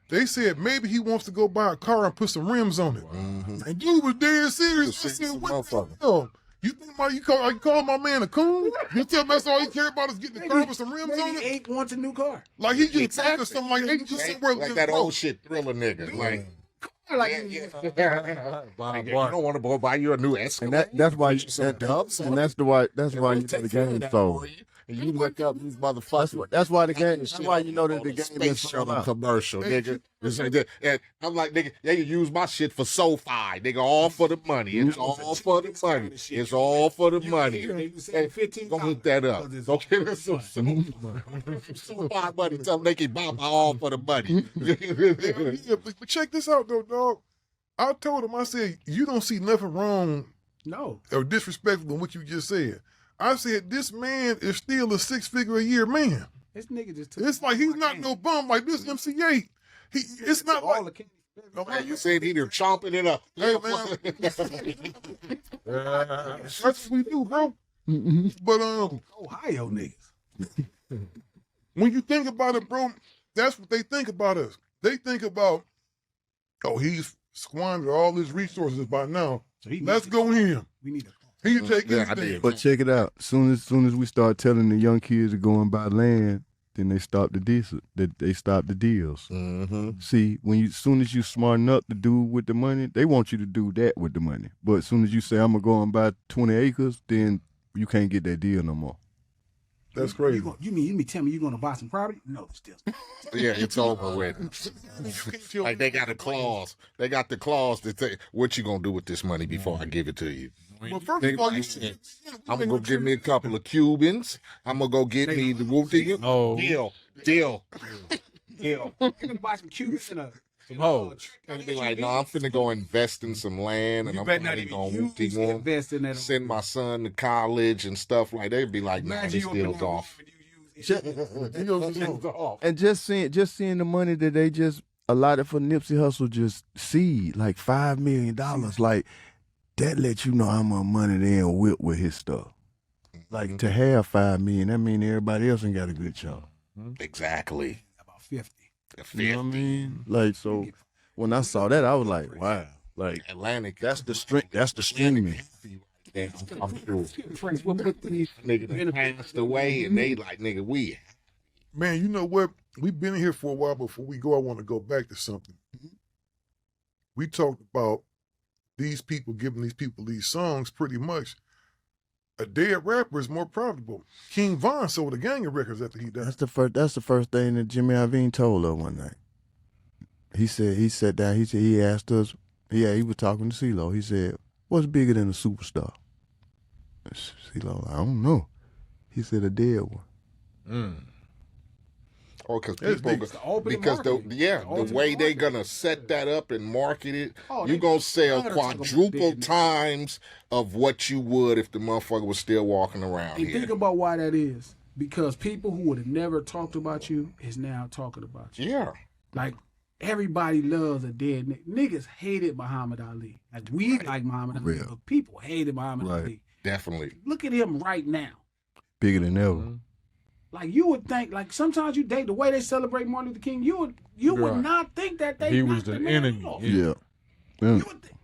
They said maybe he wants to go buy a car and put some rims on it. And dude was dead serious. I said, what the hell? You think you call my man a coon? You tell me that's all he care about is getting the car with some rims on
Maybe
it?
Eiht wants a new car.
Like he just talking or something like Eiht just somewhere
Like
just
that
broke.
old shit thriller nigga. Like,
Like,
nigga, you don't want to go buy you a new Escalade.
and that's why
Dubs
and that's why you know the game sold.
And you look up these motherfuckers.
That's why the game. That's why you know that the game
Space
is sold
shuttle
out.
commercial, nigga. It's like that. And I'm like, nigga, they use my shit for SoFi, nigga, all for the money. It's all for the money. It's all for the money.
They say 15.
Go look that up. Go get us some SoFi money. Tell them they can buy my all for the money.
Yeah, but check this out though, dog. I told him, I said, you don't see nothing wrong
No.
or disrespectful in what you just said. I said, this man is still a 6-figure-a-year man.
This nigga just took
It's like he's not no bum like this MC Eiht. It's not
all
like,
the candy.
Man, you said he there chomping it up.
hey man, that's what we do, bro. But
Ohio niggas.
when you think about it, bro, that's what they think about us. They think about, oh, he's squandered all his resources by now.
So he
Let's
needs
go him.
We need a car.
He take
Yeah, I
anything.
did.
But check it out. Soon as we start telling the young kids to go and buy land, then they stop the deals. They stop the deals.
Mm-hmm.
See, as soon as you smarten up to do with the money, they want you to do that with the money. But as soon as you say I'm gonna go and buy 20 acres, then you can't get that deal no more.
That's crazy.
You mean tell me you're gonna buy some property? No, still.
Yeah, it's over with. Like they got a clause. They got the clause that say, "What you gonna do with this money before I give it to you?"
Well, first of all,
I'm gonna go get me a couple of Cubans. I'm gonna go get me the whoop deal.
Oh,
Deal.
You're gonna buy some Cubans and
some hoes.
And be like, no, I'm finna go invest in some land, and
You
I'm
better not
finna
even
go
use
whoop
to invest in that.
send my son to college and stuff like. They'd be like, nah, this deal's off.
And just seeing the money that they just allotted for Nipsey Hussle, just seed like $5 million, like that lets you know how much money they in whip with his stuff. Like to have $5 million, that mean everybody else ain't got a good chunk.
Exactly.
About 50.
You know what I mean? Like, so when I saw that, I was like, wow. Like
Atlantic.
that's the strength. That's the streaming.
I'm sure. Nigga passed away, and they like, nigga, we.
man, you know what? We've been here for a while. Before we go, I want to go back to something. We talked about these people giving these people these songs. Pretty much, a dead rapper is more profitable. King Von sold a gang of records after he died.
That's the first thing that Jimmy Iovine told her one night. He sat down. He asked us. Yeah, he was talking to CeeLo. He said, "What's bigger than a superstar?" CeeLo, I don't know. He said a dead one.
Oh, because
It's
people,
big.
the way they gonna set that up and market it,
Oh,
you
they-
gonna sell
they gotta talk about
quadruple
big.
times of what you would if the motherfucker was still walking around
And
here.
think about why that is. Because people who would have never talked about you is now talking about you.
Yeah,
Like, everybody loves a dead nigga. Niggas hated Muhammad Ali. Like, we like Muhammad Ali,
Real.
but people hated Muhammad
Right.
Ali.
definitely.
Look at him right now.
Bigger than ever.
Like, you would think, like, sometimes you date the way they celebrate Martin Luther King, you would
Right.
not think that they
He was
knocked
the
man
enemy.
off.
Yeah.
Yeah.
You would think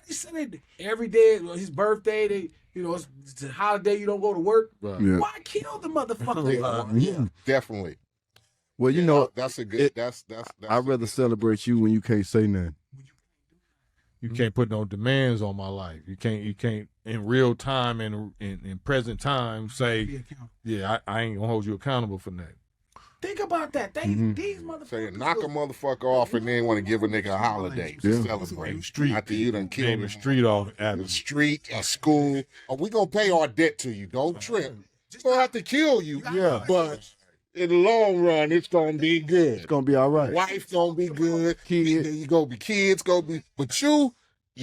they celebrate every day, his birthday, it's a holiday, you don't go to work.
Right.
Yeah.
Why kill the motherfucker?
Yeah, definitely.
Well, you know,
That's a good. That's.
I'd rather celebrate you when you can't say nothing.
You can't put no demands on my life. You can't in real time and in present time say,
Be accountable.
yeah, I ain't gonna hold you accountable for that.
Think about that. These motherfuckers.
So you knock a motherfucker off and then want to give a nigga a holiday to
Yeah.
celebrate.
Street.
After you done killed
Name
him.
the street off
The
after.
street, a school. Oh, we gonna pay our debt to you. Don't trip. We'll have to kill you.
Yeah.
But in the long run, it's gonna be good.
It's gonna be all right.
Wife gonna be good.
Kid.
You gonna be kids gonna be. But you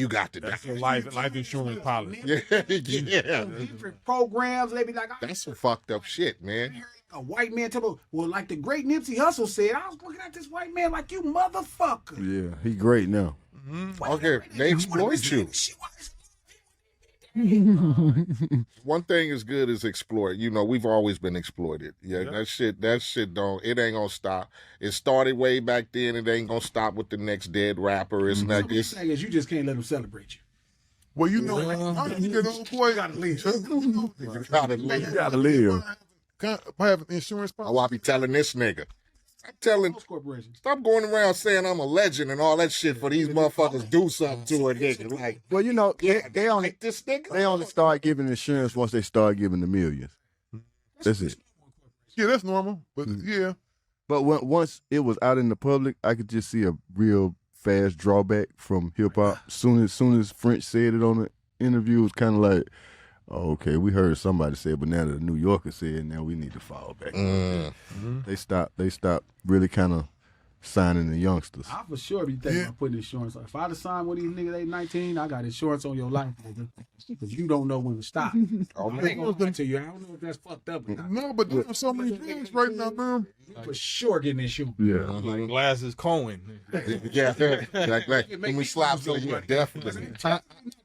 got to die.
That's your life insurance policy.
Yeah.
Different programs, they be like,
That's some fucked up shit, man.
a white man tell me, well, like the great Nipsey Hussle said, I was looking at this white man like, you motherfucker.
Yeah, he great now.
Okay, they exploit you. One thing is good is exploit. You know, we've always been exploited. Yeah, that shit don't, it ain't gonna stop. It started way back then. It ain't gonna stop with the next dead rapper. It's not
The
this.
thing is, you just can't let them celebrate you.
Well, you know, you get old boy gotta leave.
Gotta leave.
You gotta live.
Have insurance policy.
Oh, I be telling this nigga. I'm telling,
Those corporations.
stop going around saying I'm a legend and all that shit for these motherfuckers do something to a nigga. Like,
Well, you know, they only
like this nigga.
they only start giving insurance once they start giving the millions. That's it.
Yeah, that's normal. But yeah,
But once it was out in the public, I could just see a real fast drawback from hip hop. Soon as French said it on the interview, it was kind of like, oh, okay, we heard somebody say it, but now that the New Yorker said it, now we need to fall back. They stopped really kind of signing the youngsters.
I for sure be thinking about putting insurance on. If I'd have signed one of these niggas at 19, I got insurance on your life, nigga. Because you don't know when to stop. I ain't gonna lie to you. I don't know if that's fucked up or not.
no, but there's so many things right now, man.
You for sure getting insurance.
Yeah.
Like Glasses Cohen.
Yeah, like when we slap you, yeah, definitely.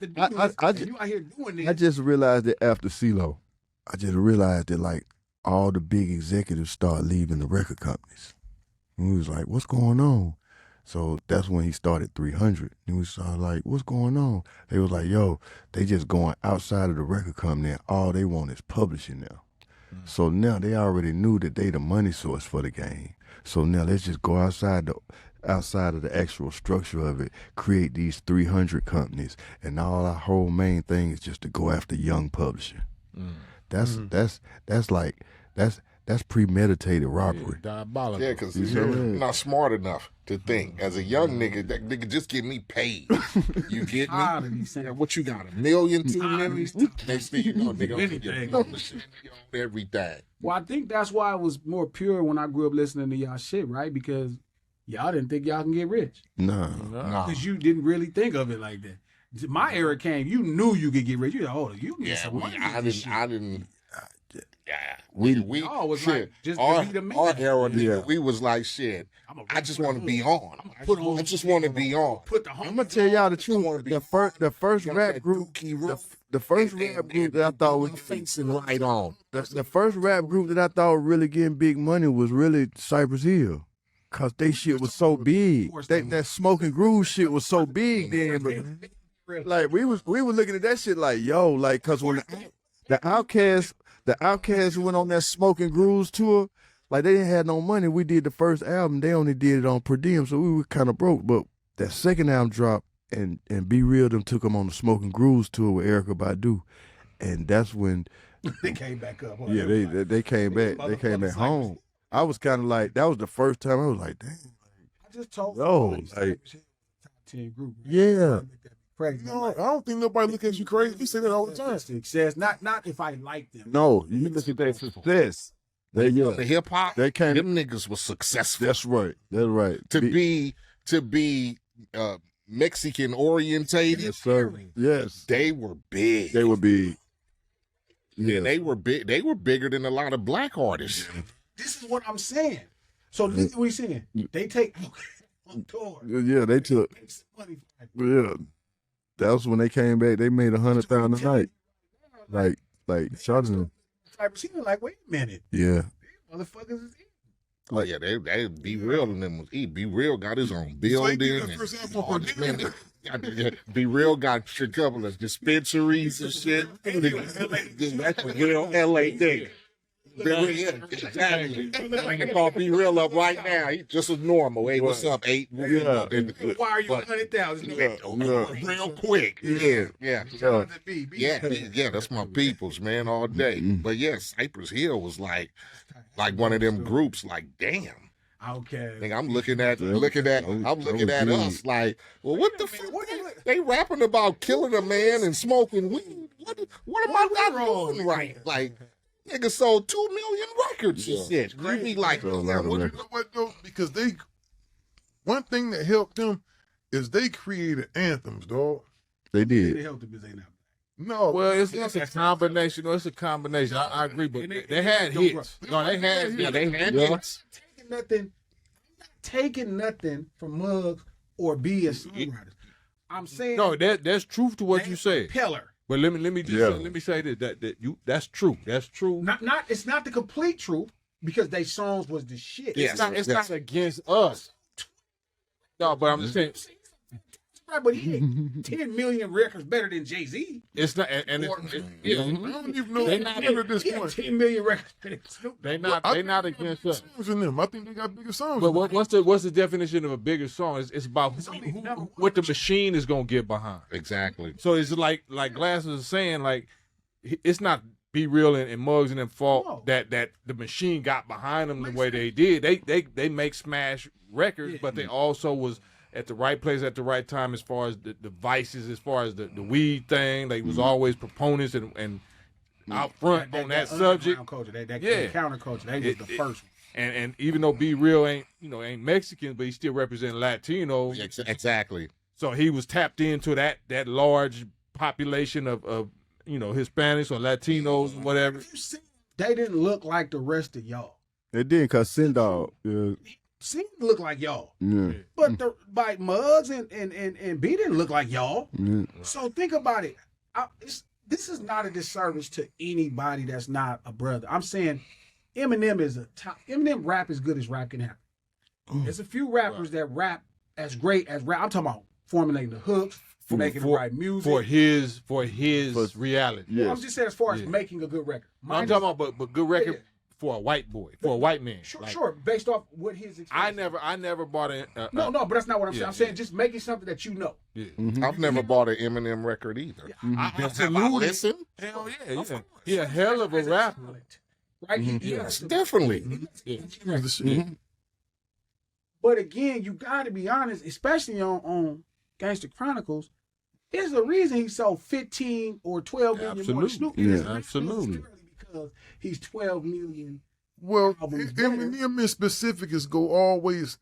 You out here doing this.
I just realized that after CeeLo, I just realized that like all the big executives start leaving the record companies. And we was like, what's going on? So that's when he started 300. And we started like, what's going on? They was like, yo, they just going outside of the record company and all they want is publishing now. So now they already knew that they the money source for the game. So now let's just go outside of the actual structure of it, create these 300 companies, and all our whole main thing is just to go after young publishing. That's premeditated robbery.
Diabolical.
Yeah, because you're not smart enough to think. As a young nigga, that nigga just get me paid. You get me? Yeah, what you got, $1 million, $2 million? Next thing you know, nigga, everything.
Well, I think that's why it was more pure when I grew up listening to y'all shit, right? Because y'all didn't think y'all can get rich.
Nah.
Because you didn't really think of it like that. My era came, you knew you could get rich. You like, oh, you can get some money.
I didn't.
We all was
shit.
like, just
our,
to be the man.
our era, nigga, we was like, shit. I just want to be on. I just want to be on.
I'm gonna tell y'all the truth. The first rap group, the first rap group that I thought was
facing right on.
The first rap group that I thought was really getting big money was really Cypress Hill. Cause they shit was so big. That Smoking Groove shit was so big then. But like we were looking at that shit like, yo, like, cause when the Outkast went on that Smoking Grooves tour, like they didn't have no money. We did the first album, they only did it on per diem, so we were kind of broke. But that second album dropped, and Be Real them took them on the Smoking Grooves tour with Erykah Badu, and that's when
they came back up.
Yeah, they came back. They came back home. I was kind of like, that was the first time I was like, damn.
I just told
like,
top 10 group.
Yeah.
Crazy.
No, I don't think nobody look at you crazy. You say that all the time.
Success, not if I like them.
No, you look at their success.
The hip hop,
they came.
Them niggas was successful.
That's right. That's right.
To be Mexican orientated.
Yes, sir. Yes.
They were big.
They were big.
Yeah, they were big. They were bigger than a lot of black artists.
This is what I'm saying. So this is what he's saying. They take on tour.
Yeah, they took. Yeah, that was when they came back. They made $100,000 a night. Like Charlton.
She was like, wait a minute.
Yeah.
Motherfuckers is eating.
Like, yeah, they Be Real and them was eat. Be Real got his own building. Be Real got a couple of dispensaries and shit. That's a real LA thing. Exactly. I can call Be Real up right now. He just as normal. Hey, what's up, Eiht?
Yeah. Why are you 100,000?
Real quick. Yeah. That's my peoples, man, all day. But yeah, Cypress Hill was like one of them groups. Like, damn.
Okay.
I'm looking at us like, well, what the fuck? They rapping about killing a man and smoking weed. What am I not doing right? Like, nigga sold 2 million records and shit. You be like,
you know what though? Because one thing that helped them is they created anthems, dog.
They did.
They helped them because they not.
No,
well, it's a combination. No, it's a combination. I agree, but they had hits. No, they had hits.
Taking nothing from Muggs or B as songwriters. I'm saying
no. There's truth to what you say.
Pillar.
But let me say that's true. That's true.
It's not the complete truth because they songs was the shit.
It's not against us. No, but I'm just saying.
Right, but he ain't 10 million records better than Jay-Z.
It's not, and
I don't even know at this point.
10 million records better than Snoop.
They not against us.
In them. I think they got bigger songs.
But what's the definition of a bigger song? It's about what the machine is gonna get behind.
Exactly.
So it's like Glasses is saying, like, it's not Be Real and Muggs and them fault that the machine got behind them the way they did. They make smash records, but they also was at the right place at the right time as far as the vices, as far as the weed thing. They was always proponents and out front on that subject.
Culture, that counterculture. They was the first one.
And even though Be Real ain't Mexican, but he still represented Latino.
Exactly.
So he was tapped into that large population of Hispanics or Latinos or whatever.
They didn't look like the rest of y'all.
They did, cause Sin Dog.
Sin look like y'all.
Yeah.
But by Muggs and B didn't look like y'all.
Yeah.
So think about it. This is not a disservice to anybody that's not a brother. I'm saying Eminem is Eminem rap as good as rap can happen. There's a few rappers that rap as great as rap. I'm talking about formulating the hooks, making the right music.
for his reality.
Yeah.
I'm just saying as far as making a good record.
I'm talking about but good record for a white boy, for a white man.
Sure,
Like,
sure, based off what his experience.
I never bought a
No, but that's not what I'm saying.
yeah,
I'm saying just making something that you know.
I've never bought an Eminem record either. Have I listened?
Hell yeah. He a hell of a rapper.
Right?
Yes, definitely.
But again, you got to be honest, especially on Gangster Chronicles. There's a reason he sold 15 or 12 million more than Snoop.
Yeah, absolutely.
Because he's 12 million.
Well,
albums better.
Eminem in specific is go always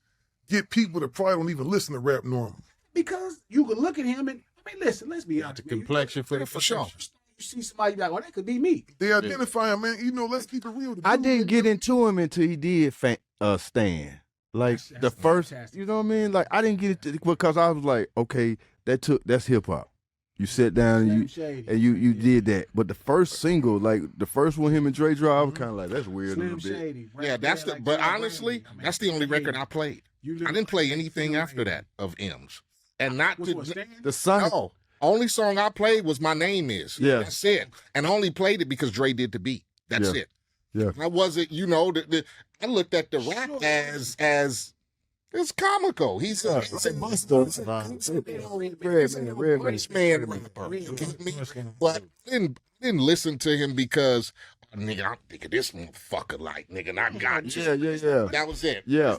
get people that probably don't even listen to rap normally.
Because you can look at him and, I mean, listen, let's be honest.
The complexion for
sure.
You see somebody like, oh, that could be me.
They identify him, man. You know, let's keep it real.
I didn't get into him until he did Stan. Like
That's
the first,
fantastic.
you know what I mean? Like I didn't get it because I was like, okay, that's hip hop. You sit down and you did that. But the first single, like the first one him and Dre draw, I was kind of like, that's weird a
Slim
little bit.
Shady.
Yeah, that's the.
Like
But
John
honestly,
Brandon. I mean,
that's the only record I played. I didn't play anything after that of M's, and not
Which
to.
one, Stan?
The Sonic.
No, only song I played was "My Name Is."
Yeah.
That's it, and I only played it because Dre did the beat. That's
Yeah.
it.
Yeah.
I wasn't, I looked at the rap as it's comical. He's a
Buster.
rich man rapper. You get me? But I didn't listen to him because nigga, I'm thinking this motherfucker like nigga, and I got you.
Yeah.
That was it.
Yeah.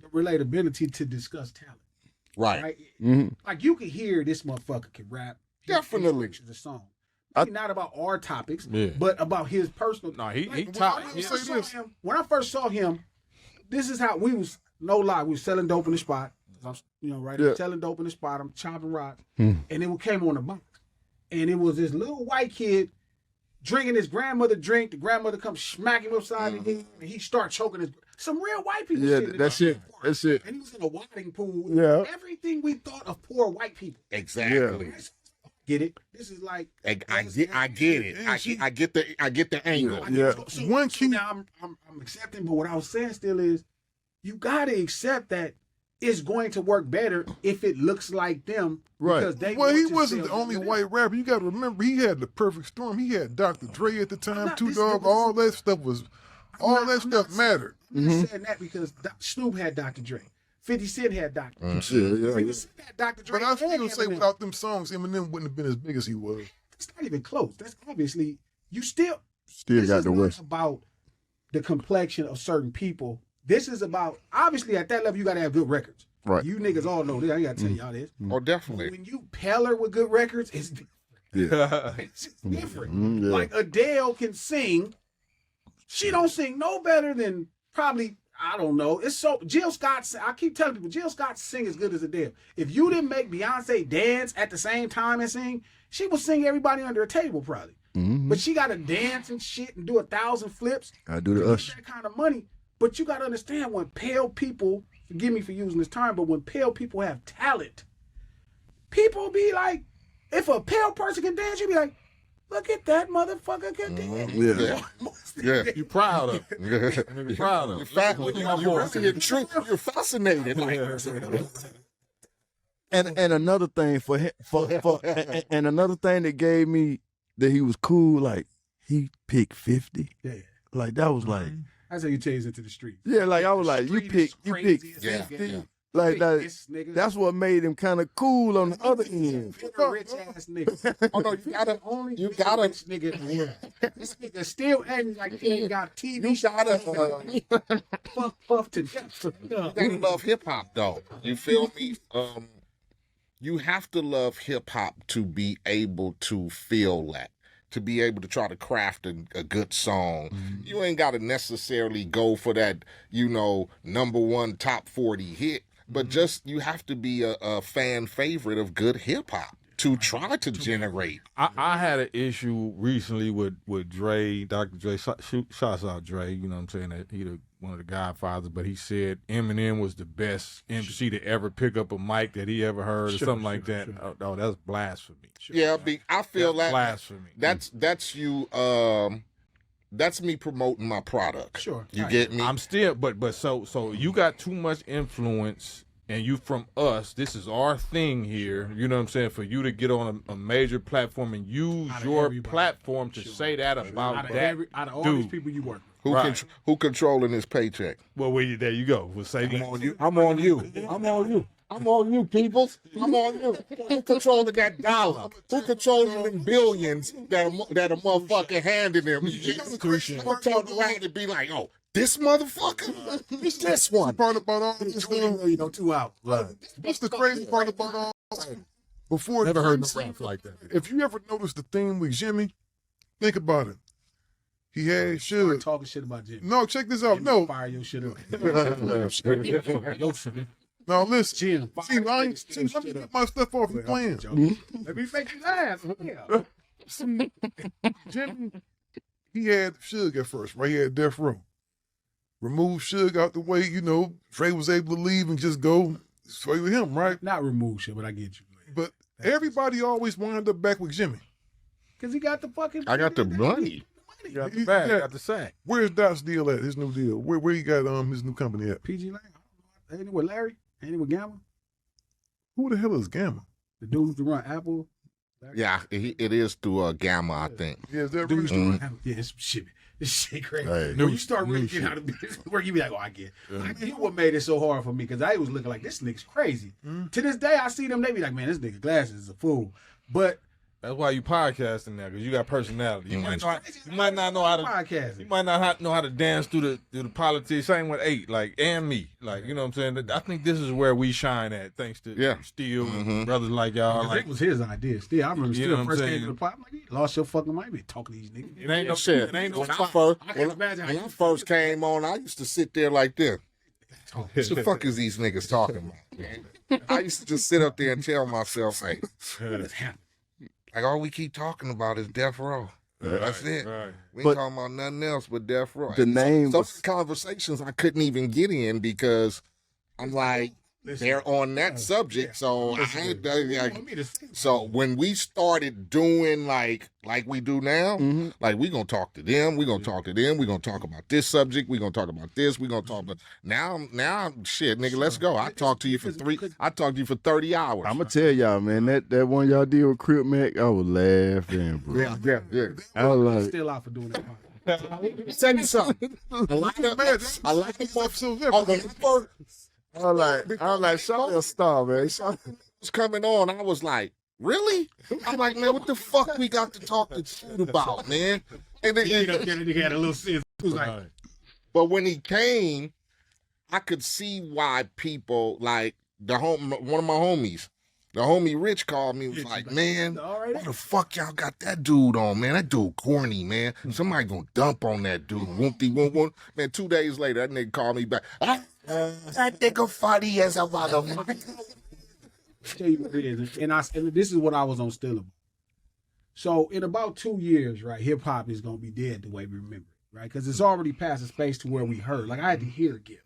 The relatability to discuss talent.
Right.
Right?
Mhm.
Like you can hear this motherfucker can rap. He
Definitely.
the song. Maybe not about our topics,
Yeah.
but about his personal.
No, he
Like,
top.
when I first saw him, this is how we was. No lie, we was selling dope in the spot. Right?
Yeah.
Selling dope in the spot. I'm chopping rocks,
Hmm.
and it came on the box, and it was this little white kid drinking his grandmother drink. The grandmother comes smack him upside the head, and he start choking his. Some real white people.
Yeah,
shit in
that's
the
it. That's it.
And he was in a wading pool.
Yeah.
Everything we thought of poor white people.
Exactly.
Get it? This is like
I get it. I get the angle.
Yeah.
So,
One
so
key-
now I'm accepting, but what I was saying still is, you gotta accept that it's going to work better if it looks like them.
Right.
Because they
Well,
want
he
to
wasn't the
sell
only
them.
white rapper. You got to remember, he had the perfect storm. He had Dr. Dre at the time,
not-
Two
this-
Dog.
this-
All that stuff was, all that stuff mattered.
I'm just saying that because Snoop had Dr. Dre. 50 Cent had Dr. Dre.
Yeah.
50 Cent had Dr. Dre.
But I still
and
say
Eminem.
without them songs, Eminem wouldn't have been as big as he was.
It's not even close. That's obviously you still.
Still
This
got
is
the
not
West.
about the complexion of certain people. This is about obviously at that level you got to have good records.
Right.
You niggas all know this. I ain't got to tell y'all this.
Oh, definitely.
When you peller with good records, it's it's different.
Yeah.
Like Adele can sing. She don't sing no better than probably, I don't know. It's so Jill Scott. I keep telling people Jill Scott sing as good as Adele. If you didn't make Beyonce dance at the same time and sing, she would sing everybody under a table probably. But she got to dance and shit and do 1,000 flips.
I do the
Get
Usher.
that kind of money. But you got to understand when pale people, forgive me for using this term, but when pale people have talent, people be like, if a pale person can dance, you be like, look at that motherfucker can dance.
Yeah.
You proud of him. You proud of him.
In fact, you're really in truth, you're fascinated. Like,
And another thing for him, and another thing that gave me that he was cool, like he picked 50.
Yeah.
Like that was like,
That's how you chase into the street.
yeah, like I was like, you pick 50.
yeah.
Like that,
This nigga.
that's what made him kind of cool on the other end.
a rich ass nigga.
Oh no, you gotta, you gotta,
Rich nigga in the world. This nigga still acting like he ain't got TV
you gotta,
puff to death.
you gotta love hip hop though. You feel me? You have to love hip hop to be able to feel that. To be able to try to craft a good song. You ain't got to necessarily go for that, #1 top 40 hit, but just you have to be a fan favorite of good hip hop to try to generate.
I had an issue recently with Dre, Dr. Dre. Shouts out Dre, you know what I'm saying? That he one of the Godfathers, but he said Eminem was the best MC to ever pick up a mic that he ever heard or something like that. Oh, that's blasphemy.
Yeah, I feel
That's
that
blasphemy.
that's you. That's me promoting my product.
Sure.
You
Right.
get me?
I'm still, but so you got too much influence and you from us, this is our thing here, you know what I'm saying, for you to get on a major platform and use your platform to say that about that
out of all
dude.
these people you work with.
Who controlling his paycheck?
Well, there you go. We'll say
I'm on you. I'm on you. I'm on you. I'm on you, peoples. I'm on you. Who controlling that dollar? Who controlling them billions that a motherfucker handed him? I'm gonna turn around and be like, oh, this motherfucker? It's this one.
Part about all this stuff.
2 hours.
Right.
What's the crazy part about all this? Before
Never heard no rap like that.
If you ever noticed the theme with Jimmy, think about it. He had
Start
Suge.
talking shit about Jimmy.
No, check this out. No,
Fire your shit up.
Yo,
no, listen.
Jim,
See, let me get my stuff off the plan.
Let me make you laugh. Yeah.
Jimmy, he had Suge at first, right? He had Death Row. Remove Suge out the way, you know, Dre was able to leave and just go straight with him, right?
Not remove shit, but I get you.
But everybody always wound up back with Jimmy.
Because he got the fucking...
I got the money.
You got the bag,
Yeah.
got the sack.
Where's Doc's deal at? His new deal. Where he got his new company at?
PG Lane. Ain't he with Larry? Ain't he with Gamma?
Who the hell is Gamma?
The dude used to run Apple.
Yeah, it is through Gamma, I think.
Yeah, is that
Dude used
right?
to run Apple. Yeah, it's shit. This shit crazy.
Hey,
When you start really getting out of business work, you be like, oh, I get it. I mean, what made it so hard for me, because I was looking like, this nigga's crazy. To this day, I see them, they be like, man, this nigga Glasses is a fool. But
That's why you podcasting now, because you got personality. You might not know how to
podcasting.
You might not know how to dance through the politics. Same with Eiht, like, and me. Like, you know what I'm saying? I think this is where we shine at, thanks to Steele and brothers like y'all. Like,
It was his idea. Still, I remember
You
Still
know what
first
I'm
came to
saying?
the pop. I'm like, you lost your fucking mind. Be talking to these niggas.
it ain't no
Shit.
It ain't no
When I
imagine how you
first came on, I used to sit there like this. What the fuck is these niggas talking about, man? I used to just sit up there and tell myself, like, all we keep talking about is Death Row. That's it.
Right.
We ain't
But-
talking about nothing else but Death Row.
The name
Some
was-
conversations I couldn't even get in because I'm like, they're on that subject. So I ain't like, so when we started doing like we do now, like we gonna talk to them, we gonna talk to them, we gonna talk about this subject, we gonna talk about this, we gonna talk about now shit, nigga, let's go. I talked to you for 30 hours.
I'm gonna tell y'all, man, that one y'all did with Crip Mac, I was laughing, bro.
Yeah.
I was like,
Still out for doing that.
Tell you something. I like the
I was like, show me a star, man.
was coming on. I was like, really? I'm like, man, what the fuck we got to talk to dude about, man? And then,
Nigga had a little sense. He was like,
but when he came, I could see why people like one of my homies. The homie Rich called me, was like, man, why the fuck y'all got that dude on, man? That dude corny, man. Somebody gonna dump on that dude. Won't. Man, 2 days later, that nigga called me back. That nigga funny as a motherfucker.
tell you what it is, and this is what I was on Still about. So in about 2 years, right, hip hop is gonna be dead the way we remember it, right? Because it's already past a space to where we heard. Like I had to hear Gipp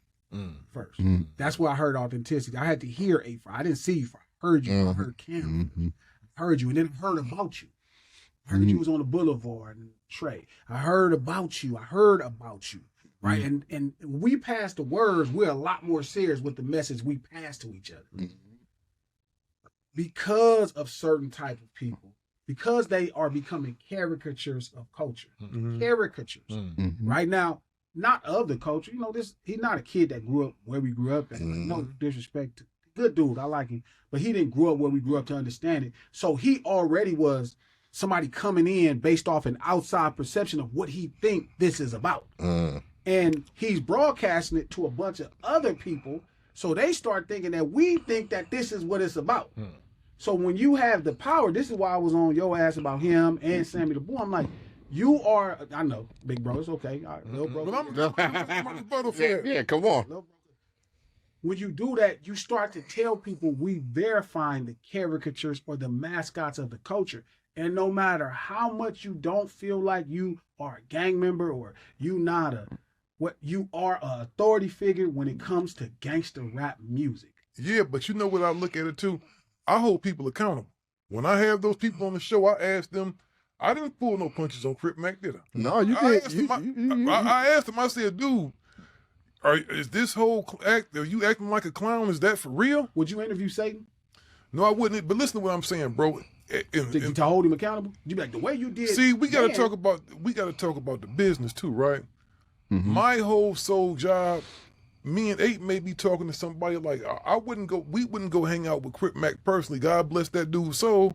first. That's where I heard authenticity. I had to hear Eiht. I didn't see you. I heard you. I heard Cam. I heard you, and then I heard about you. I heard you was on the boulevard and Trey. I heard about you. Right, and we pass the words. We're a lot more serious with the message we pass to each other because of certain type of people, because they are becoming caricatures of culture. Caricatures. Right now, not of the culture. You know, he's not a kid that grew up where we grew up. And no disrespect to good dude, I like him, but he didn't grow up where we grew up to understand it. So he already was somebody coming in based off an outside perception of what he think this is about. And he's broadcasting it to a bunch of other people, so they start thinking that we think that this is what it's about. So when you have the power, this is why I was on your ass about him and Sammy the Bull. I'm like, you are, I know, big bro, it's okay. All right, little bro.
But I'm brother for that.
Yeah, come on.
When you do that, you start to tell people we verifying the caricatures or the mascots of the culture. And no matter how much you don't feel like you are a gang member or you not you are an authority figure when it comes to gangster rap music.
Yeah, but you know what I look at it too? I hold people accountable. When I have those people on the show, I ask them, I didn't pull no punches on Crip Mac, did I?
no, you
I
did.
asked him, I asked him, I said, dude, Is this whole act? Are you acting like a clown? Is that for real?
Would you interview Satan?
No, I wouldn't. But listen to what I'm saying, bro.
To hold him accountable? You be like the way you did.
See, we got to talk about the business too, right?
Mm-hmm.
My whole sole job, me and Eiht may be talking to somebody like I wouldn't go. We wouldn't go hang out with Crip Mac personally. God bless that dude's soul,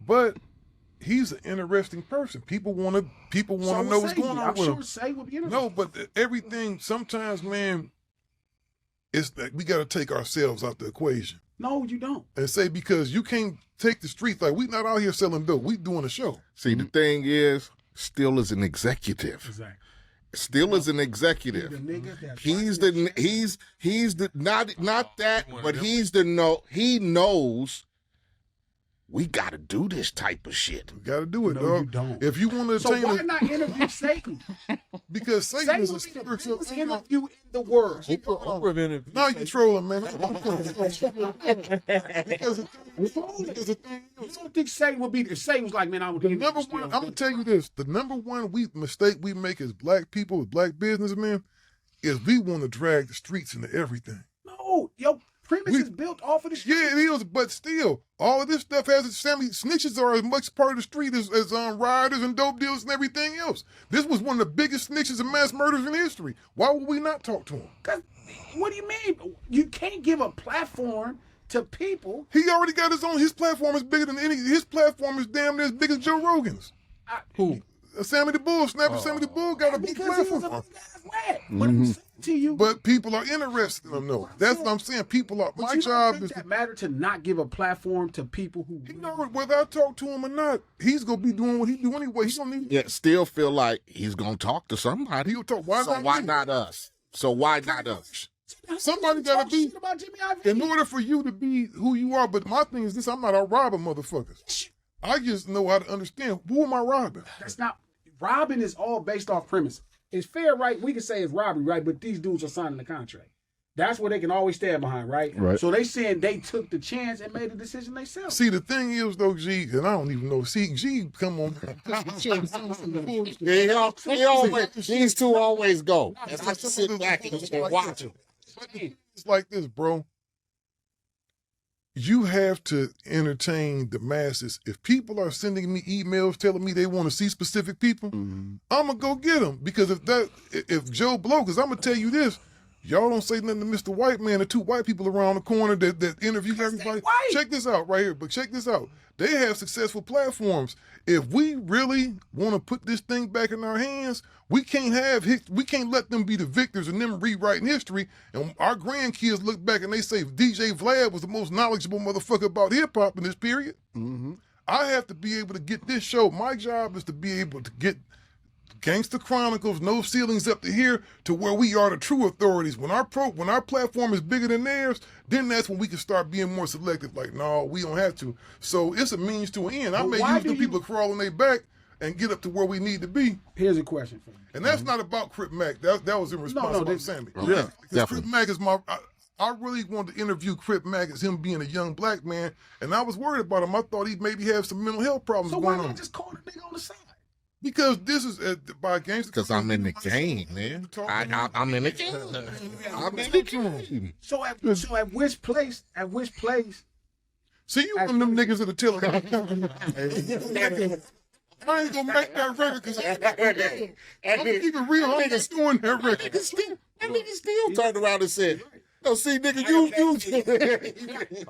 but he's an interesting person. People want to know what's going on with him.
Say would be interesting.
No, but everything sometimes, man, it's like we got to take ourselves out the equation.
No, you don't.
And say because you can't take the streets like we not out here selling dope. We doing a show.
See, the thing is, Steele is an executive.
Exactly.
Steele is an executive. He's the not that, but he knows we got to do this type of shit.
We got to do it,
No,
dog.
you don't.
If you want to
So
attain
why not interview Satan?
because Satan
Satan
is a
would be the
spiritual
biggest interview in the world.
Now you're trolling, man. because the thing
You don't think Satan would be? If Satan was like, man, I would.
the number one, I'm gonna tell you this: the number one mistake we make as black people, as black businessmen, is we want to drag the streets into everything.
No, your premise is built off of the street.
Yeah, it is, but still, all of this stuff has its family. Snitches are as much part of the street as rioters and dope dealers and everything else. This was one of the biggest snitches and mass murders in history. Why would we not talk to him?
'Cause what do you mean? You can't give a platform to people.
He already got his own. His platform is bigger than any. His platform is damn near as big as Joe Rogan's.
Who?
Sammy the Bull, Sammy the Bull got a big
Because he was a
platform.
big ass rat. What I'm saying to you.
But people are interested in him, though. That's what I'm saying. People are.
But
My
you don't
job
think
is
that matter to not give a platform to people who.
You know, whether I talk to him or not, he's gonna be doing what he do anyway. He don't need.
Yeah, still feel like he's gonna talk to somebody.
He'll talk. Why
So
not?
why
me?
not us? So why not us?
Somebody gotta
Talk
be.
shit about Jimmy Iovine.
In order for you to be who you are, but my thing is this: I'm not a robber, motherfuckers. I just know how to understand who am I robbing.
That's not. Robbing is all based off premise. It's fair, right? We can say it's robbery, right? But these dudes are signing the contract. That's what they can always stand behind, right?
Right.
So they saying they took the chance and made a decision themselves.
See, the thing is though, G, and I don't even know. See, G, come on.
These two always go. And I just sit back and just watch them.
It's like this, bro. You have to entertain the masses. If people are sending me emails telling me they want to see specific people, I'm gonna go get them. Because if Joe Blow, because I'm gonna tell you this, y'all don't say nothing to Mr. White Man, the two white people around the corner that interview everybody.
white.
Check this out right here, but check this out. They have successful platforms. If we really want to put this thing back in our hands, we can't let them be the victors and them rewriting history. And our grandkids look back and they say DJ Vlad was the most knowledgeable motherfucker about hip hop in this period. I have to be able to get this show. My job is to be able to get Gangster Chronicles, No Ceilings Up to Here, to where we are the true authorities. When our platform is bigger than theirs, then that's when we can start being more selective. Like, no, we don't have to. So it's a means to an end. I
But
may
why
use the
do
people crawling their back and get up to where we need to be.
Here's a question for you.
And that's not about Crip Mac. That was in response to
this-
Sammy.
Yeah,
Because
definitely.
Crip Mac is I really wanted to interview Crip Mac as him being a young black man, and I was worried about him. I thought he'd maybe have some mental health problems
So why
going on.
not just call the nigga on the side?
Because this is by Gangster.
Because I'm in the game, man. I'm in the game. I'm in the game.
So at which place?
See, you one of them niggas that'll tell her. I ain't gonna make that record because I'm gonna keep it real. I'm not doing that record.
That nigga still turned around and said, "No, see, nigga, you."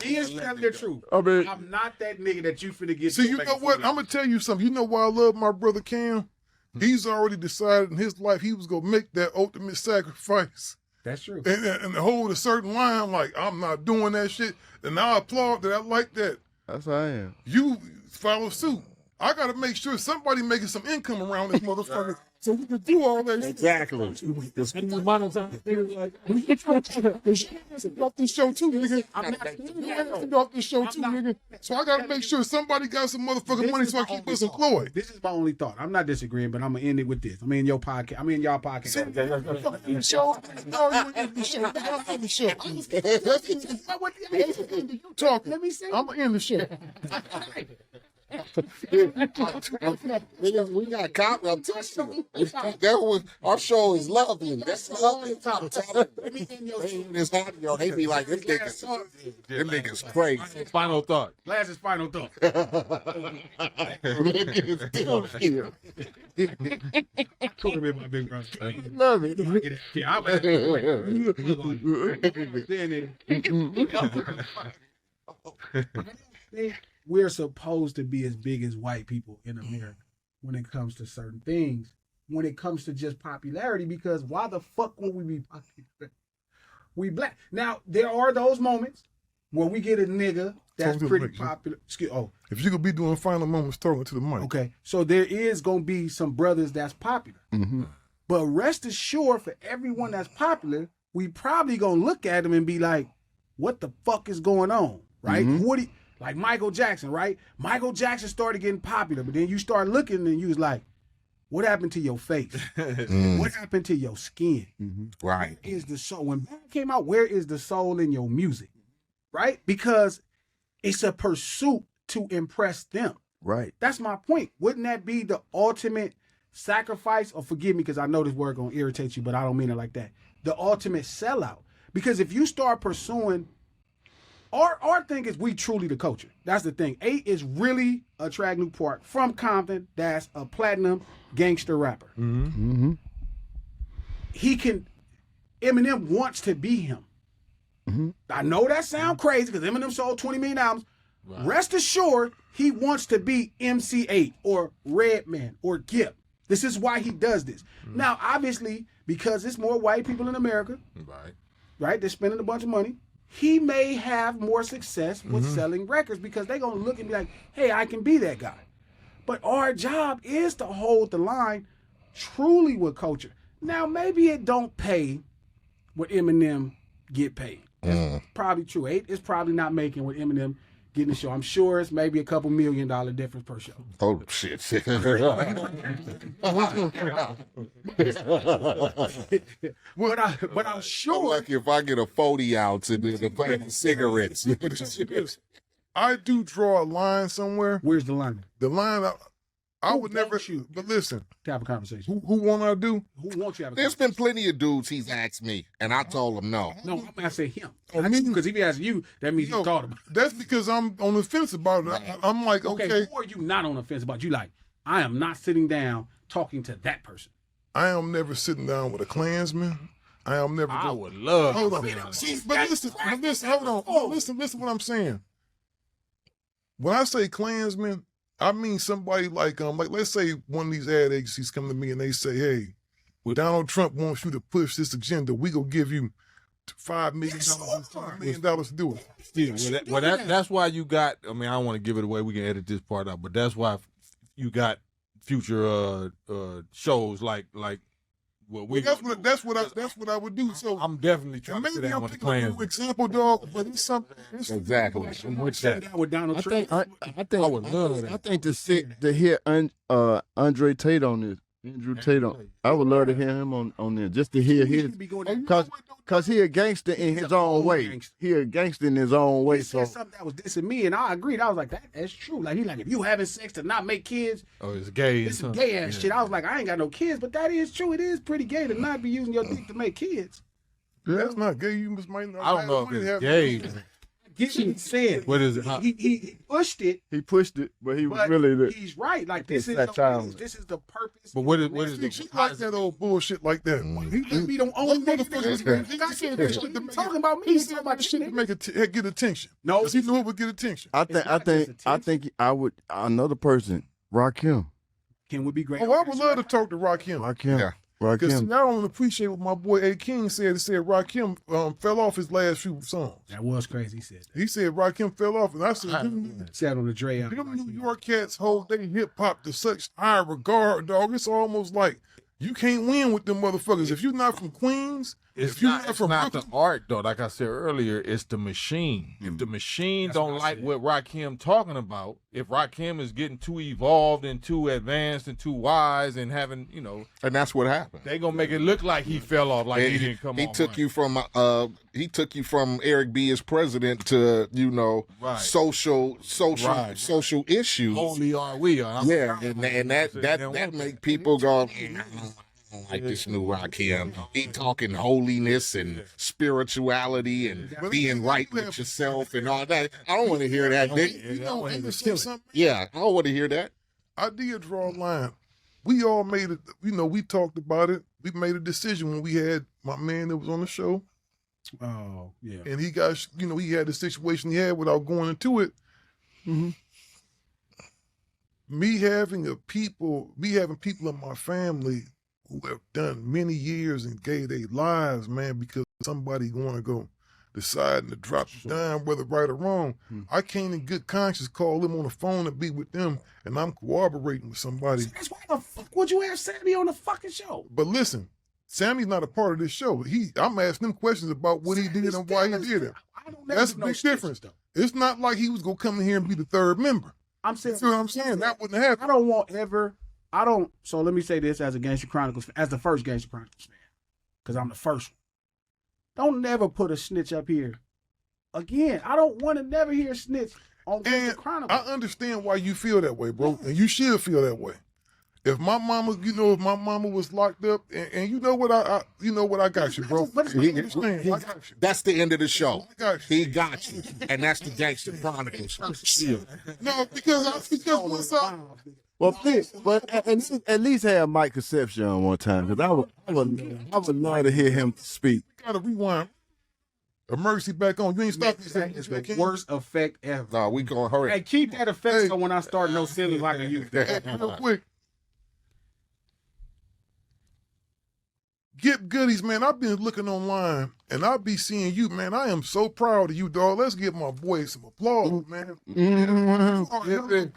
He is telling the truth.
I mean,
I'm not that nigga that you finna get.
See, you know what? I'm gonna tell you something. You know why I love my brother Cam? He's already decided in his life he was gonna make that ultimate sacrifice
That's true.
and hold a certain line. Like, I'm not doing that shit. And I applaud that. I like that.
that's how I am.
You follow suit. I gotta make sure somebody making some income around this motherfucker so we can do all that shit.
Exactly.
Off this show too, nigga. I'm off this show too, nigga. So I gotta make sure somebody got some motherfucking money so I keep us employed.
This is my only thought. I'm not disagreeing, but I'm gonna end it with this. I'm in your podcast. I'm in y'all podcast.
The show. No, you ain't the show. I'm in the show. That's you talking.
Let me say.
I'm in the show.
Nigga, we got copy. I'm telling you. That was, our show is lovely. That's lovely. I'm telling you. It's hot, yo. They be like, them niggas crazy.
Final thought.
Glasses final thought.
Niggas still here.
Talking about my big brother.
Love it.
Yeah, I'm we're supposed to be as big as white people in America when it comes to certain things. When it comes to just popularity, because why the fuck would we be popular? We black. Now, there are those moments where we get a nigga that's
Talk to the
pretty
mic,
popular.
If you could be doing final moments talking to the mic.
Okay. So there is going to be some brothers that's popular.
Mm-hmm.
But rest assured, for everyone that's popular, we probably going to look at them and be like, what the fuck is going on? Right?
Mhm.
Like Michael Jackson, right? Michael Jackson started getting popular, but then you start looking and you was like, what happened to your face? What happened to your skin?
Right.
Where is the soul? When Bad came out, where is the soul in your music? Right? Because it's a pursuit to impress them.
Right.
That's my point. Wouldn't that be the ultimate sacrifice? Or forgive me because I know this word gonna irritate you, but I don't mean it like that. The ultimate sellout. Because if you start pursuing, our thing is we truly the culture. That's the thing. Eiht is really a track Newport from Compton that's a platinum gangster rapper.
Mm-hmm.
Eminem wants to be him. I know that sounds crazy because Eminem sold 20 million albums. Right. Rest assured, he wants to be MC Eiht or Redman or Gipp. This is why he does this. Now, obviously, because it's more white people in America, right? They're spending a bunch of money. He may have more success with selling records because they're going to look and be like, hey, I can be that guy. But our job is to hold the line truly with culture. Now, maybe it don't pay what Eminem get paid. That's probably true. Eiht is probably not making what Eminem getting the show. I'm sure it's maybe a couple $1 million difference per show.
Oh, shit.
But I'm
I'm
sure.
lucky if I get a 40 ounce and then a pack of cigarettes.
I do draw a line somewhere.
Where's the line?
The line I
Who
would never
wants you?
But listen,
To have a conversation.
who want I do?
Who wants you to have a
There's
conversation?
been plenty of dudes he's asked me, and I told him no.
No, I'm gonna say him.
Oh, me?
Because if he asks you, that means you
No,
thought about it.
that's because I'm on the fence about it. I'm like, okay,
Who are you not on the fence about? You like, I am not sitting down talking to that person.
I am never sitting down with a Klansman. I am never.
I would love
Hold
to
on.
see that.
See, but listen, hold on. Oh, listen what I'm saying. When I say Klansman, I mean somebody like let's say one of these ad agencies come to me and they say, hey, Donald Trump wants you to push this agenda. We gonna give you $5 million to do it.
That's why you got. I mean, I don't want to give it away. We can edit this part out, but that's why you got future shows like what we.
Well, that's what I would do. So
I'm definitely trying to
maybe
sit down
I'm
with the
picking a
Klan.
new example, dog, but it's something.
Exactly.
Sit down with Donald Trump.
I think
I would love that.
I think to hear Andre Tate on this, Andrew Tate on. I would love to hear him on there, just to hear his, cause he a gangster in his own way. He a gangster in his own way.
He
So
said something that was dissing me, and I agreed. I was like, that's true. Like, he like, if you having sex to not make kids,
Oh, it's gay.
it's some gay ass shit. I was like, I ain't got no kids, but that is true. It is pretty gay to not be using your dick to make kids.
That's not gay. You just might not.
I don't know if it's gay.
Get what he said.
What is it?
He pushed it,
he pushed it, but he was
but
really
he's right. Like, this is
that time.
this is the purpose.
But what is
See, she like that old bullshit like that.
He be the only nigga
He said that shit to make
talking about me.
He said that shit to make get attention.
No,
'Cause he knew it would get attention.
I
It's not just
think I would another person, Rakim.
Kim would be great.
Oh, I would love to talk to Rakim.
Rakim.
Yeah.
Because
Rakim.
I don't appreciate what my boy A. King said. He said Rakim fell off his last few songs.
That was crazy. He said that.
He said Rakim fell off, and I said,
Sat on the Dre album.
them New York cats hold their hip hop to such high regard, dog. It's almost like you can't win with them motherfuckers. If you're not from Queens
It's
you
not,
not
it's
from
not the
Brooklyn-
art though. Like I said earlier, it's the machine. If the machine don't like what Rakim talking about, if Rakim is getting too evolved and too advanced and too wise and having,
And that's what happened.
they gonna make it look like he fell off, like he didn't come
He
off.
took
right.
you from Eric B as president to
Right.
social
Right.
social issues.
Holy are we?
Yeah, and that make people go, I don't like this new Rakim. He talking holiness and spirituality and being right with yourself and all that. I don't want to hear that, nigga.
You know, and to say something,
Yeah, I don't want to hear that.
I did draw a line. We all made it, we talked about it. We made a decision when we had my man that was on the show,
Oh, yeah.
and he got, he had the situation he had without going into it.
Mhm.
Me having people in my family who have done many years and gave their lives, man, because somebody going to go deciding to drop the dime, whether right or wrong. I can't in good conscience call them on the phone and be with them, and I'm cooperating with somebody.
That's why the fuck would you have Sammy on the fucking show?
But listen, Sammy's not a part of this show. I'm asking him questions about what he did and why he did it.
I don't never
That's a
know
big
snitches,
difference.
though.
It's not like he was gonna come in here and be the third member.
I'm
You
saying,
see what I'm saying? That wouldn't happen.
I don't. So let me say this as a Gangster Chronicles, as the first Gangster Chronicles fan, because I'm the first one. Don't never put a snitch up here. Again, I don't want to never hear a snitch on Gangster
And
Chronicles.
I understand why you feel that way, bro, and you should feel that way. If my mama, if my mama was locked up, and you know what I got you, bro.
But it's-
I understand. I got you.
That's the end of the show.
I got you.
He got you, and that's the Gangster Chronicles.
No, because what's up?
Well, please, but at least have Mike Conception on one time, because I would love to hear him speak.
Gotta rewind. Emergency back on. You ain't stopping
That is the worst effect ever.
No, we gonna hurry.
Hey, keep that effect so when I start no silly like a youth.
Real quick. Gipp Goodies, man. I've been looking online and I'll be seeing you, man. I am so proud of you, dog. Let's give my boy some applause, man. Oh, man,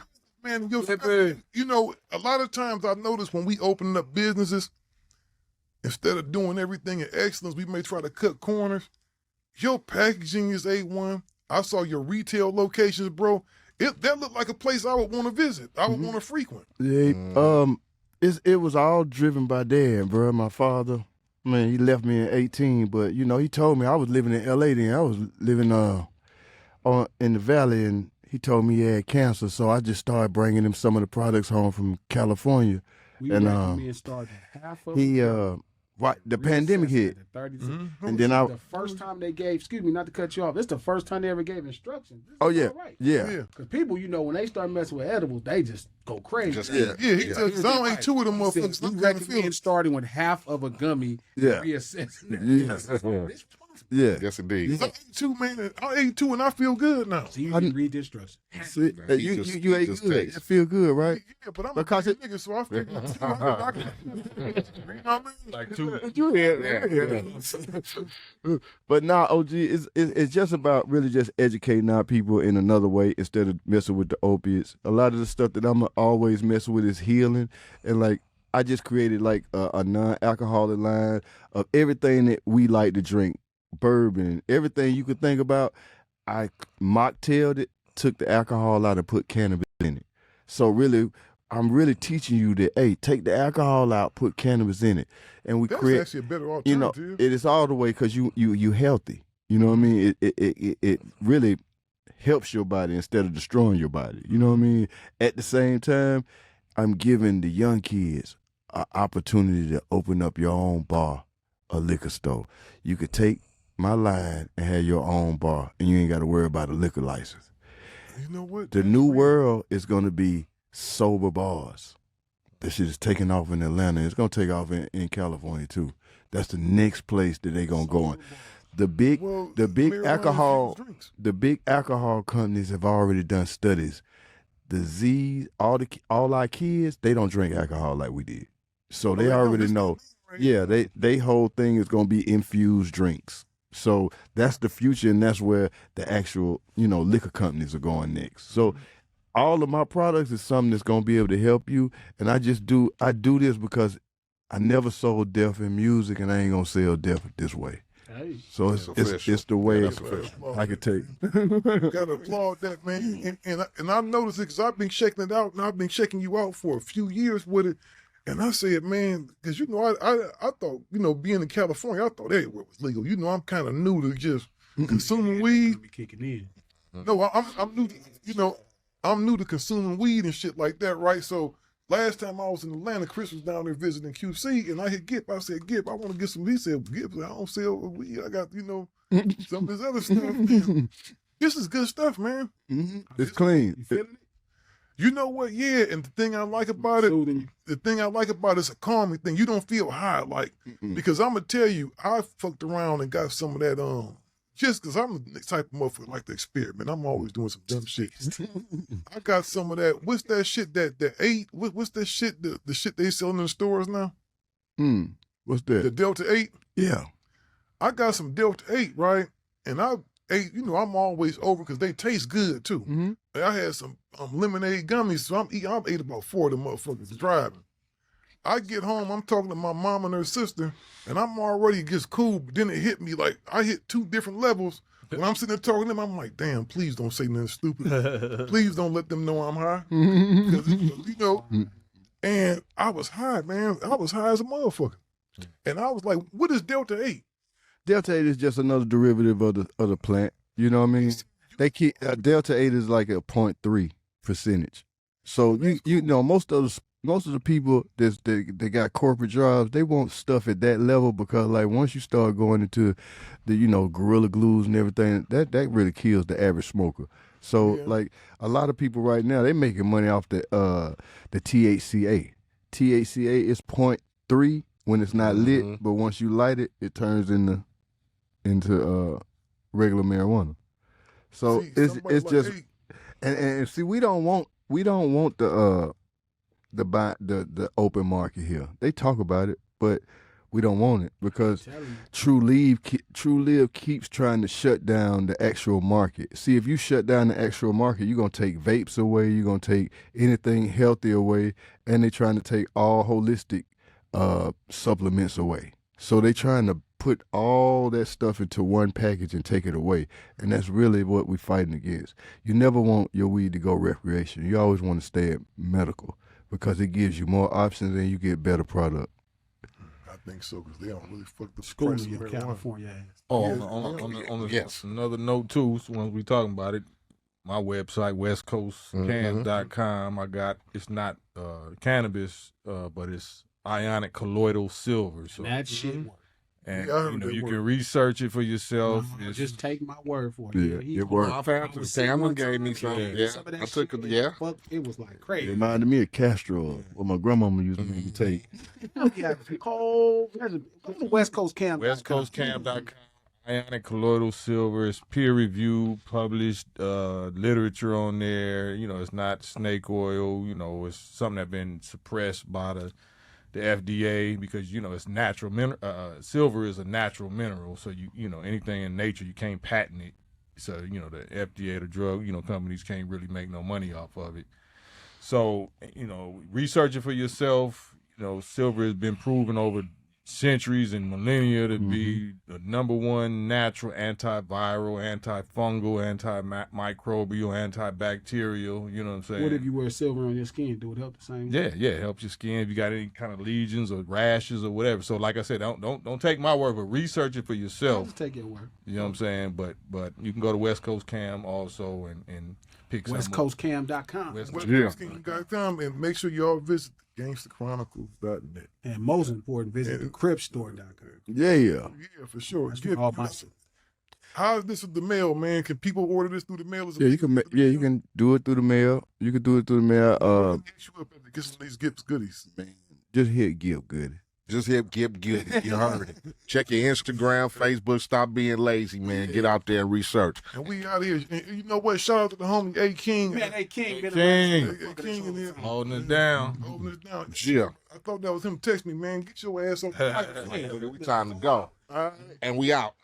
a lot of times I notice when we open up businesses, instead of doing everything in excellence, we may try to cut corners. Your packaging is A1. I saw your retail locations, bro. That looked like a place I would want to visit. I would want to frequent.
Yeah, it was all driven by Dad, bro. My father, man, he left me at 18, but he told me I was living in LA then. I was living in the valley, and he told me he had cancer, so I just started bringing him some of the products home from California.
We
And,
recommend starting half of
He the pandemic hit, and then
the first time they gave, excuse me, not to cut you off, it's the first time they ever gave instructions. This is
Oh, yeah.
all right.
Yeah.
Because people, when they start messing with edibles, they just go crazy.
Yeah, he just, I ain't two of them
He said,
motherfuckers.
we
I'm kind of feeling.
recommend starting with half of a gummy.
Yeah.
Reassessing.
yeah.
Yes, indeed.
I ate two, man. I ate two and I feel good now.
So you read the instructions.
See,
He
you ate
just
good.
tastes.
It feel good, right?
Yeah, but I'm
Because
a nigga, so I feel good. You know what I mean?
Like two.
You hear? But now, OG, it's just about really just educating our people in another way instead of messing with the opiates. A lot of the stuff that I'm always messing with is healing, and like I just created like a non-alcoholic line of everything that we like to drink, bourbon, everything you could think about. I mocktailed it, took the alcohol out, and put cannabis in it. So really, I'm really teaching you that, hey, take the alcohol out, put cannabis in it, and we
That's
create.
actually a better alternative.
It is all the way because you healthy. You know what I mean? It really helps your body instead of destroying your body. You know what I mean? At the same time, I'm giving the young kids an opportunity to open up your own bar, a liquor store. You could take my line and have your own bar, and you ain't got to worry about a liquor license.
You know what?
The new world is going to be sober bars. This shit is taking off in Atlanta. It's going to take off in California too. That's the next place that they going to go in. The big
marijuana-infused drinks.
the big alcohol companies have already done studies. The Z's, all our kids, they don't drink alcohol like we did. So they already know. Yeah, they whole thing is going to be infused drinks. So that's the future, and that's where the actual, liquor companies are going next. So all of my products is something that's going to be able to help you, and I do this because I never sold death in music, and I ain't gonna sell death this way.
Hey.
So it's the way
that's official.
I could take.
Gotta applaud that, man. And I noticed it because I've been checking it out, and I've been checking you out for a few years with it. And I said, man, because I thought, being in California, I thought everywhere was legal. I'm kind of new to just consuming weed.
Be kicking in.
No, I'm new. I'm new to consuming weed and shit like that, right? So last time I was in Atlanta, Chris was down there visiting QC, and I hit Gipp. I said, Gipp, I want to get some. He said, Gipp, I don't sell weed. I got some of this other stuff. Man. This is good stuff, man.
It's clean.
You feeling it?
You know what? Yeah, and the thing I like about it,
Soothing
it's a calming thing. You don't feel high, like, because I'm gonna tell you, I fucked around and got some of that, just because I'm the type of motherfucker like to experiment. I'm always doing some dumb shit. I got some of that. What's that shit that eight? What's that shit? The shit they selling in the stores now?
What's
The
that?
Delta 8.
Yeah.
I got some Delta 8, right? And I ate. I'm always over because they taste good too. I had some lemonade gummies, so I ate about 4 of them motherfuckers driving. I get home, I'm talking to my mom and her sister, and I'm already just cool, but then it hit me like I hit 2 different levels. When I'm sitting there talking to them, I'm like, damn, please don't say nothing stupid. Please don't let them know I'm high. Because, and I was high, man. I was high as a motherfucker. And I was like, what is Delta 8?
Delta 8 is just another derivative of the plant. You know what I mean? They keep Delta 8 is like a 0.3%. So most of the people that got corporate jobs, they want stuff at that level because like once you start going into the Gorilla Glues and everything, that really kills the average smoker. So like a lot of people right now, they making money off the THCA. THCA is 0.3 when it's not lit, but once you light it, it turns into regular marijuana. So
See,
it's just and see we don't want the open market here. They talk about it, but we don't want it because True Live keeps trying to shut down the actual market. See, if you shut down the actual market, you're gonna take vapes away, you're gonna take anything healthy away, and they're trying to take all holistic supplements away. So they're trying to put all that stuff into one package and take it away. And that's really what we're fighting against. You never want your weed to go recreation. You always want to stay at medical because it gives you more options and you get better product.
I think so, because they don't really fuck the
School
price of
in
marijuana.
California.
On another note too, so once we talking about it, my website, westcoastcans.com, it's not cannabis, but it's ionic colloidal silver. So
That shit works.
and
Yeah, I heard that
you
work.
can research it for yourself. It's-
Just take my word for it.
Yeah, it works.
I've had some. Cameron gave me some. Yeah,
Some of that
I took
shit,
it. Yeah.
fuck, it was like
It
crazy.
reminded me of Castro, what my grandmama used to make me take.
Yeah, cold. There's a West Coast camp.
westcoastcam.com. Ionic colloidal silver is peer reviewed, published literature on there. It's not snake oil. It's something that's been suppressed by the FDA because it's natural. Silver is a natural mineral, so anything in nature you can't patent it. So the FDA, the drug companies can't really make no money off of it. So research it for yourself. Silver has been proven over centuries and millennia to be the number one natural antiviral, antifungal, antimicrobial, antibacterial. You know what I'm saying?
What if you wear silver on your skin? Do it help the same?
Yeah, it helps your skin if you got any kind of lesions or rashes or whatever. So like I said, don't take my word, but research it for
I'll
yourself.
just take your word.
You know what I'm saying? But you can go to West Coast Cam also and pick some up.
WestCoastCam.com.
Westcoastcam.com, and make sure y'all visit gangsterchronicles.net.
And most important, visit the cripstore.com.
Yeah.
Yeah, for sure.
That's
Gipp,
where all my
how is this with the mail, man? Can people order this through the mail? Is it-
Yeah, you can do it through the mail. You can do it through the mail.
Hit you up and get some of these Gipp's goodies.
Just hit Gipp Goodie.
Just hit Gipp Goodie. You heard it. Check your Instagram, Facebook. Stop being lazy, man. Get out there and research.
And we out here. And you know what? Shout out to the homie A King.
Man, they King been
King.
around.
A King in here.
Holding it down.
Holding it down.
Yeah.
I thought that was him text me, man. Get your ass up.
We time to go.
All right.
And we out.